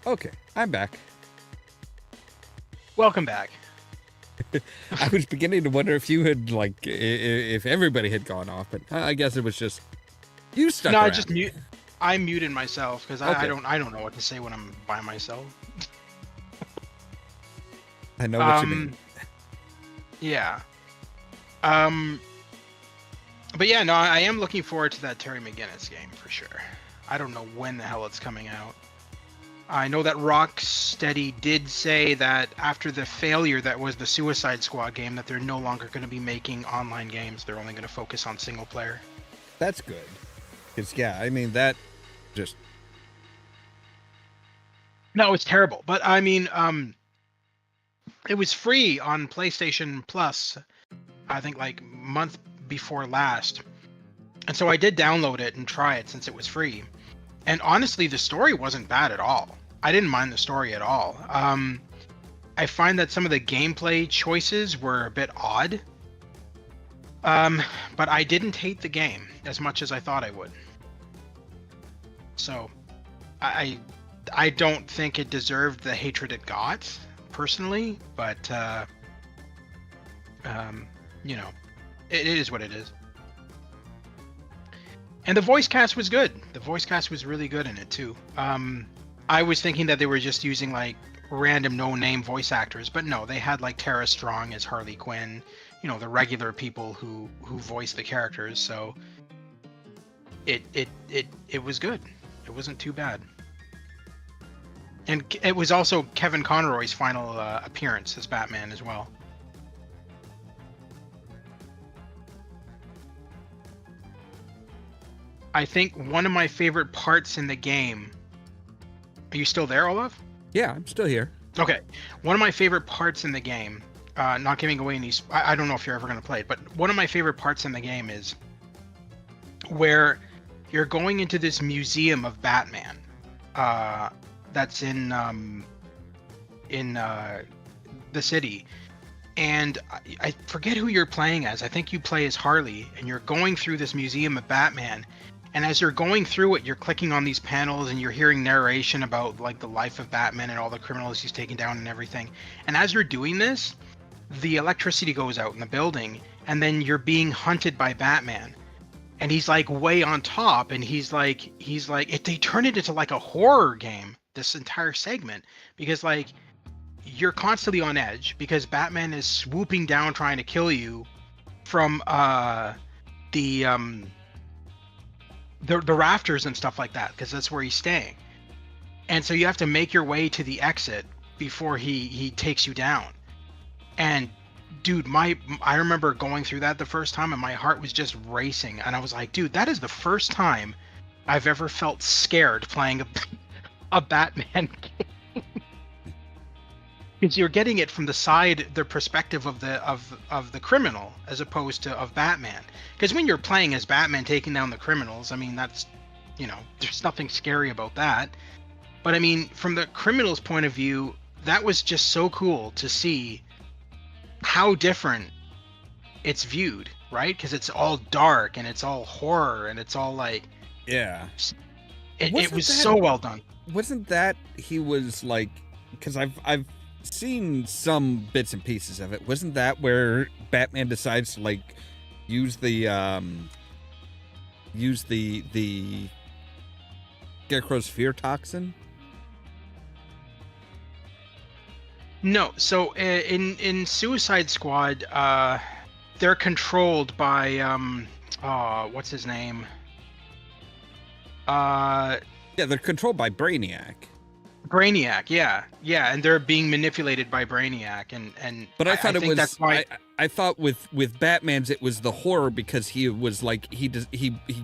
Okay, I'm back. Welcome back. I was beginning to wonder if you had, like, if everybody had gone off, but I guess it was just you stuck No, around. I muted myself because Okay. I don't know what to say when I'm by myself. I know what you mean. Yeah. But yeah, no, I am looking forward to that Terry McGinnis game for sure. I don't know when the hell it's coming out. I know that Rocksteady did say that after the failure that was the Suicide Squad game, that they're no longer going to be making online games. They're only going to focus on single player. That's good. It's, yeah, I mean, that just... No, it's terrible. But I mean, it was free on PlayStation Plus, I think like month before last. And so I did download it and try it since it was free. And honestly, the story wasn't bad at all. I didn't mind the story at all. I find that some of the gameplay choices were a bit odd. But I didn't hate the game as much as I thought I would. So I don't think it deserved the hatred it got, personally, but you know, it is what it is. And the voice cast was good. The voice cast was really good in it too. I was thinking that they were just using like random no-name voice actors, but no, they had like Tara Strong as Harley Quinn, you know, the regular people who voice the characters. So it was good. It wasn't too bad. And it was also Kevin Conroy's final appearance as Batman as well. I think one of my favorite parts in the game... Are you still there, Olaf? Yeah, I'm still here. Okay. One of my favorite parts in the game, not giving away any... I don't know if you're ever going to play it, but one of my favorite parts in the game is where you're going into this museum of Batman that's in the city. And I forget who you're playing as. I think you play as Harley, and you're going through this museum of Batman. And as you're going through it, you're clicking on these panels and you're hearing narration about like the life of Batman and all the criminals he's taken down and everything. And as you're doing this, the electricity goes out in the building, and then you're being hunted by Batman. And he's like way on top, and he's like they turn it into like a horror game, this entire segment, because like you're constantly on edge because Batman is swooping down trying to kill you from the rafters and stuff like that, because that's where he's staying. And so you have to make your way to the exit before he takes you down. And dude, I remember going through that the first time and my heart was just racing, and I was like, dude, that is the first time I've ever felt scared playing a Batman game. Because you're getting it from the perspective of the criminal as opposed to of Batman. Because when you're playing as Batman taking down the criminals, I mean, that's, you know, there's nothing scary about that. But I mean, from the criminal's point of view, that was just so cool to see how different it's viewed, right? Because it's all dark and it's all horror and it's all like, yeah, it was so well done. Wasn't that he was like, because I've seen some bits and pieces of it. Wasn't that where Batman decides to like use the Scarecrow's fear toxin? No, so in Suicide Squad, they're controlled by what's his name? Yeah, they're controlled by Brainiac. Brainiac, yeah, and they're being manipulated by Brainiac, and. But I thought it was. That's why... I thought with Batman's it was the horror because he was like he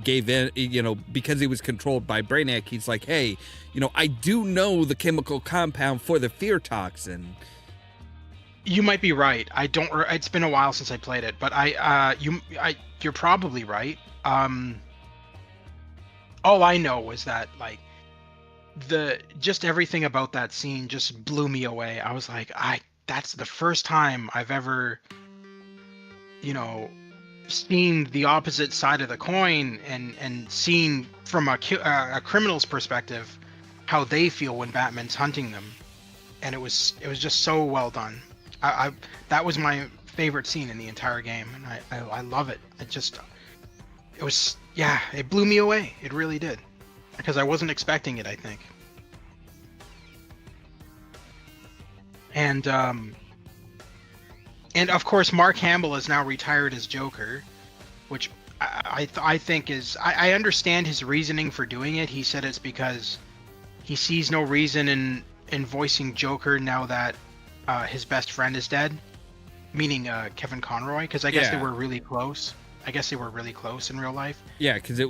gave in, you know, because he was controlled by Brainiac. He's like, hey, you know, I do know the chemical compound for the fear toxin. You might be right. I don't. It's been a while since I played it, but you're probably right. All I know was that like just everything about that scene just blew me away. I was like, that's the first time I've ever, you know, seen the opposite side of the coin and seen from a criminal's perspective how they feel when Batman's hunting them, and it was just so well done. I that was my favorite scene in the entire game, and I love it. It was, yeah, it blew me away. It really did, because I wasn't expecting it, I think. And of course, Mark Hamill is now retired as Joker, which I think is, I understand his reasoning for doing it. He said it's because he sees no reason in voicing Joker now that his best friend is dead, meaning Kevin Conroy, because I guess they were really close. I guess they were really close in real life. Yeah, because he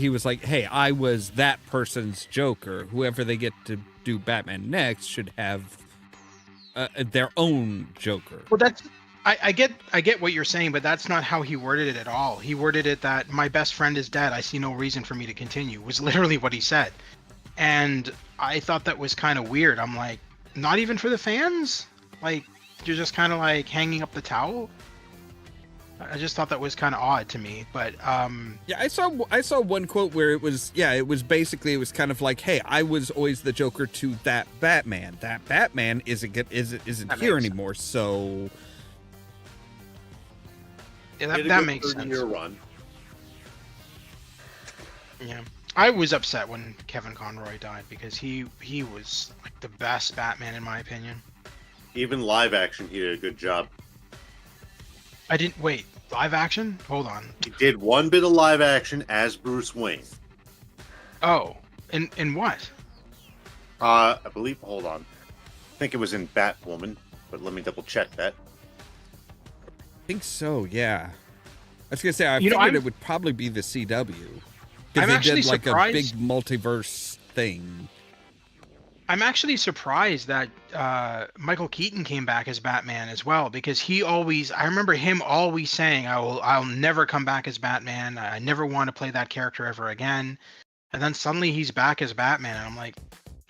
was like, hey, I was that person's Joker. Whoever they get to do Batman next should have their own Joker. Well, that's I get what you're saying, but that's not how he worded it at all. He worded it that my best friend is dead. I see no reason for me to continue, was literally what he said. And I thought that was kind of weird. I'm like, not even for the fans? Like, you're just kind of like hanging up the towel? I just thought that was kind of odd to me, but yeah, I saw one quote where it was basically kind of like, hey, I was always the Joker to that Batman. That Batman isn't here anymore, so yeah, that makes sense. Year run. Yeah, I was upset when Kevin Conroy died because he was like the best Batman in my opinion. Even live action, he did a good job. I didn't wait. Live action? Hold on. He did one bit of live action as Bruce Wayne. Oh, in what? I believe. Hold on. I think it was in Batwoman, but let me double check that. I think so. Yeah. I was gonna say I figured it would probably be the CW because they did like a big multiverse thing. I'm actually surprised that Michael Keaton came back as Batman as well, because I remember him always saying, I'll never come back as Batman. I never want to play that character ever again. And then suddenly he's back as Batman. And I'm like,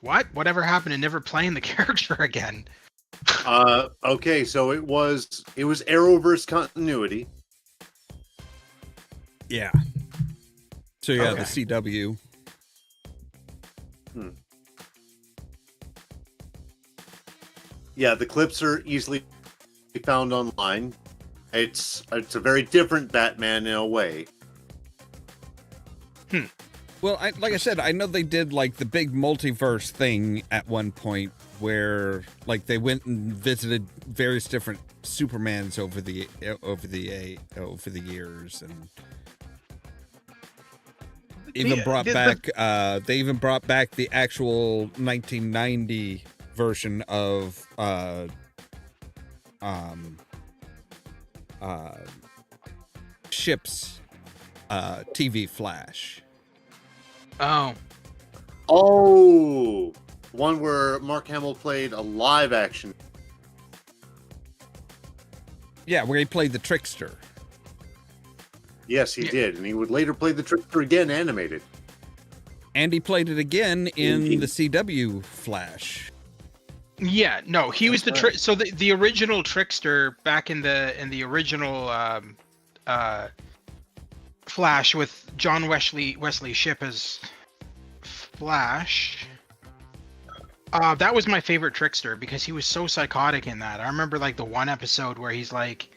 what? Whatever happened to never playing the character again? Okay, so it was Arrowverse continuity. Yeah. So yeah, the CW. Yeah, the clips are easily found online. It's a very different Batman in a way. Well, like I said, I know they did like the big multiverse thing at one point where like they went and visited various different Supermans over the years, and even brought back they even brought back the actual 1990 version of Ship's TV Flash. Oh, one where Mark Hamill played a live action. Yeah, where he played the Trickster. Yes, he did, and he would later play the Trickster again animated. And he played it again in the CW Flash. Yeah, no, he was the so the original Trickster back in the original Flash with John Wesley Shipp as Flash. That was my favorite Trickster because he was so psychotic in that. I remember like the one episode where he's like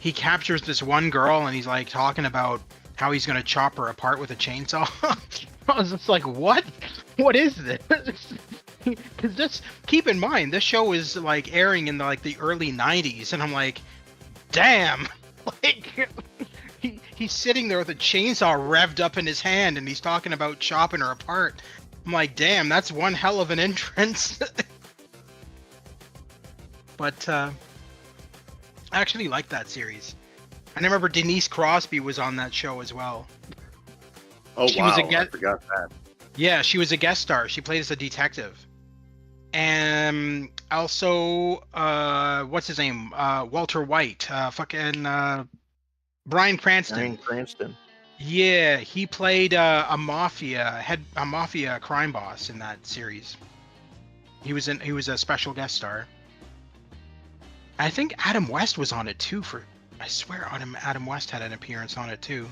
he captures this one girl and he's like talking about how he's gonna chop her apart with a chainsaw. I was just like, what? What is this? Because just keep in mind, this show is like airing in the early '90s, and I'm like, damn, like he's sitting there with a chainsaw revved up in his hand, and he's talking about chopping her apart. I'm like, damn, that's one hell of an entrance. But I actually liked that series. I remember Denise Crosby was on that show as well. Oh, wow, I forgot that. Yeah, she was a guest star. She played as a detective. And also, what's his name? Walter White. Bryan Cranston. Yeah, he played a mafia crime boss in that series. He was a special guest star. I think Adam West was on it too. I swear Adam West had an appearance on it too.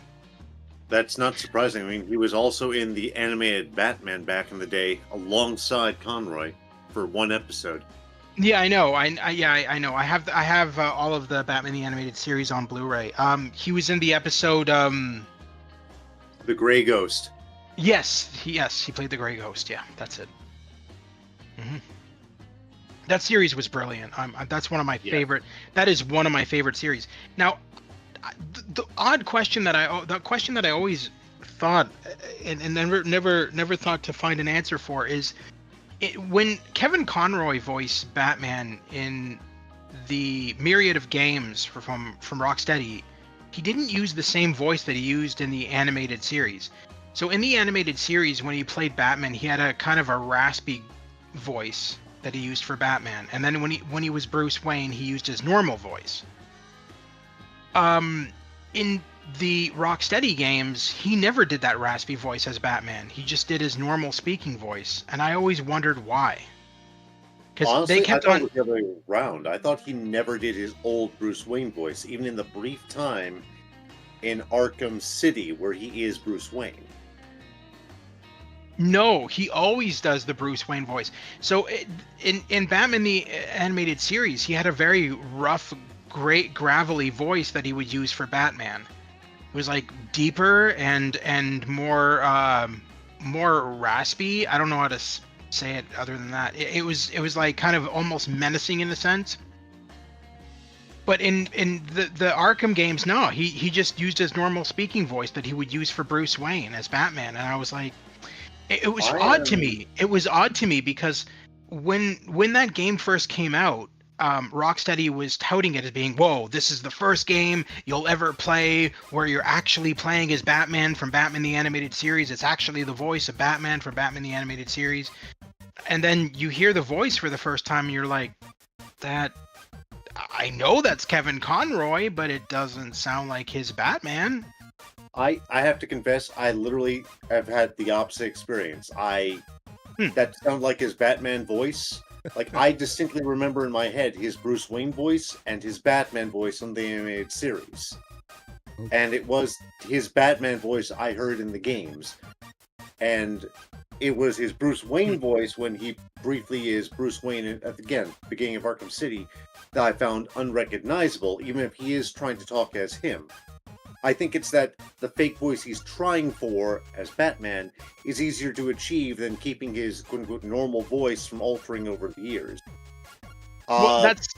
That's not surprising. I mean, he was also in the animated Batman back in the day alongside Conroy for one episode. Yeah, I know. I know. I have all of the Batman the Animated Series on Blu-ray. He was in the episode. The Gray Ghost. Yes, he played the Grey Ghost. Yeah, that's it. hmm That series was brilliant. That's one of my favorite. That is one of my favorite series. Now, the odd question that I always thought and never thought to find an answer for is when Kevin Conroy voiced Batman in the myriad of games from Rocksteady, he didn't use the same voice that he used in the animated series. So in the animated series, when he played Batman, he had a kind of a raspy voice that he used for Batman, and then when he was Bruce Wayne, he used his normal voice. In the Rocksteady games, he never did that raspy voice as Batman. He just did his normal speaking voice, and I always wondered why. Because they kept I thought on. it was the other way around. I thought he never did his old Bruce Wayne voice, even in the brief time in Arkham City where he is Bruce Wayne. No, he always does the Bruce Wayne voice. So in Batman the Animated Series, he had a very rough, great gravelly voice that he would use for Batman. It was like deeper and more raspy. I don't know how to say it other than that. It was like kind of almost menacing in a sense. But in the Arkham games, no, he just used his normal speaking voice that he would use for Bruce Wayne as Batman, and I was like, it was odd to me. It was odd to me because when that game first came out, Rocksteady was touting it as being, whoa, this is the first game you'll ever play where you're actually playing as Batman from Batman the Animated Series. It's actually the voice of Batman from Batman the Animated Series. And then you hear the voice for the first time and you're like, I know that's Kevin Conroy, but it doesn't sound like his Batman. I have to confess, I literally have had the opposite experience. That sounded like his Batman voice. Like, I distinctly remember in my head his Bruce Wayne voice and his Batman voice on the animated series. And it was his Batman voice I heard in the games. And it was his Bruce Wayne voice when he briefly is Bruce Wayne at, again, beginning of Arkham City, that I found unrecognizable, even if he is trying to talk as him. I think it's that the fake voice he's trying for as Batman is easier to achieve than keeping his quote-unquote normal voice from altering over the years. Well, that's,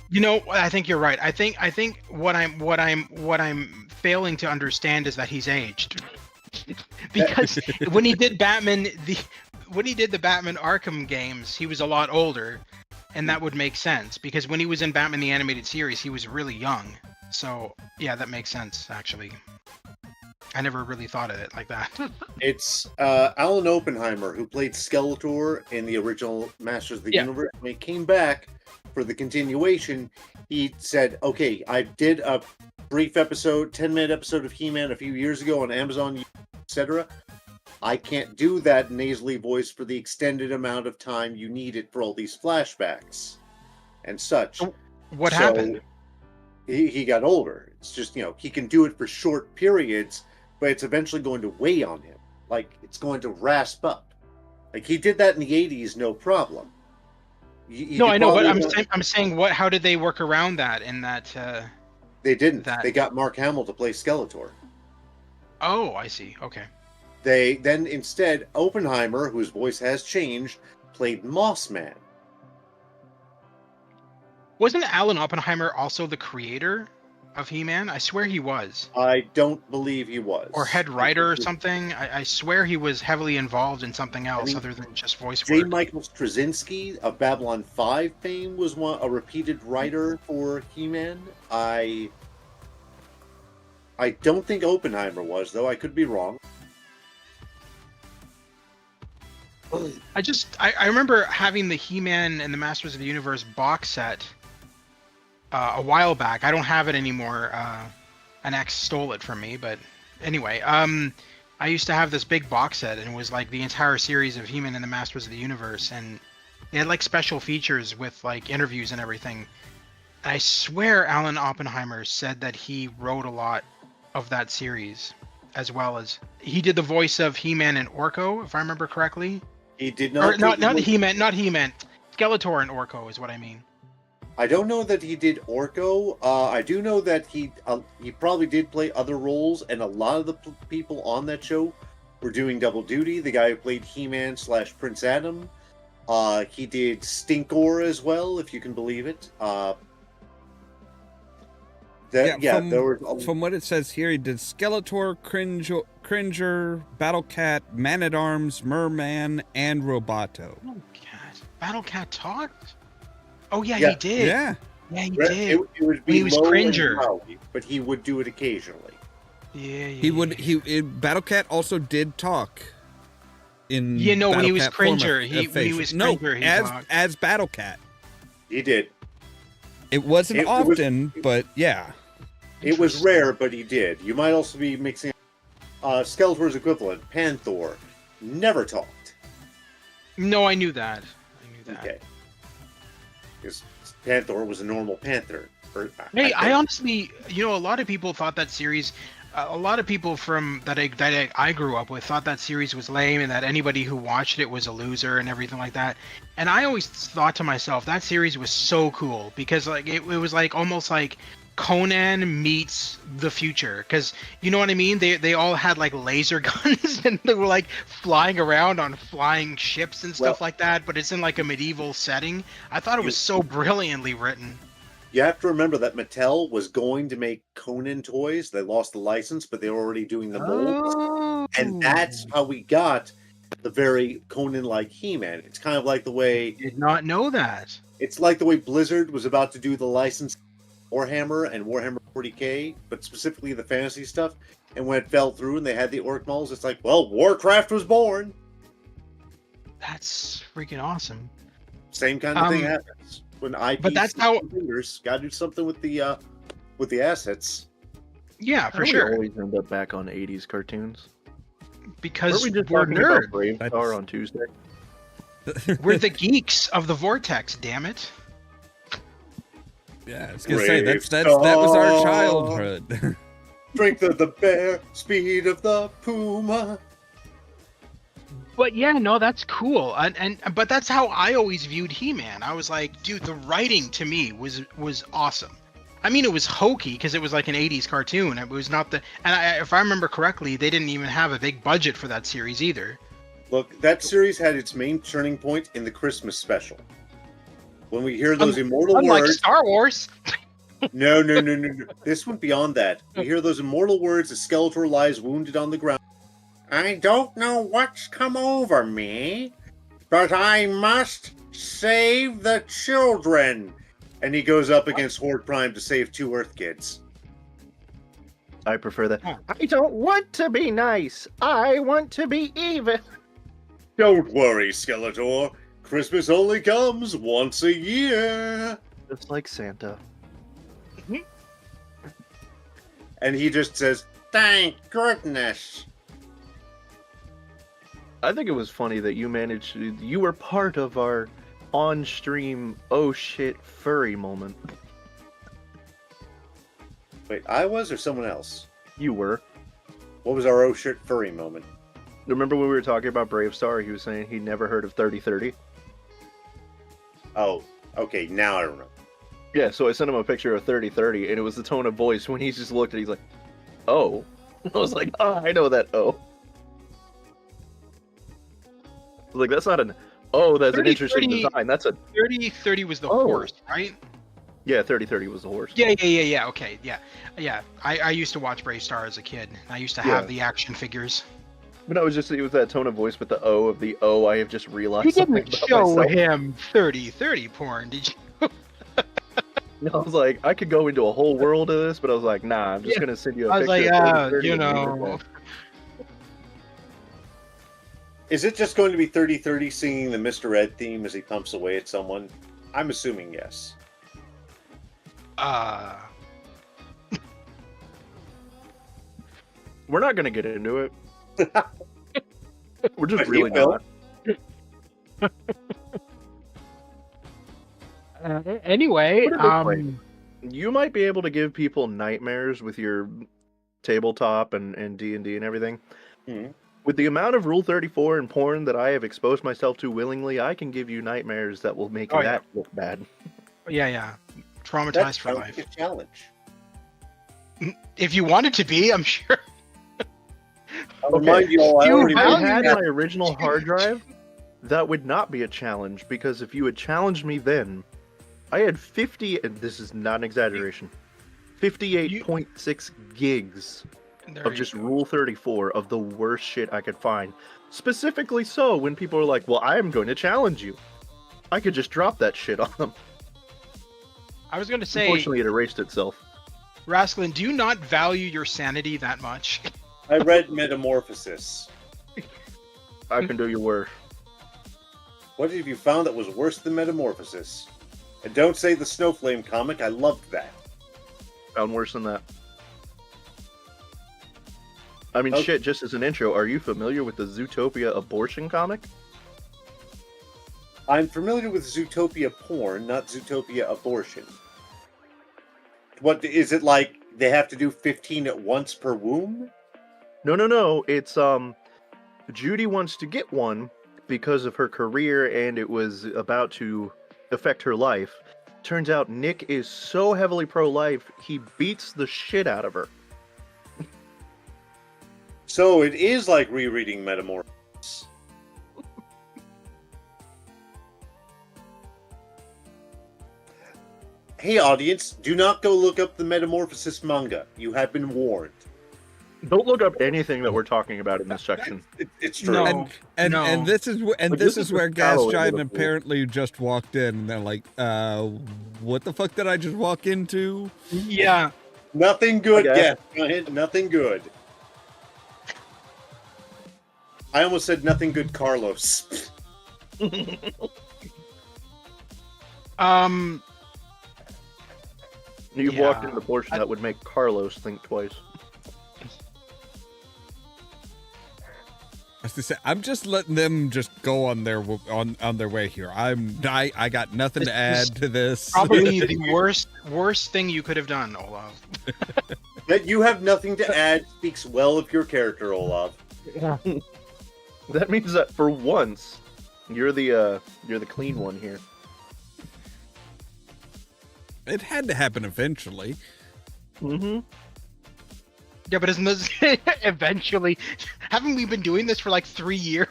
I think you're right. I think what I'm failing to understand is that he's aged. Because when he did the Batman Arkham games, he was a lot older, and that would make sense because when he was in Batman the Animated Series, he was really young. So, yeah, that makes sense, actually. I never really thought of it like that. It's Alan Oppenheimer, who played Skeletor in the original Masters of the Universe. When he came back for the continuation, he said, okay, I did a brief 10-minute episode of He-Man a few years ago on Amazon, etc. I can't do that nasally voice for the extended amount of time you need it for all these flashbacks and such. What happened? He got older. It's just, he can do it for short periods, but it's eventually going to weigh on him. Like, it's going to rasp up. Like, he did that in the 80s, no problem. I know, but I'm saying, how did they work around that in that... They didn't. They got Mark Hamill to play Skeletor. Oh, I see. Okay. They then instead, Oppenheimer, whose voice has changed, played Mossman. Wasn't Alan Oppenheimer also the creator of He-Man? I swear he was. I don't believe he was. Or head writer or something. I swear he was heavily involved in something else other than just voice work. J. Michael Straczynski of Babylon 5 fame was a repeated writer for He-Man. I don't think Oppenheimer was, though. I could be wrong. I remember having the He-Man and the Masters of the Universe box set a while back. I don't have it anymore. An ex stole it from me, but anyway, I used to have this big box set, and it was like the entire series of He-Man and the Masters of the Universe, and it had like special features with like interviews and everything. And I swear Alan Oppenheimer said that he wrote a lot of that series. as well as he did the voice of He-Man and Orko, if I remember correctly. He did Or not. not He-Man, not He-Man. Skeletor and Orko is what I mean. I don't know that he did Orko. I do know that he probably did play other roles, and a lot of the people on that show were doing double duty. The guy who played He-Man / Prince Adam. He did Stinkor as well, if you can believe it. From what it says here, he did Skeletor, Cringer, Battle-Cat, Man-at-Arms, Merman, and Roboto. Oh, God. Battle-Cat talked? Oh, yeah, Yeah. he did. Yeah. Yeah, he did. It would be He was low and Cringer. rowdy, but he would do it occasionally. Yeah. Battle-Cat also did talk. When he was Battle-Cat form Cringer, of when he facial. was No, Cringer, he talked. as Battle-Cat. He did. It wasn't It was- often, but yeah. It was rare, but he did. You might also be mixing Skeletor's equivalent, Panther. Never talked. No, I knew that. Okay. Because Panther was a normal panther. Hey, I honestly, a lot of people thought that series. A lot of people from that I grew up with thought that series was lame, and that anybody who watched it was a loser and everything like that. And I always thought to myself, that series was so cool because like it was like almost like Conan meets the future, because you know what I mean. They all had like laser guns and they were like flying around on flying ships and stuff like that. But it's in like a medieval setting. I thought it was so brilliantly written. You have to remember that Mattel was going to make Conan toys. They lost the license, but they were already doing the molds. And that's how we got the very Conan-like He-Man. It's kind of like the way... Did not know that. It's like the way Blizzard was about to do the license Warhammer and Warhammer 40K, but specifically the fantasy stuff. And when it fell through and they had the orc models, it's like, well, Warcraft was born. That's freaking awesome. Same kind of thing happens. When IP, but that's how fingers gotta do something with the assets. Yeah, for We sure. always end up back on 80s cartoons. Because we just we're talking about nerds. Brave Star on Tuesday. We're the geeks of the Vortex. Damn it! Yeah, I was gonna say that was our childhood. Strength of the bear, speed of the puma. But yeah, no, that's cool. But that's how I always viewed He-Man. I was like, dude, the writing to me was awesome. I mean, it was hokey because it was like an 80s cartoon. It was not if I remember correctly, they didn't even have a big budget for that series either. Look, that series had its main turning point in the Christmas special. When we hear those immortal unlike words... Star Wars. No. This went beyond that. We hear those immortal words as Skeletor lies wounded on the ground. I don't know what's come over me, but I must save the children. And he goes up against Horde Prime to save 2 Earth kids. I prefer that. I don't want to be nice. I want to be evil. Don't worry, Skeletor. Christmas only comes once a year. Just like Santa. And he just says, thank goodness. I think it was funny that you were part of our on-stream oh shit furry moment. Wait, I was or someone else? You were. What was our oh shit furry moment? Remember when we were talking about Brave Star, he was saying he'd never heard of 3030? Oh, okay, now I remember. Yeah, so I sent him a picture of 3030, and it was the tone of voice when he just looked at it, he's like, oh. I was like, oh, I know that oh. I was like, that's not an oh, that's an interesting design. That's a 3030 was the horse, right? Yeah, 3030 was the horse. Yeah. Okay, yeah. I used to watch Brave Star as a kid. I used to have the action figures. But no, it was that tone of voice with the O of the oh. I have just realized. You something didn't about show myself. him 3030 porn, did you? I was like, I could go into a whole world of this, but I was like, nah, I'm just gonna send you a I was picture. like, of 3030 you and leave it know. there. Is it just going to be 3030 singing the Mr. Ed theme as he pumps away at someone? I'm assuming yes. We're not gonna get into it. We're just But really you will. not. Anyway, Put it this way. You might be able to give people nightmares with your tabletop and D&D and everything. Mhm. With the amount of Rule 34 and porn that I have exposed myself to willingly, I can give you nightmares that will make Oh, that look bad. Yeah. That Traumatized for sounds life. like a challenge. If you wanted to be, I'm sure. I'll remind you all, I You already If I value had your- my original hard drive, that would not be a challenge, because if you had challenged me then, I had 50, and this is not an exaggeration, 58.6 gigs There of you just go. Rule 34 of the worst shit I could find. Specifically so, when people are like, well, I am going to challenge you. I could just drop that shit on them. I was going to say, Unfortunately, it erased itself. Rasclin, do you not value your sanity that much? I read Metamorphosis. I can do your work. What have you found that was worse than Metamorphosis? And don't say the Snowflame comic, I loved that. Found worse than that. I mean, Okay. shit, just as an intro, are you familiar with the Zootopia abortion comic? I'm familiar with Zootopia porn, not Zootopia abortion. What is it like? They have to do 15 at once per womb? No. It's, Judy wants to get one because of her career and it was about to affect her life. Turns out Nick is so heavily pro-life, he beats the shit out of her. So it is like rereading Metamorphosis. Hey audience, do not go look up the Metamorphosis manga. You have been warned. Don't look up anything that we're talking about in this section. It's true. No. And this is Like, this this is is where the Gas shallow end of Giant the pool. apparently just walked in, and they're like, what the fuck did I just walk into?" Yeah. Nothing good, Okay. yes. Go ahead, nothing good. I almost said nothing good, Carlos. You've Yeah. walked into the portion that would make Carlos think twice. As they say, I'm just letting them just go on their way here. I got nothing to This is add to this. Probably the worst thing you could have done, Olaf. That you have nothing to add speaks well of your character, Olaf. That means that for once, you're the clean one here. It had to happen eventually. Mm-hmm. Yeah, but isn't this eventually? Haven't we been doing this for like 3 years?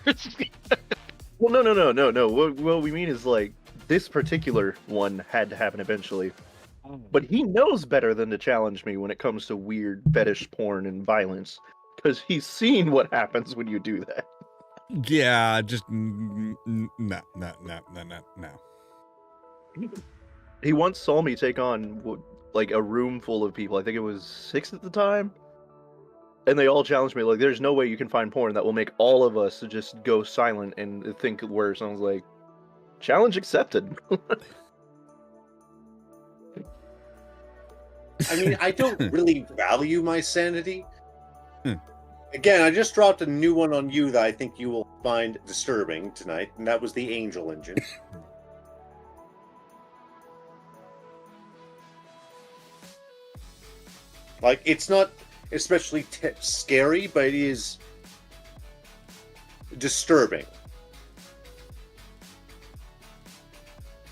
Well, no. What we mean is, like, this particular one had to happen eventually. But he knows better than to challenge me when it comes to weird fetish porn and violence, because he's seen what happens when you do that. Yeah, just no. He once saw me take on like a room full of people. I think it was 6 at the time. And they all challenged me, like, there's no way you can find porn that will make all of us just go silent and think worse. And I was like, challenge accepted. I mean, I don't really value my sanity. Hmm. Again, I just dropped a new one on you that I think you will find disturbing tonight, and that was the Angel Engine. Like, it's not especially scary, but it is disturbing.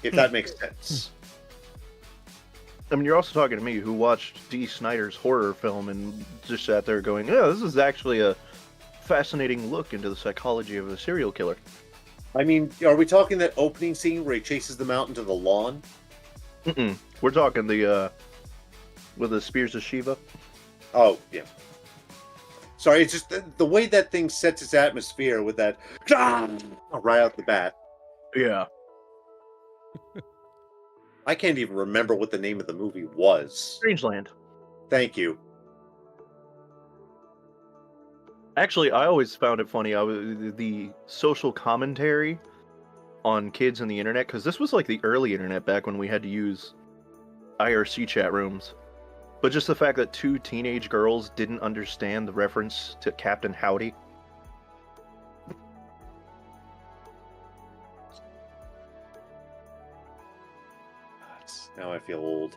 If that makes sense. I mean, you're also talking to me, who watched D. Snyder's horror film and just sat there going, yeah, this is actually a fascinating look into the psychology of a serial killer. I mean, are we talking that opening scene where he chases them out into the lawn? Mm-mm. We're talking the, with the Spears of Shiva. Oh, yeah. Sorry, it's just the way that thing sets its atmosphere with that right out the bat. Yeah. I can't even remember what the name of the movie was. Strangeland. Thank you. Actually, I always found it funny. The social commentary on kids and the internet, because this was like the early internet back when we had to use IRC chat rooms. But just the fact that 2 teenage girls didn't understand the reference to Captain Howdy. Now I feel old.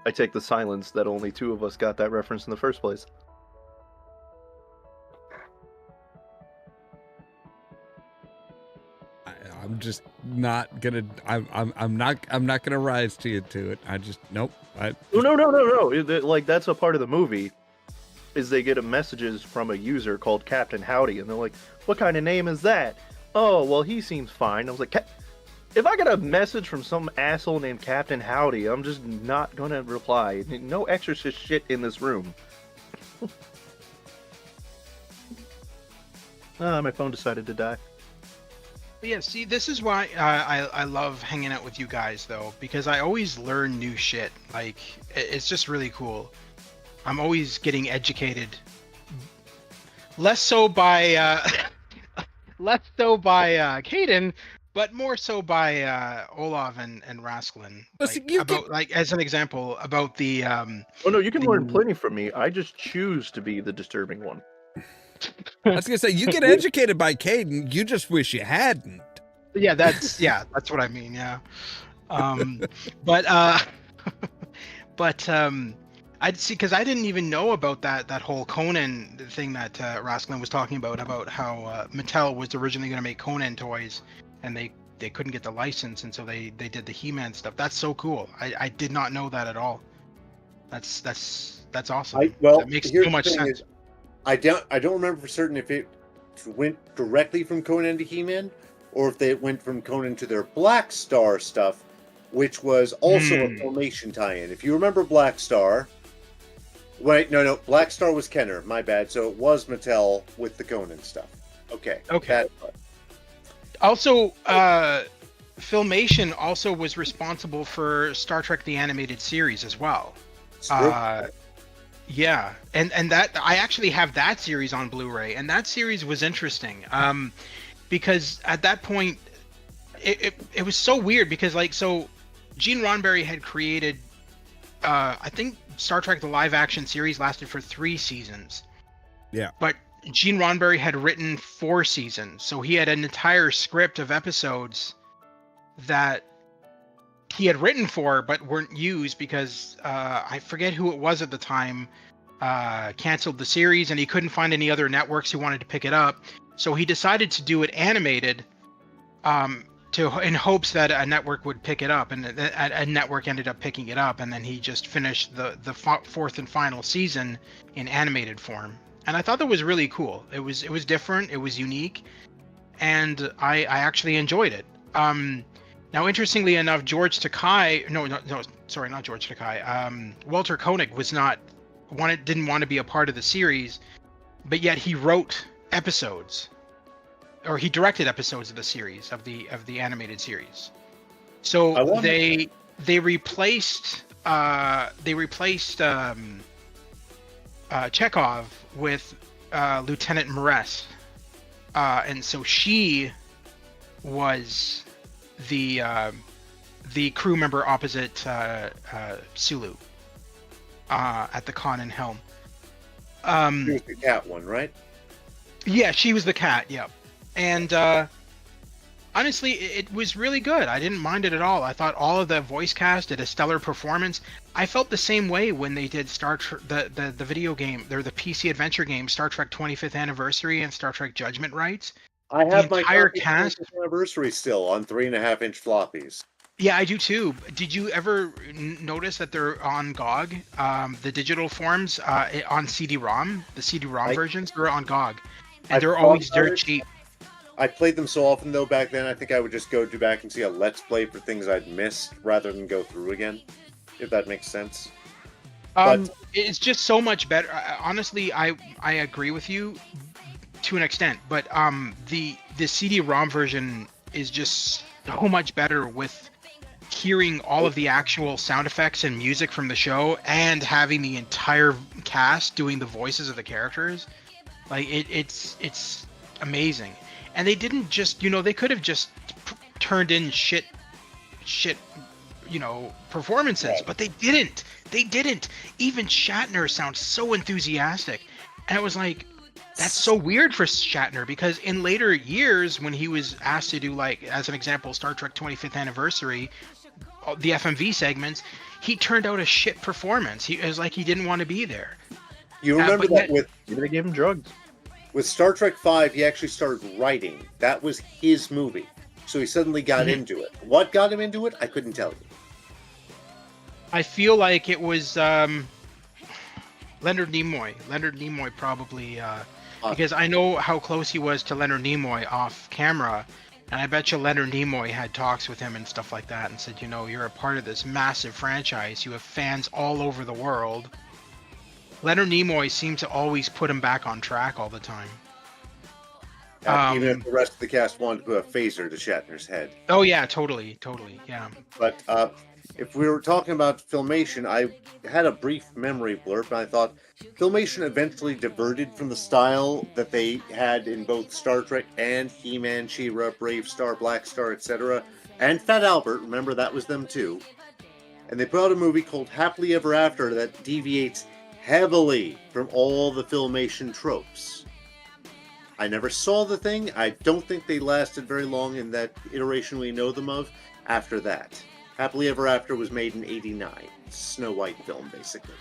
I take the silence that only 2 of us got that reference in the first place. I'm just not gonna. I'm not gonna rise to it. I just nope. No. Like that's a part of the movie. Is they get messages from a user called Captain Howdy, and they're like, "What kind of name is that?" Oh, well, he seems fine. I was like, if I get a message from some asshole named Captain Howdy, I'm just not gonna reply. No exorcist shit in this room. My phone decided to die. But yeah, see, this is why I love hanging out with you guys, though, because I always learn new shit. Like, it's just really cool. I'm always getting educated. Less so by Caden, but more so by Olav and Rasclin. Listen, Like as an example about the Oh no, you can learn plenty from me. I just choose to be the disturbing one. I was gonna say you get educated by Caden. You just wish you hadn't. Yeah, that's what I mean. Yeah, but I'd see, because I didn't even know about that whole Conan thing that Rasclin was talking about how Mattel was originally going to make Conan toys, and they couldn't get the license, and so they did the He-Man stuff. That's so cool. I did not know that at all. That's awesome. That makes so much sense. I don't remember for certain if it went directly from Conan to He-Man, or if they went from Conan to their Black Star stuff, which was also a Filmation tie-in. If you remember Black Star. Wait, no, Black Star was Kenner, my bad. So it was Mattel with the Conan stuff. Okay. Also, Filmation also was responsible for Star Trek the Animated Series as well. Yeah, and that I actually have that series on Blu-ray, and that series was interesting. Because at that point, it was so weird because Gene Roddenberry had created, I think Star Trek the live action series lasted for 3 seasons. Yeah. But Gene Roddenberry had written 4 seasons, so he had an entire script of episodes that he had written for but weren't used because I forget who it was at the time canceled the series, and he couldn't find any other networks who wanted to pick it up. So he decided to do it animated, in hopes that a network would pick it up, and a network ended up picking it up, and then he just finished the 4th and final season in animated form. And I thought that was really cool. It was different, it was unique, and I actually enjoyed it. Now, interestingly enough, George Takei, not George Takei. Walter Koenig didn't want to be a part of the series, but yet he wrote episodes. Or he directed episodes of the series, of the animated series. So they replaced Chekhov with Lieutenant Mores, and so she was the crew member opposite Sulu at the con and helm. She was the cat one, right? Yeah, she was the cat. Yep. And honestly, it was really good. I didn't mind it at all. I thought all of the voice cast did a stellar performance. I felt the same way when they did the video game, or the PC adventure game, Star Trek 25th Anniversary and Star Trek Judgment Rights. I have my entire cast anniversary still on 3.5-inch floppies. Yeah, I do too. Did you ever notice that they're on GOG? The digital forms on CD-ROM, the CD-ROM versions, they're on GOG, and they're always dirt cheap. I played them so often though back then. I think I would just go back and see a Let's Play for things I'd missed rather than go through again, if that makes sense. It's just so much better. Honestly, I agree with you to an extent, but the CD-ROM version is just so much better with hearing all of the actual sound effects and music from the show and having the entire cast doing the voices of the characters. Like it's amazing. And they didn't just, they could have just turned in shit, performances, right. But they didn't. Even Shatner sounds so enthusiastic. And it was like, that's so weird for Shatner, because in later years, when he was asked to do, like, as an example, Star Trek 25th Anniversary, the FMV segments, he turned out a shit performance. It was like he didn't want to be there. You remember that with... Maybe they gave him drugs. With Star Trek V, he actually started writing. That was his movie. So he suddenly got Mhm. into it. What got him into it? I couldn't tell you. I feel like it was Leonard Nimoy. Leonard Nimoy probably, because I know how close he was to Leonard Nimoy off camera, and I bet you Leonard Nimoy had talks with him and stuff like that, and said, you know, you're a part of this massive franchise. You have fans all over the world. Leonard Nimoy seemed to always put him back on track all the time. Even if the rest of the cast wanted to put a phaser to Shatner's head. Oh yeah, totally, yeah. But if we were talking about Filmation, I had a brief memory blurb, and I thought Filmation eventually diverted from the style that they had in both Star Trek and He-Man, She-Ra, Brave Star, Black Star, etc., and Fat Albert. Remember, that was them too. And they put out a movie called Happily Ever After that deviates heavily from all the Filmation tropes. I never saw the thing. I don't think they lasted very long in that iteration we know them of after that. Happily Ever After was made in '89. Snow White film, basically.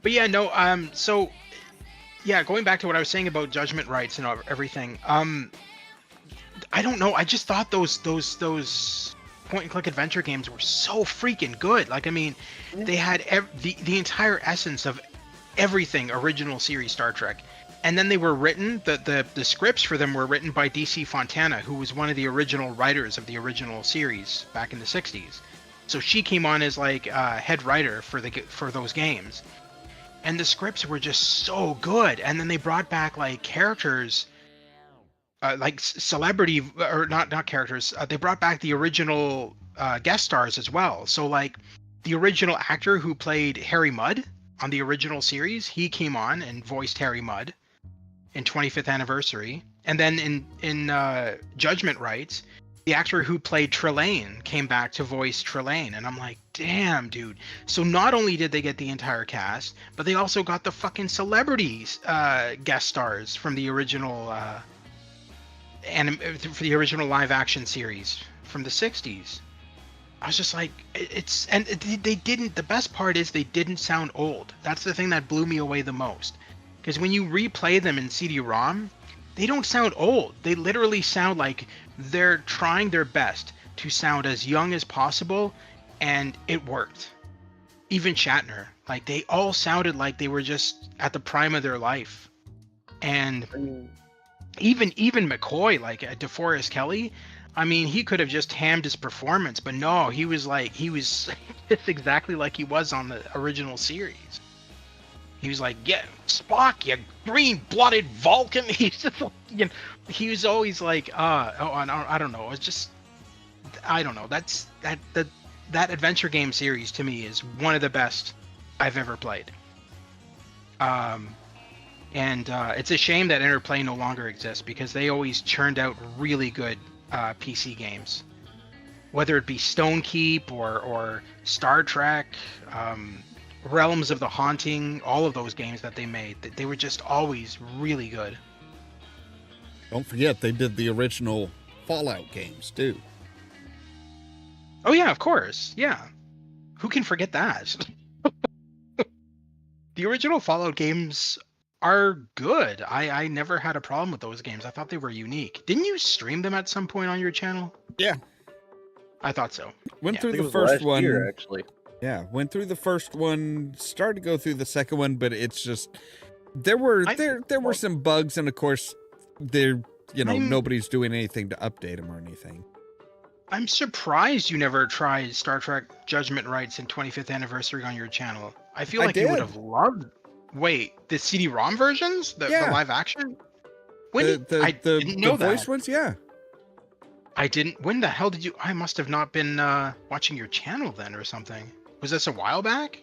But yeah, no, so yeah, going back to what I was saying about judgment rights and everything, I don't know, I just thought those point and click adventure games were so freaking good. Like, I mean, they had the entire essence of everything original series Star Trek, and then they were written, the scripts for them were written by DC Fontana, who was one of the original writers of the original series back in the 60s. So she came on as like head writer for those games, and the scripts were just so good. And then they brought back like characters, like celebrity, or not characters, they brought back the original guest stars as well. So like the original actor who played Harry Mudd on the original series, he came on and voiced Harry Mudd in 25th anniversary. And then in Judgment Rights, the actor who played Trelane came back to voice Trelane. And I'm like, damn, dude. So not only did they get the entire cast, but they also got the fucking celebrities guest stars from the original for the original live action series from the 60s. I was just like, they didn't, the best part is they didn't sound old. That's the thing that blew me away the most. Because when you replay them in CD-ROM, they don't sound old. They literally sound like they're trying their best to sound as young as possible, and it worked. Even Shatner, like, they all sounded like they were just at the prime of their life. And even McCoy, like DeForest Kelly, I mean, he could have just hammed his performance, but no, he was it's exactly like he was on the original series. He was like, yeah, Spock, you green-blooded Vulcan. He's just like, you know, he was always like, I don't know. It's just, I don't know. That adventure game series to me is one of the best I've ever played. And it's a shame that Interplay no longer exists, because they always churned out really good PC games, whether it be Stone Keep or Star Trek, Realms of the Haunting, all of those games that they made, they were just always really good. Don't forget, they did the original Fallout games too. Oh yeah, of course, yeah. Who can forget that? The original Fallout games are good. I never had a problem with those games. I thought they were unique. Didn't you stream them at some point on your channel? Yeah. I thought so. Went Yeah. through I think the it was first last one. year, actually. Yeah, went through the first one, started to go through the second one, but it's just there were some bugs, and of course nobody's doing anything to update them or anything. I'm surprised you never tried Star Trek Judgment Rights and 25th Anniversary on your channel. I feel like you would have loved. Wait, the CD-ROM versions, the live action. When I didn't know the voice that. ones, yeah. I didn't. When the hell did you? I must have not been watching your channel then, or something. Was this a while back?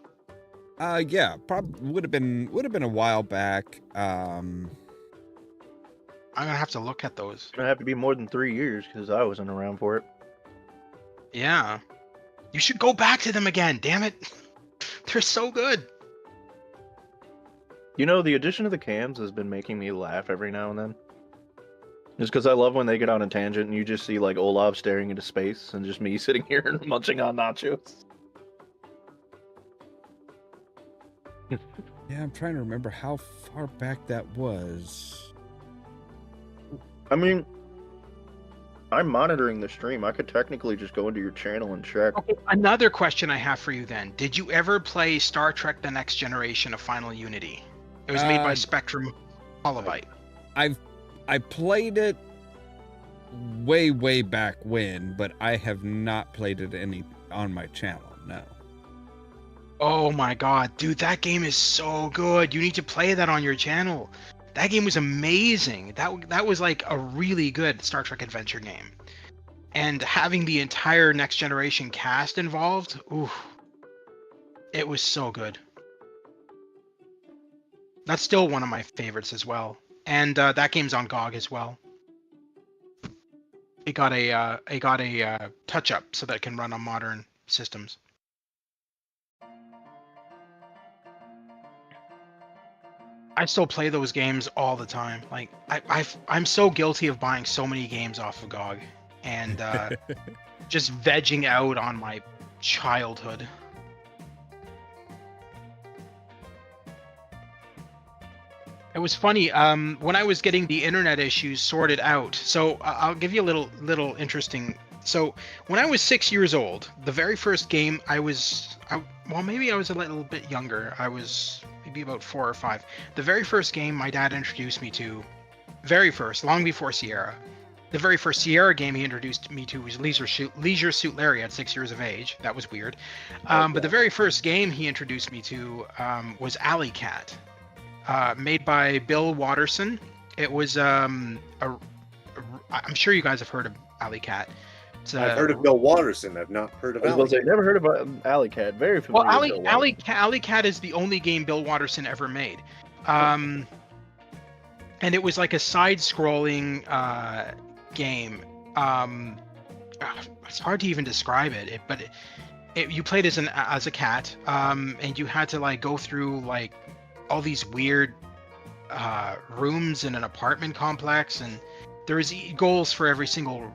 Yeah, probably would have been a while back. I'm gonna have to look at those. It's gonna have to be more than 3 years, because I wasn't around for it. Yeah, you should go back to them again. Damn it, they're so good. You know, the addition of the cams has been making me laugh every now and then. Just because I love when they get on a tangent and you just see like Olaf staring into space and just me sitting here and munching on nachos. Yeah, I'm trying to remember how far back that was. I mean, I'm monitoring the stream. I could technically just go into your channel and check. Okay, another question I have for you then. Did you ever play Star Trek: The Next Generation of Final Unity? It was made by Spectrum Holobyte. I played it way back when, but I have not played it any on my channel. No. Oh my god, dude, that game is so good. You need to play that on your channel. That game was amazing. That was like a really good Star Trek adventure game. And having the entire Next Generation cast involved, ooh, it was so good. That's still one of my favorites as well. And that game's on GOG as well. It got a touch up so that it can run on modern systems. I still play those games all the time. Like I'm so guilty of buying so many games off of GOG and just vegging out on my childhood. It was funny when I was getting the internet issues sorted out. So I'll give you a little interesting. So when I was 6 years old, the very first game well, maybe I was a little bit younger. I was maybe about 4 or 5. The very first game my dad introduced me to, long before Sierra, the very first Sierra game he introduced me to was Leisure Suit Larry at 6 years of age. That was weird. But the very first game he introduced me to was Alley Cat. Made by Bill Watterson. It was I'm sure you guys have heard of Alley Cat. I've heard of Bill Watterson. I've not heard of Alley Cat. I've never heard of Alley Cat. Very familiar. Well, Alley Cat is the only game Bill Watterson ever made. And it was like a side-scrolling game. It's hard to even describe it, but you played as a cat, and you had to like go through like all these weird rooms in an apartment complex, and there was goals for every single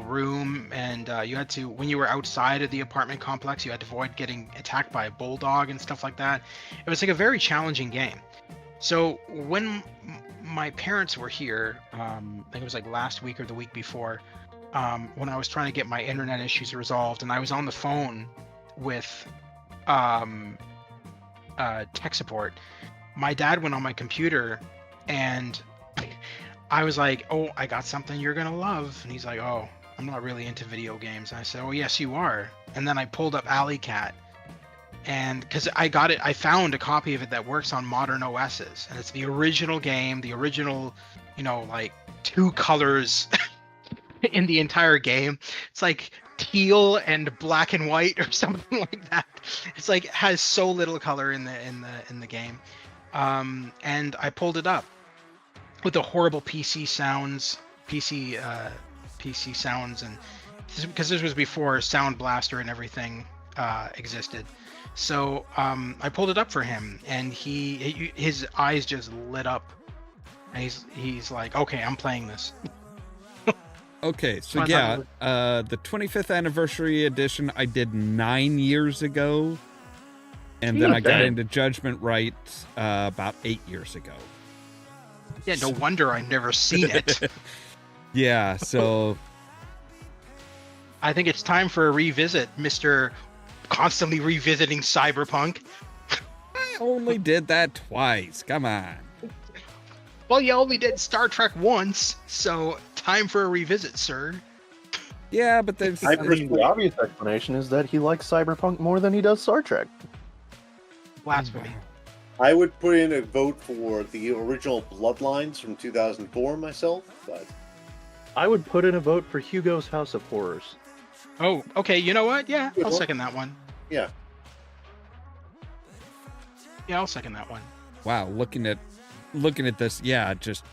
room, and you had to, when you were outside of the apartment complex, you had to avoid getting attacked by a bulldog and stuff like that. It was like a very challenging game. So when my parents were here, I think it was like last week or the week before, when I was trying to get my internet issues resolved, and I was on the phone with tech support, my dad went on my computer and I was like, oh, I got something you're gonna love. And he's like, oh, I'm not really into video games. And I said, oh yes you are. And then I pulled up Alley Cat, and because I found a copy of it that works on modern OSs, and it's the original game, the original, like 2 colors in the entire game. It's like teal and black and white or something like that. It's like has so little color in the game. And I pulled it up with the horrible PC sounds, and because this was before Sound Blaster and everything existed. So I pulled it up for him, and his eyes just lit up, and he's like, okay, I'm playing this. Okay, so yeah, the 25th anniversary edition I did 9 years ago, and then I got into Judgment Right about 8 years ago. Yeah, no wonder I've never seen it. Yeah, so I think it's time for a revisit, Mr. Constantly revisiting Cyberpunk. I only did that twice. Come on. Well, you only did Star Trek once, so time for a revisit, sir. Yeah, but there's... The obvious explanation is that he likes Cyberpunk more than he does Star Trek. Blasphemy. I would put in a vote for the original Bloodlines from 2004 myself, but... I would put in a vote for Hugo's House of Horrors. Oh, okay, you know what? Yeah, I'll second that one. Yeah. Yeah, I'll second that one. Wow, looking at this, yeah, just...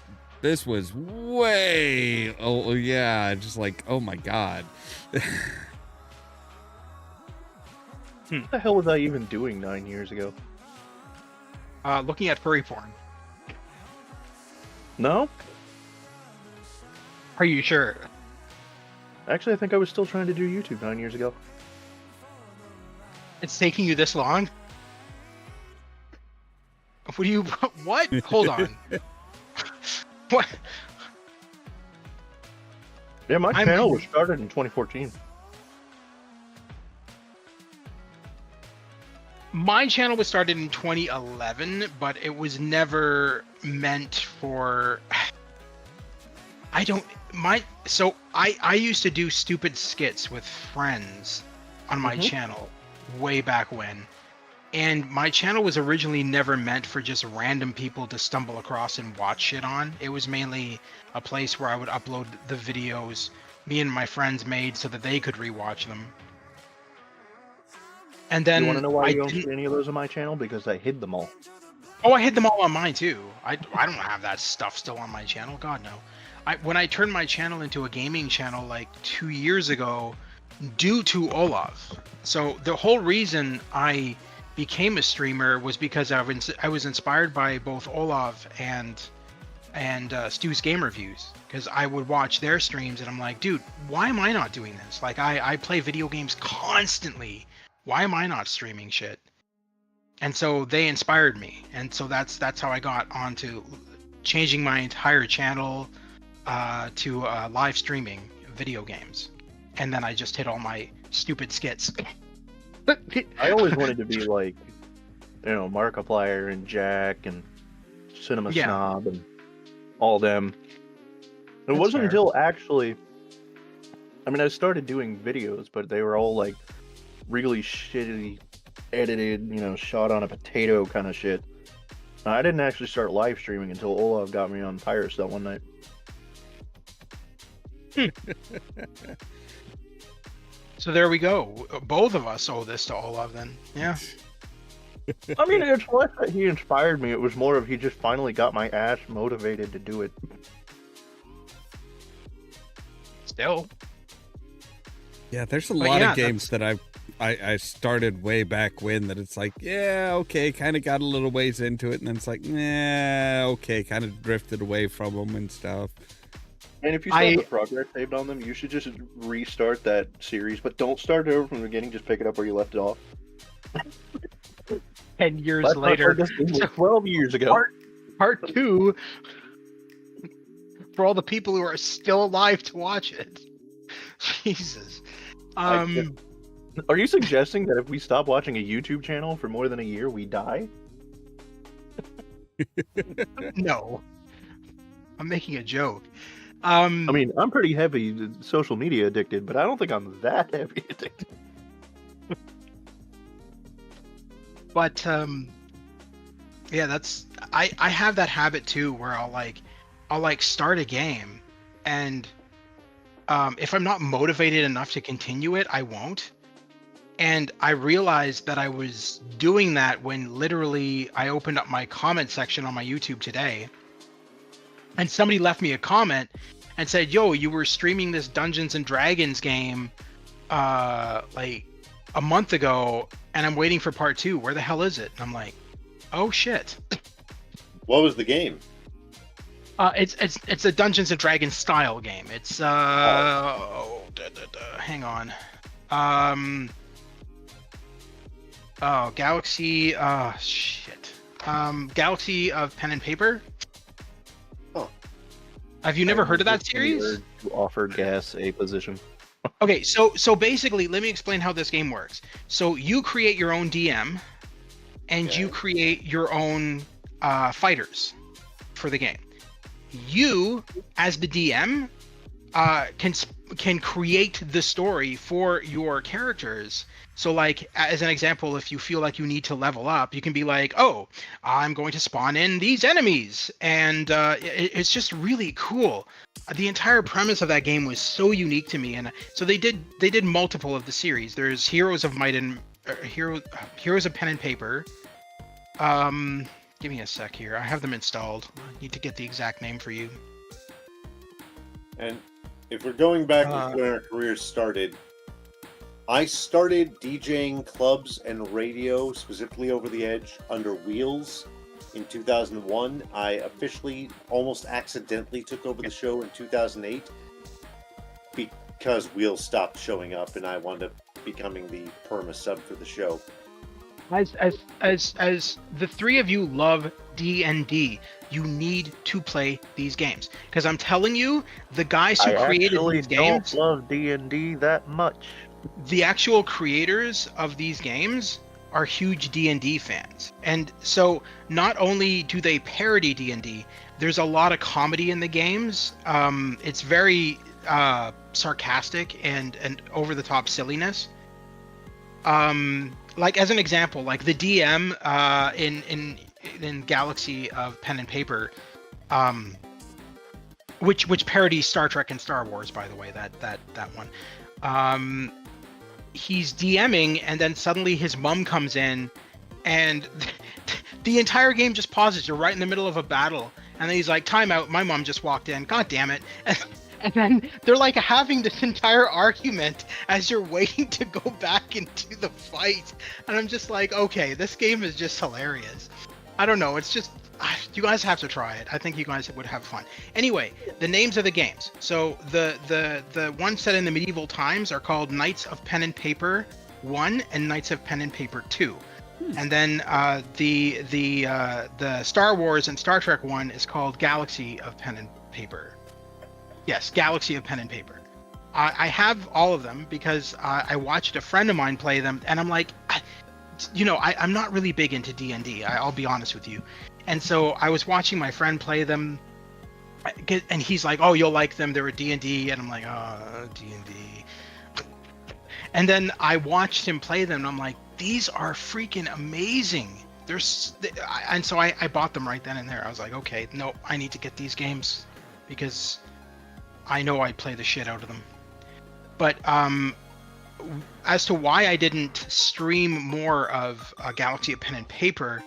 This was way... Oh, yeah, just like, oh my god. What the hell was I even doing 9 years ago? Looking at furry porn. No? Are you sure? Actually, I think I was still trying to do YouTube 9 years ago. It's taking you this long? What do you... What? Hold on. What? Yeah, my I'm- channel was started in 2014. My channel was started in 2011, but it was never meant for. I used to do stupid skits with friends on my channel way back when. And my channel was originally never meant for just random people to stumble across and watch shit on. It was mainly a place where I would upload the videos me and my friends made so that they could rewatch them. And then You want to know why I you don't didn't- see any of those on my channel? Because I hid them all. Oh, I hid them all on mine too. I don't have that stuff still on my channel. God no. When I turned my channel into a gaming channel like 2 years ago, due to Olaf. So the whole reason I became a streamer was because I was inspired by both Olaf and Stu's Game Reviews, because I would watch their streams and I'm like, dude, why am I not doing this? Like I play video games constantly. Why am I not streaming shit? And so they inspired me, and so that's how I got onto changing my entire channel to live streaming video games, and then I just hit all my stupid skits. I always wanted to be like, Markiplier and Jack and Cinema Yeah. Snob and all them. It That's wasn't fair. until actually, I started doing videos, but they were all like really shitty edited, shot on a potato kind of shit. I didn't actually start live streaming until Olaf got me on Pirate Cell one night. So there we go. Both of us owe this to Olaf then. Yeah. It's less that he inspired me. It was more of he just finally got my ass motivated to do it. Still. Yeah, there's a But lot yeah, of games that I started way back when that it's like, yeah, okay, kind of got a little ways into it, and then it's like, nah, okay, kind of drifted away from them and stuff. And if you still have the progress saved on them, you should just restart that series, but don't start it over from the beginning. Just pick it up where you left it off. 10 years Last time I later. played this game was 12 years ago. Part 2 for all the people who are still alive to watch it. Jesus. Are you suggesting that if we stop watching a YouTube channel for more than a year, we die? No. I'm making a joke. I'm pretty heavy social media addicted, but I don't think I'm that heavy addicted. But yeah, that's I have that habit too, where I'll start a game, and if I'm not motivated enough to continue it, I won't. And I realized that I was doing that when literally I opened up my comment section on my YouTube today, and somebody left me a comment and said, yo, you were streaming this Dungeons and Dragons game like a month ago, and I'm waiting for part 2. Where the hell is it? And I'm like, oh shit. What was the game? It's a Dungeons and Dragons style game. It's hang on. Galaxy Galaxy of Pen and Paper. Oh. Have you never heard of that series? To offer gas a position. Okay, so basically, let me explain how this game works. So you create your own DM, and you create your own fighters for the game. You, as the DM, can create the story for your characters. So, like, as an example, if you feel like you need to level up, you can be like, oh, I'm going to spawn in these enemies. And it's just really cool. The entire premise of that game was so unique to me. And so they did multiple of the series. There's Heroes of Might and Heroes of Pen and Paper. Give me a sec here. I have them installed. I need to get the exact name for you. And if we're going back to when our careers started, I started DJing clubs and radio, specifically Over the Edge, under Wheels in 2001. I officially, almost accidentally, took over the show in 2008 because Wheels stopped showing up and I wound up becoming the perma sub for the show. As the three of you love D&D. You need to play these games because I'm telling you, the guys who I created actually these games, don't love D&D that much. the actual creators of these games are huge D&D fans. And so not only do they parody D&D, there's a lot of comedy in the games. It's very sarcastic and over the top silliness. Like as an example, like the DM in Galaxy of Pen and Paper, which parodies Star Trek and Star Wars, by the way, that one. He's DMing, and then suddenly his mom comes in, and the entire game just pauses. You're right in the middle of a battle, and then he's like, "Time out! My mom just walked in. God damn it!" And then they're like having this entire argument as you're waiting to go back into the fight, and I'm just like, okay, this game is just hilarious. I don't know. It's just you guys have to try it. I think you guys would have fun. Anyway, the names of the games. So the ones set in the medieval times are called Knights of Pen and Paper 1 and Knights of Pen and Paper 2. And then the Star Wars and Star Trek one is called Galaxy of Pen and Paper. Yes, Galaxy of Pen and Paper. I have all of them because I watched a friend of mine play them, and I'm like, I'm not really big into D&D. I'll be honest with you. And so I was watching my friend play them, and he's like, "Oh, you'll like them. They're a D&D," and I'm like, "Oh, D&D." And then I watched him play them, and I'm like, "These are freaking amazing." And so I bought them right then and there. I was like, "Okay, no, I need to get these games because I know I'd play the shit out of them." But as to why I didn't stream more of Galaxy of Pen and Paper,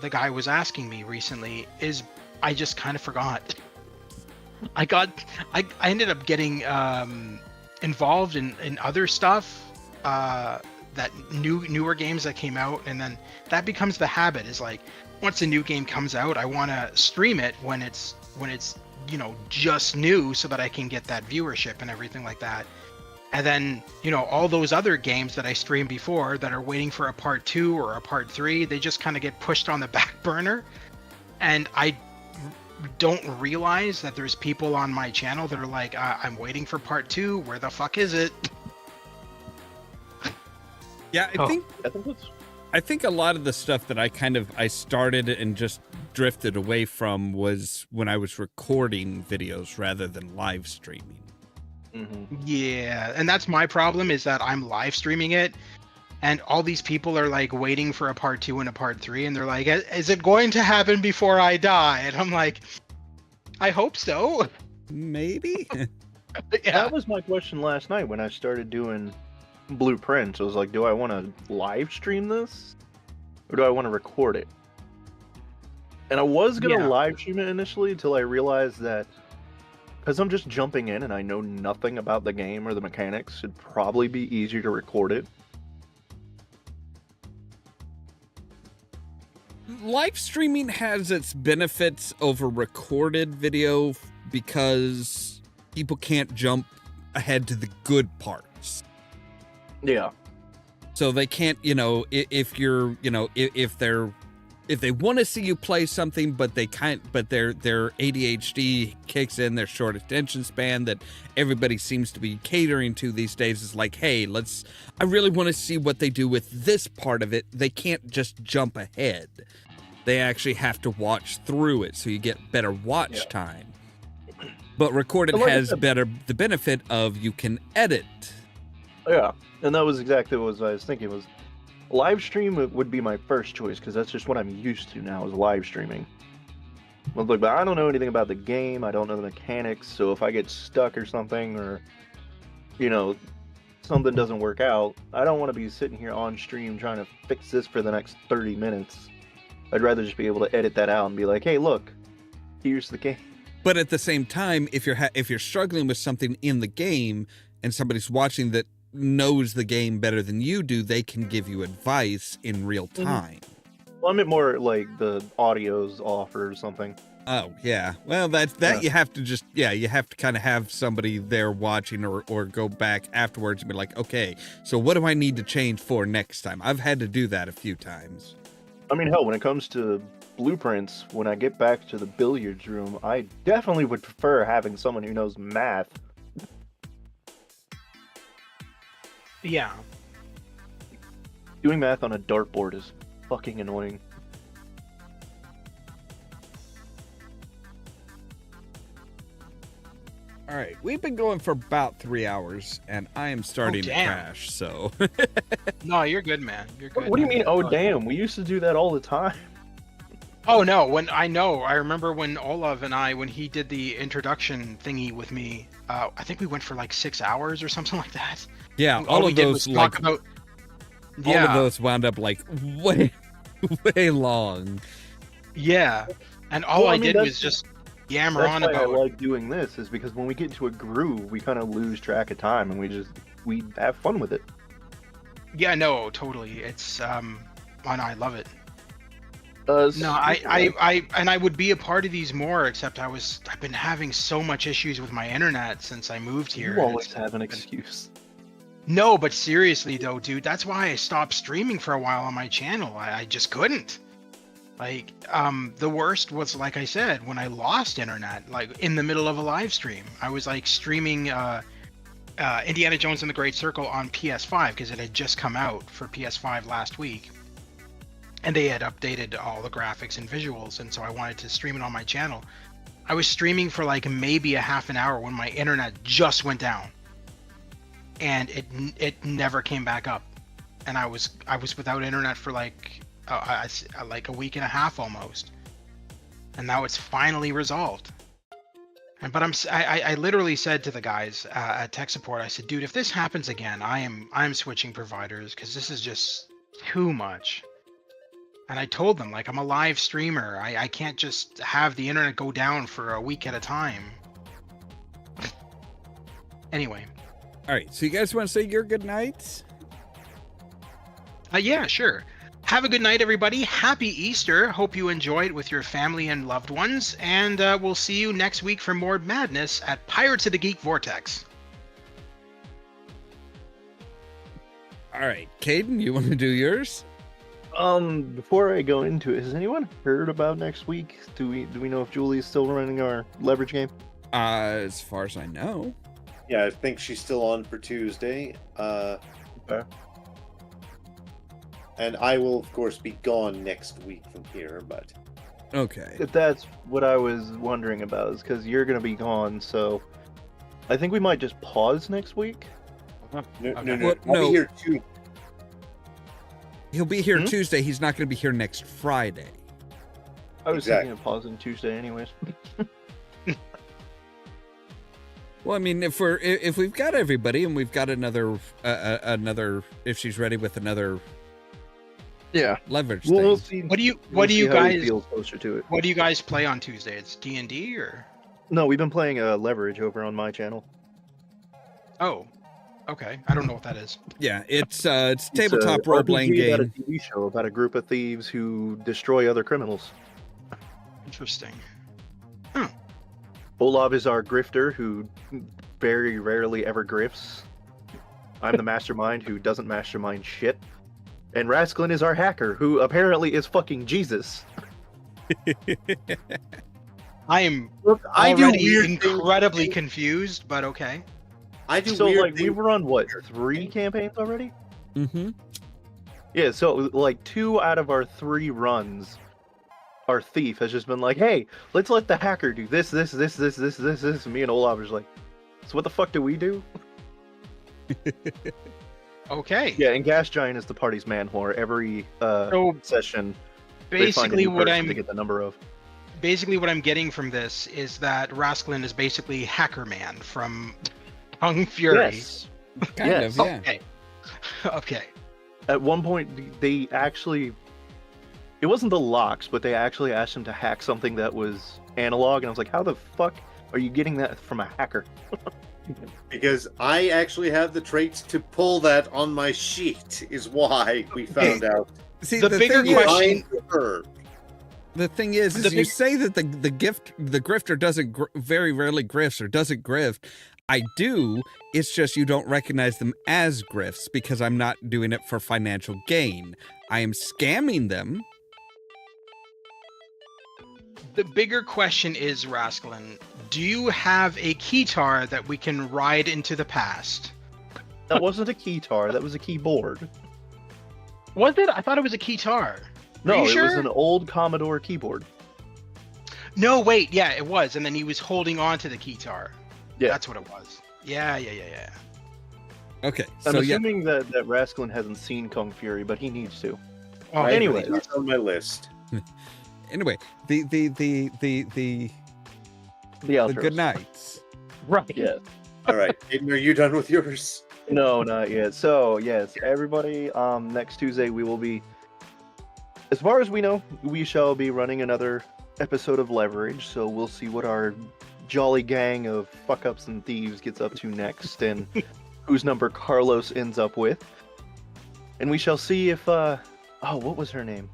the guy was asking me recently, is I just kind of forgot. I ended up getting involved in other stuff, that newer games that came out, and then that becomes the habit. Is like once a new game comes out, I want to stream it when it's just new, so that I can get that viewership and everything like that. And then, all those other games that I streamed before that are waiting for a part 2 or a part 3, they just kind of get pushed on the back burner. And I don't realize that there's people on my channel that are like, I'm waiting for part 2. Where the fuck is it? Yeah, I think a lot of the stuff that I started and just drifted away from was when I was recording videos rather than live streaming. Mm-hmm. Yeah, and that's my problem, is that I'm live streaming it, and all these people are like waiting for a part 2 and a part 3, and they're like, "Is it going to happen before I die?" And I'm like, I hope so. Maybe. Yeah. That was my question last night when I started doing blueprints. I was like, do I want to live stream this, or do I want to record it? And I was gonna live stream it initially until I realized that, because I'm just jumping in and I know nothing about the game or the mechanics, it'd probably be easier to record it. Live streaming has its benefits over recorded video because people can't jump ahead to the good parts. Yeah. So they can't, if they want to see you play something, but their ADHD kicks in, their short attention span that everybody seems to be catering to these days is like, hey, I really want to see what they do with this part of it. They can't just jump ahead. They actually have to watch through it, so you get better watch time. But recorded has the benefit of you can edit. Yeah, and that was exactly what I was thinking. Was live stream would be my first choice, because that's just what I'm used to now, is live streaming. But I don't know anything about the game. I don't know the mechanics. So if I get stuck or something, or something doesn't work out, I don't want to be sitting here on stream trying to fix this for the next 30 minutes. I'd rather just be able to edit that out and be like, hey, look, here's the game. But at the same time, if you're struggling with something in the game and somebody's watching that knows the game better than you do, they can give you advice in real time. Well, I meant more like the audio's off or something. Oh, yeah. Well, you have to you have to kind of have somebody there watching, or go back afterwards and be like, okay, so what do I need to change for next time? I've had to do that a few times. I mean, hell, when it comes to blueprints, when I get back to the billiards room, I definitely would prefer having someone who knows math. Yeah. Doing math on a dartboard is fucking annoying. All right, we've been going for about 3 hours, and I am starting to damn. crash. So, No, you're good, man. You're good. What do you mean, oh damn? We used to do that all the time. Oh no, I remember when Olav and I, when he did the introduction thingy with me, I think we went for like 6 hours or something like that. yeah, And all we of did those was talk like about. all Yeah, of those wound up like way, way long. yeah, and all Well, I I mean, did that's- was just yammer That's on why I about. like doing this, is because when we get into a groove, we kind of lose track of time, and we have fun with it. Yeah, no, totally. It's oh, no, I love it. No, No, I would be a part of these more, except I've been having so much issues with my internet since I moved here. You and always it's- have an excuse. No, but seriously though, dude, that's why I stopped streaming for a while on my channel. I just couldn't. Like, the worst was, like I said, when I lost internet, like in the middle of a live stream. I was like streaming Indiana Jones and the Great Circle on PS5 because it had just come out for PS5 last week. And they had updated all the graphics and visuals, and so I wanted to stream it on my channel. I was streaming for like maybe a half an hour when my internet just went down. And it never came back up. And I was without internet for like a week and a half almost, and now it's finally resolved. But I literally said to the guys at tech support, I said, dude, if this happens again, I'm switching providers because this is just too much. And I told them, like, I'm a live streamer. I can't just have the internet go down for a week at a time. Anyway. All right, so you guys want to say your good nights? Yeah, sure. Have a good night, everybody. Happy Easter. Hope you enjoy it with your family and loved ones. And we'll see you next week for more madness at Pirates of the Geek Vortex. All right, Caden, you want to do yours? Before I go into it, has anyone heard about next week? Do we know if Julie's still running our leverage game? As far as I know. Yeah, I think she's still on for Tuesday. Okay. And I will, of course, be gone next week from here, but... Okay. That's what I was wondering about, is because you're going to be gone, so I think we might just pause next week. No, Okay. no, no. What? I'll No. be here too. He'll be here Hmm? Tuesday. He's not going to be here next Friday. I was Exactly. thinking of pausing Tuesday anyways. Well, I mean, if we've got everybody and we've got another if she's ready with another Yeah. leverage We'll thing. see. What do you we'll see how we guys feel closer to it? what do you guys play on Tuesday? It's D&D or No, we've been playing leverage over on my channel. oh, okay. I don't know what that is. Yeah, it's It's tabletop a role playing RPG about game. a TV show about a group of thieves who destroy other criminals. Interesting. Olav is our grifter who very rarely ever grifts. I'm the mastermind who doesn't mastermind shit. And Rasclin is our hacker who apparently is fucking Jesus. I am Look, I do already weird things. incredibly confused, but okay. I do So weird like things. we've run what, 3 campaigns already? Mm-hmm. Yeah, so like 2 out of our 3 runs, our thief has just been like, hey, let's let the hacker do this. And me and Olav are just like, so what the fuck do we do? Okay. Yeah, and Gas Giant is the party's man whore. Every So session, they find a basically new what person I'm to get the number of. basically what I'm getting from this is that Rasclin is basically Hacker Man from Kung Fury. Yes. Kind Yes. of, yeah. Okay. Okay. At one point, they actually, it wasn't the locks, but they actually asked him to hack something that was analog, and I was like, how the fuck are you getting that from a hacker? Because I actually have the traits to pull that on my sheet, is why we found out. See, The bigger thing is- question- I'm her. The thing is The you big- say that the grifter doesn't very rarely grifts or doesn't grift. I do. It's just you don't recognize them as grifts because I'm not doing it for financial gain. I am scamming them The bigger question is, Rasclin, do you have a keytar that we can ride into the past? That wasn't a keytar. That was a keyboard. Was it? I thought it was a keytar. No, Are you it sure? was an old Commodore keyboard. No, wait, yeah, it was, and then he was holding on to the keytar. Yeah. That's what it was. Yeah. Okay, I'm so assuming that Rasclin hasn't seen Kung Fury, but he needs to. Oh, Right, anyway. it's on my list. anyway, the The outros. good nights. right. Yeah. All right, Aiden, are you done with yours? No, not yet. So, yes, everybody, next Tuesday we will be, as far as we know, we shall be running another episode of Leverage, so we'll see what our jolly gang of fuck-ups and thieves gets up to next, and whose number Carlos ends up with. And we shall see if, what was her name?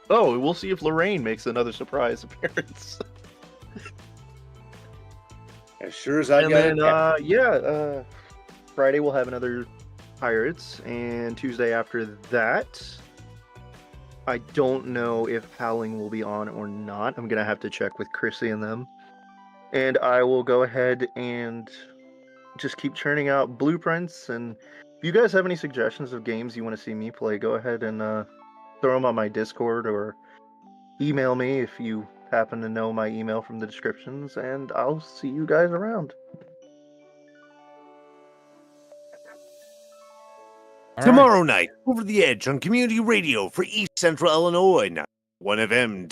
Oh, we'll see if Lorraine makes another surprise appearance. As sure as I And got then, Friday we'll have another Pirates, and Tuesday after that, I don't know if Howling will be on or not. I'm gonna have to check with Chrissy and them. And I will go ahead and just keep churning out blueprints. And if you guys have any suggestions of games you want to see me play, go ahead and throw them on my Discord or email me if you happen to know my email from the descriptions, and I'll see you guys around. All right. Tomorrow night, Over the Edge on Community Radio for East Central Illinois, 1FM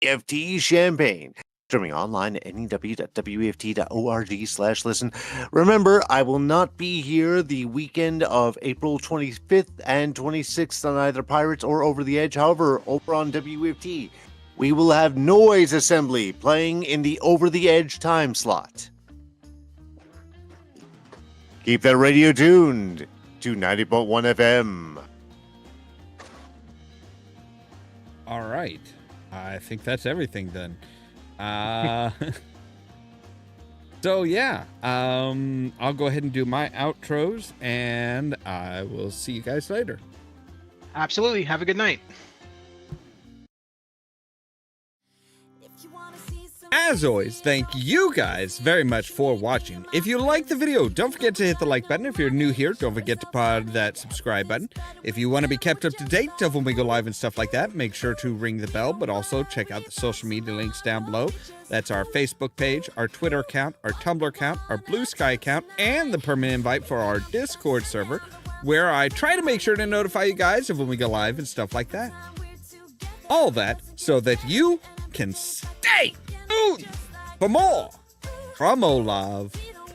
WEFT Champaign. Streaming online at new.weft.org/listen. Remember, I will not be here the weekend of April 25th and 26th on either Pirates or Over the Edge. However, over on WFT, we will have Noise Assembly playing in the Over the Edge time slot. Keep that radio tuned to 90.1 FM. All right. I think that's everything then. So yeah, I'll go ahead and do my outros, and I will see you guys later. Absolutely. Have a good night. As always, thank you guys very much for watching. If you liked the video, don't forget to hit the like button. If you're new here, don't forget to pod that subscribe button. If you want to be kept up to date of when we go live and stuff like that, make sure to ring the bell, but also check out the social media links down below. That's our Facebook page, our Twitter account, our Tumblr account, our Blue Sky account, and the permanent invite for our Discord server, where I try to make sure to notify you guys of when we go live and stuff like that. All that so that you can stay tuned for more from Olav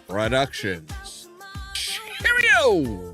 Productions. Cheerio!